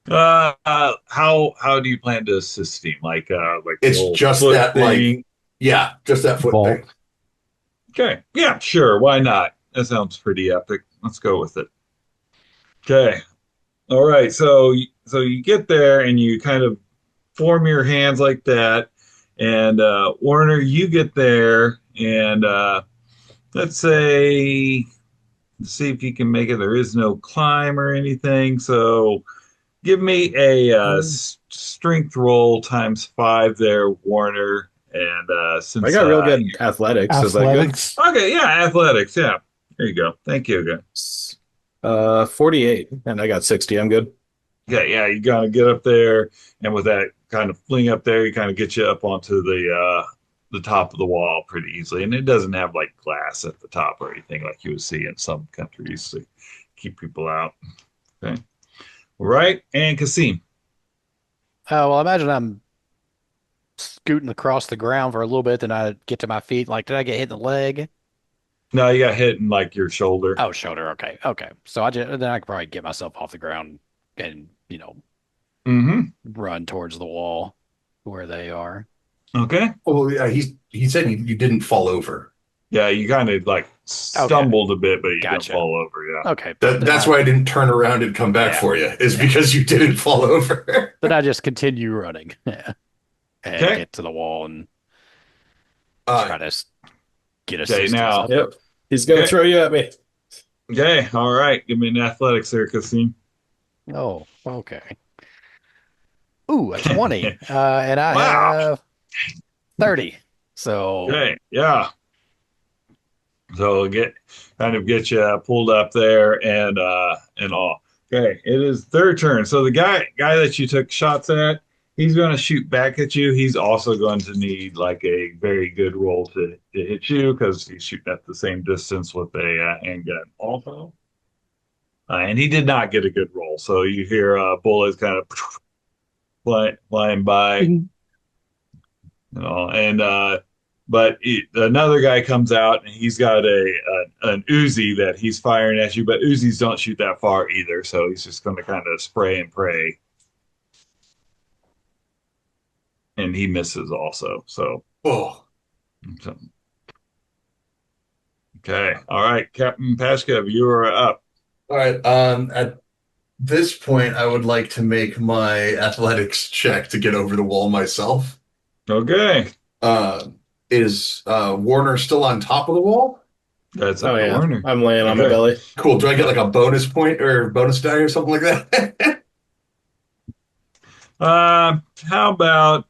[SPEAKER 3] How do you plan to assist him? Like the
[SPEAKER 5] It's
[SPEAKER 3] old
[SPEAKER 5] just
[SPEAKER 3] foot
[SPEAKER 5] that like
[SPEAKER 3] thing?
[SPEAKER 5] yeah, just that foot thing.
[SPEAKER 6] Vault.
[SPEAKER 3] Okay, yeah, sure, why not? That sounds pretty epic. Let's go with it. Okay, all right. So you get there and you kind of form your hands like that, and Warner, you get there and let's say see if you can make it. There is no climb or anything, so give me a strength roll times 5 there, Warner. And
[SPEAKER 2] I
[SPEAKER 3] since
[SPEAKER 2] got real good athletics. Is that good?
[SPEAKER 1] Athletics.
[SPEAKER 3] okay, yeah, athletics, yeah. There you go. Thank you again.
[SPEAKER 2] 48, and I got 60. I'm good.
[SPEAKER 3] Yeah, yeah, you gotta get up there, and with that kind of fling up there, you kind of get you up onto the top of the wall pretty easily. And it doesn't have like glass at the top or anything like you would see in some countries to keep people out. Okay. Right, and Kasim.
[SPEAKER 6] Oh, well, imagine I'm scooting across the ground for a little bit, then I get to my feet. Like, did I get hit in the leg?
[SPEAKER 3] No, you got hit in like your shoulder.
[SPEAKER 6] Oh, shoulder. Okay. Okay. So then I could probably get myself off the ground and,
[SPEAKER 3] Mm-hmm.
[SPEAKER 6] run towards the wall where they are.
[SPEAKER 3] Okay.
[SPEAKER 5] Well, yeah, he said you didn't fall over.
[SPEAKER 3] Yeah, you kind of like
[SPEAKER 6] Okay.
[SPEAKER 3] stumbled a bit, but you didn't
[SPEAKER 6] Gotcha.
[SPEAKER 3] fall over. Yeah.
[SPEAKER 6] Okay.
[SPEAKER 5] That's why I didn't turn around and come back
[SPEAKER 6] Yeah.
[SPEAKER 5] for you, is
[SPEAKER 6] Yeah.
[SPEAKER 5] because you didn't fall over.
[SPEAKER 6] Then I just continue running and
[SPEAKER 3] Okay.
[SPEAKER 6] get to the wall and
[SPEAKER 5] Uh,
[SPEAKER 6] try to get
[SPEAKER 3] Okay.
[SPEAKER 6] assistance
[SPEAKER 3] Now.
[SPEAKER 6] up.
[SPEAKER 2] Yep. He's gonna
[SPEAKER 3] Okay.
[SPEAKER 2] throw you at me.
[SPEAKER 3] Okay. All right. Give me an athletics there, Kasim.
[SPEAKER 6] Oh, okay. Ooh, a 20. And I
[SPEAKER 3] Wow.
[SPEAKER 6] have 30. So,
[SPEAKER 3] Okay. Yeah. So get you pulled up there and all. Okay, it is their turn. So the guy that you took shots at, he's going to shoot back at you. He's also going to need like a very good roll to hit you because he's shooting at the same distance with a handgun also. And he did not get a good roll. So you hear bullets kind of flying by. And but another guy comes out and he's got an Uzi that he's firing at you, but Uzis don't shoot that far either, so he's just going to kind of spray and pray, and he misses also.
[SPEAKER 5] oh,
[SPEAKER 3] So, okay, all right, Captain Pashkev, you are up.
[SPEAKER 5] all right. At this point, I would like to make my athletics check to get over the wall myself.
[SPEAKER 3] Okay,
[SPEAKER 5] Uh, is Warner still on top of the wall?
[SPEAKER 3] that's
[SPEAKER 2] Oh
[SPEAKER 3] up to
[SPEAKER 2] yeah,
[SPEAKER 3] Warner.
[SPEAKER 2] I'm laying on my
[SPEAKER 3] Okay.
[SPEAKER 2] belly.
[SPEAKER 5] Cool. Do I get like a bonus point or bonus die or something like that?
[SPEAKER 3] How about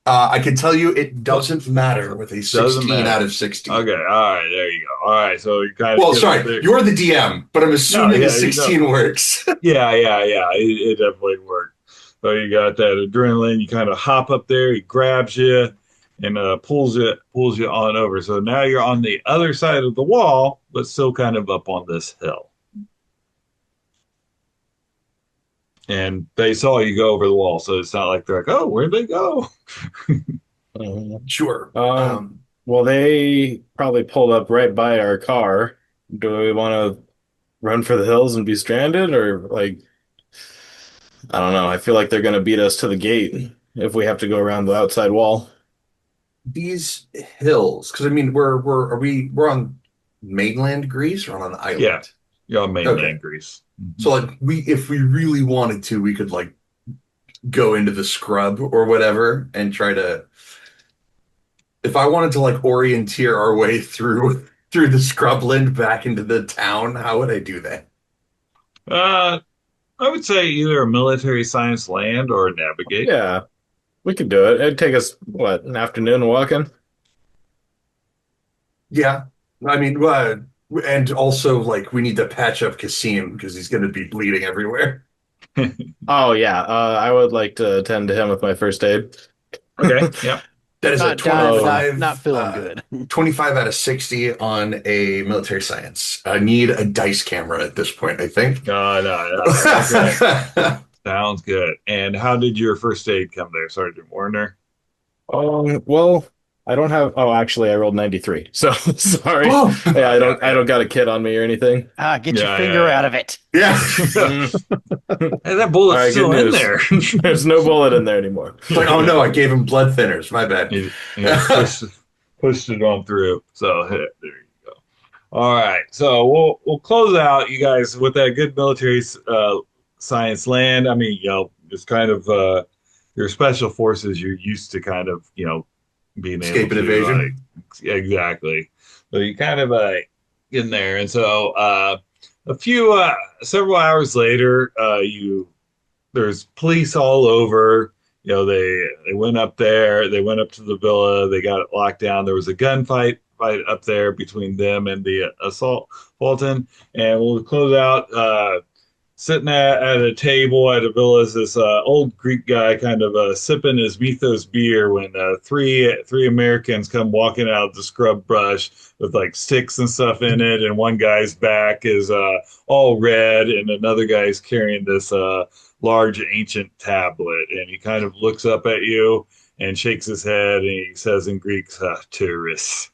[SPEAKER 5] I can tell you it doesn't matter with a
[SPEAKER 3] doesn't
[SPEAKER 5] 16
[SPEAKER 3] matter.
[SPEAKER 5] out of 60.
[SPEAKER 3] Okay, all right, there you go. All right, so you kind of
[SPEAKER 5] Well,
[SPEAKER 3] get up
[SPEAKER 5] sorry,
[SPEAKER 3] there.
[SPEAKER 5] you're the DM, but I'm assuming
[SPEAKER 3] yeah,
[SPEAKER 5] a 16 works.
[SPEAKER 3] Yeah, it definitely worked. So you got that adrenaline. You kind of hop up there. He grabs you and pulls you on over. So now you're on the other side of the wall, but still kind of up on this hill. And they saw you go over the wall, so it's not like they're like, "Oh, where'd they go?"
[SPEAKER 5] Sure.
[SPEAKER 2] Well, they probably pulled up right by our car. Do we want to run for the hills and be stranded, or like, I don't know. I feel like they're going to beat us to the gate if we have to go around the outside wall.
[SPEAKER 5] These hills, because I mean, we're on mainland Greece or on an
[SPEAKER 3] Yeah,
[SPEAKER 5] island?
[SPEAKER 3] you're on
[SPEAKER 5] Okay.
[SPEAKER 3] mainland Greece.
[SPEAKER 5] So like if we really wanted to, we could like go into the scrub or whatever and try to. If I wanted to like orienteer our way through the scrubland back into the town, how would I do that?
[SPEAKER 3] Uh, I would say either a military science land or navigate.
[SPEAKER 2] Yeah, we could do it. It'd take us, what, an afternoon walking?
[SPEAKER 5] Yeah, I mean, and also like we need to patch up Kasim because he's going to be bleeding everywhere.
[SPEAKER 2] Oh, yeah. I would like to attend to him with my first aid.
[SPEAKER 3] Okay, yeah.
[SPEAKER 5] That is a
[SPEAKER 6] Not dying, but
[SPEAKER 5] 25,
[SPEAKER 6] not feeling good.
[SPEAKER 5] 25 out of 60 on a military science. I need a dice camera at this point, I think.
[SPEAKER 3] No. Sounds good. And how did your first aid come there, Sergeant Warner?
[SPEAKER 2] Well, I don't have. Oh, actually, I rolled 93. So sorry.
[SPEAKER 5] Oh,
[SPEAKER 2] Yeah, I don't got a kit on me or anything.
[SPEAKER 6] Get your
[SPEAKER 3] Yeah,
[SPEAKER 6] finger
[SPEAKER 3] yeah.
[SPEAKER 6] out of it.
[SPEAKER 5] yeah.
[SPEAKER 3] Hey, that bullet's
[SPEAKER 2] All right,
[SPEAKER 3] still
[SPEAKER 2] good
[SPEAKER 3] in
[SPEAKER 2] news.
[SPEAKER 3] there.
[SPEAKER 2] There's no bullet in there anymore.
[SPEAKER 5] It's like, oh no, I gave him blood thinners. My bad.
[SPEAKER 3] Pushed it on through. So there you go. All right. So we'll close out, you guys, with that good military science land. I mean, it's kind of your special forces. You're used to kind of being
[SPEAKER 5] Escape
[SPEAKER 3] able
[SPEAKER 5] and
[SPEAKER 3] to
[SPEAKER 5] evasion.
[SPEAKER 3] exactly. So you kind of in there, and so several hours later, there's police all over. They went up there. They went up to the villa. They got it locked down. There was a gunfight up there between them and the assault Fulton. And we'll close out. Sitting at a table at a villa is this old Greek guy, kind of sipping his Mythos beer when three Americans come walking out of the scrub brush with like sticks and stuff in it, and one guy's back is all red, and another guy's carrying this large ancient tablet, and he kind of looks up at you and shakes his head, and he says in Greek, "Tourists."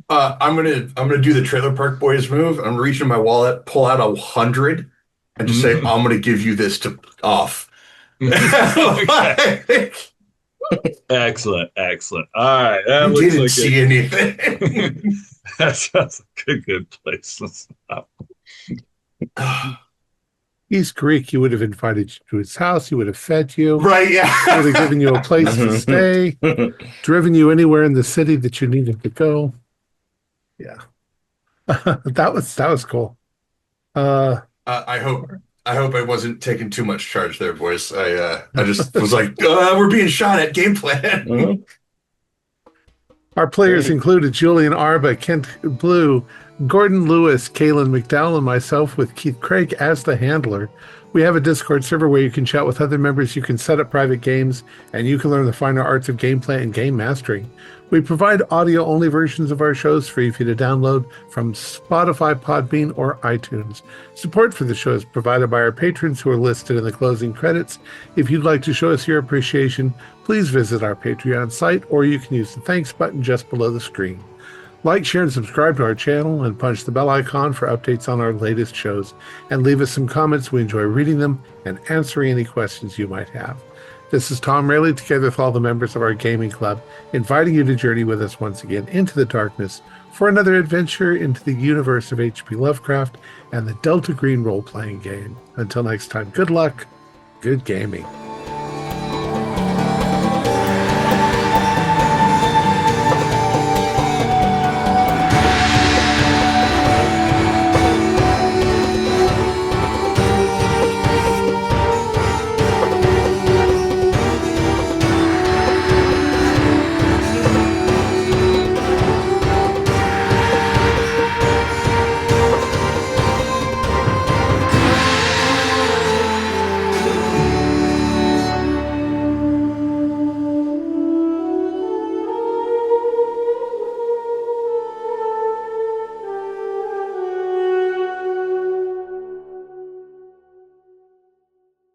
[SPEAKER 5] I'm gonna do the Trailer Park Boys move. I'm gonna reach in my wallet, pull out 100, and just say, I'm gonna give you this to off.
[SPEAKER 3] Okay. Excellent. All right. That
[SPEAKER 5] You
[SPEAKER 3] looks
[SPEAKER 5] didn't
[SPEAKER 3] like
[SPEAKER 5] see anything.
[SPEAKER 3] that sounds like a good place to stop.
[SPEAKER 1] He's Greek. He would have invited you to his house. He would have fed you.
[SPEAKER 5] Right,
[SPEAKER 1] He would
[SPEAKER 5] yeah.
[SPEAKER 1] have given you a place to stay, driven you anywhere in the city that you needed to go. Yeah. That was cool.
[SPEAKER 5] I hope I wasn't taking too much charge there, boys. I just was like, we're being shot at. Game plan.
[SPEAKER 1] Our players included Julian Arba, Kent Blue, Gordon Lewis, Kaylin McDowell, and myself with Keith Craig as the handler. We have a Discord server where you can chat with other members, you can set up private games, and you can learn the finer arts of gameplay and game mastering. We provide audio-only versions of our shows free for you to download from Spotify, Podbean, or iTunes. Support for the show is provided by our patrons who are listed in the closing credits. If you'd like to show us your appreciation, please visit our Patreon site, or you can use the thanks button just below the screen. Like, share, and subscribe to our channel, and punch the bell icon for updates on our latest shows. And leave us some comments. We enjoy reading them and answering any questions you might have. This is Thom Raley, together with all the members of our gaming club, inviting you to journey with us once again into the darkness for another adventure into the universe of H.P. Lovecraft and the Delta Green role-playing game. Until next time, good luck, good gaming.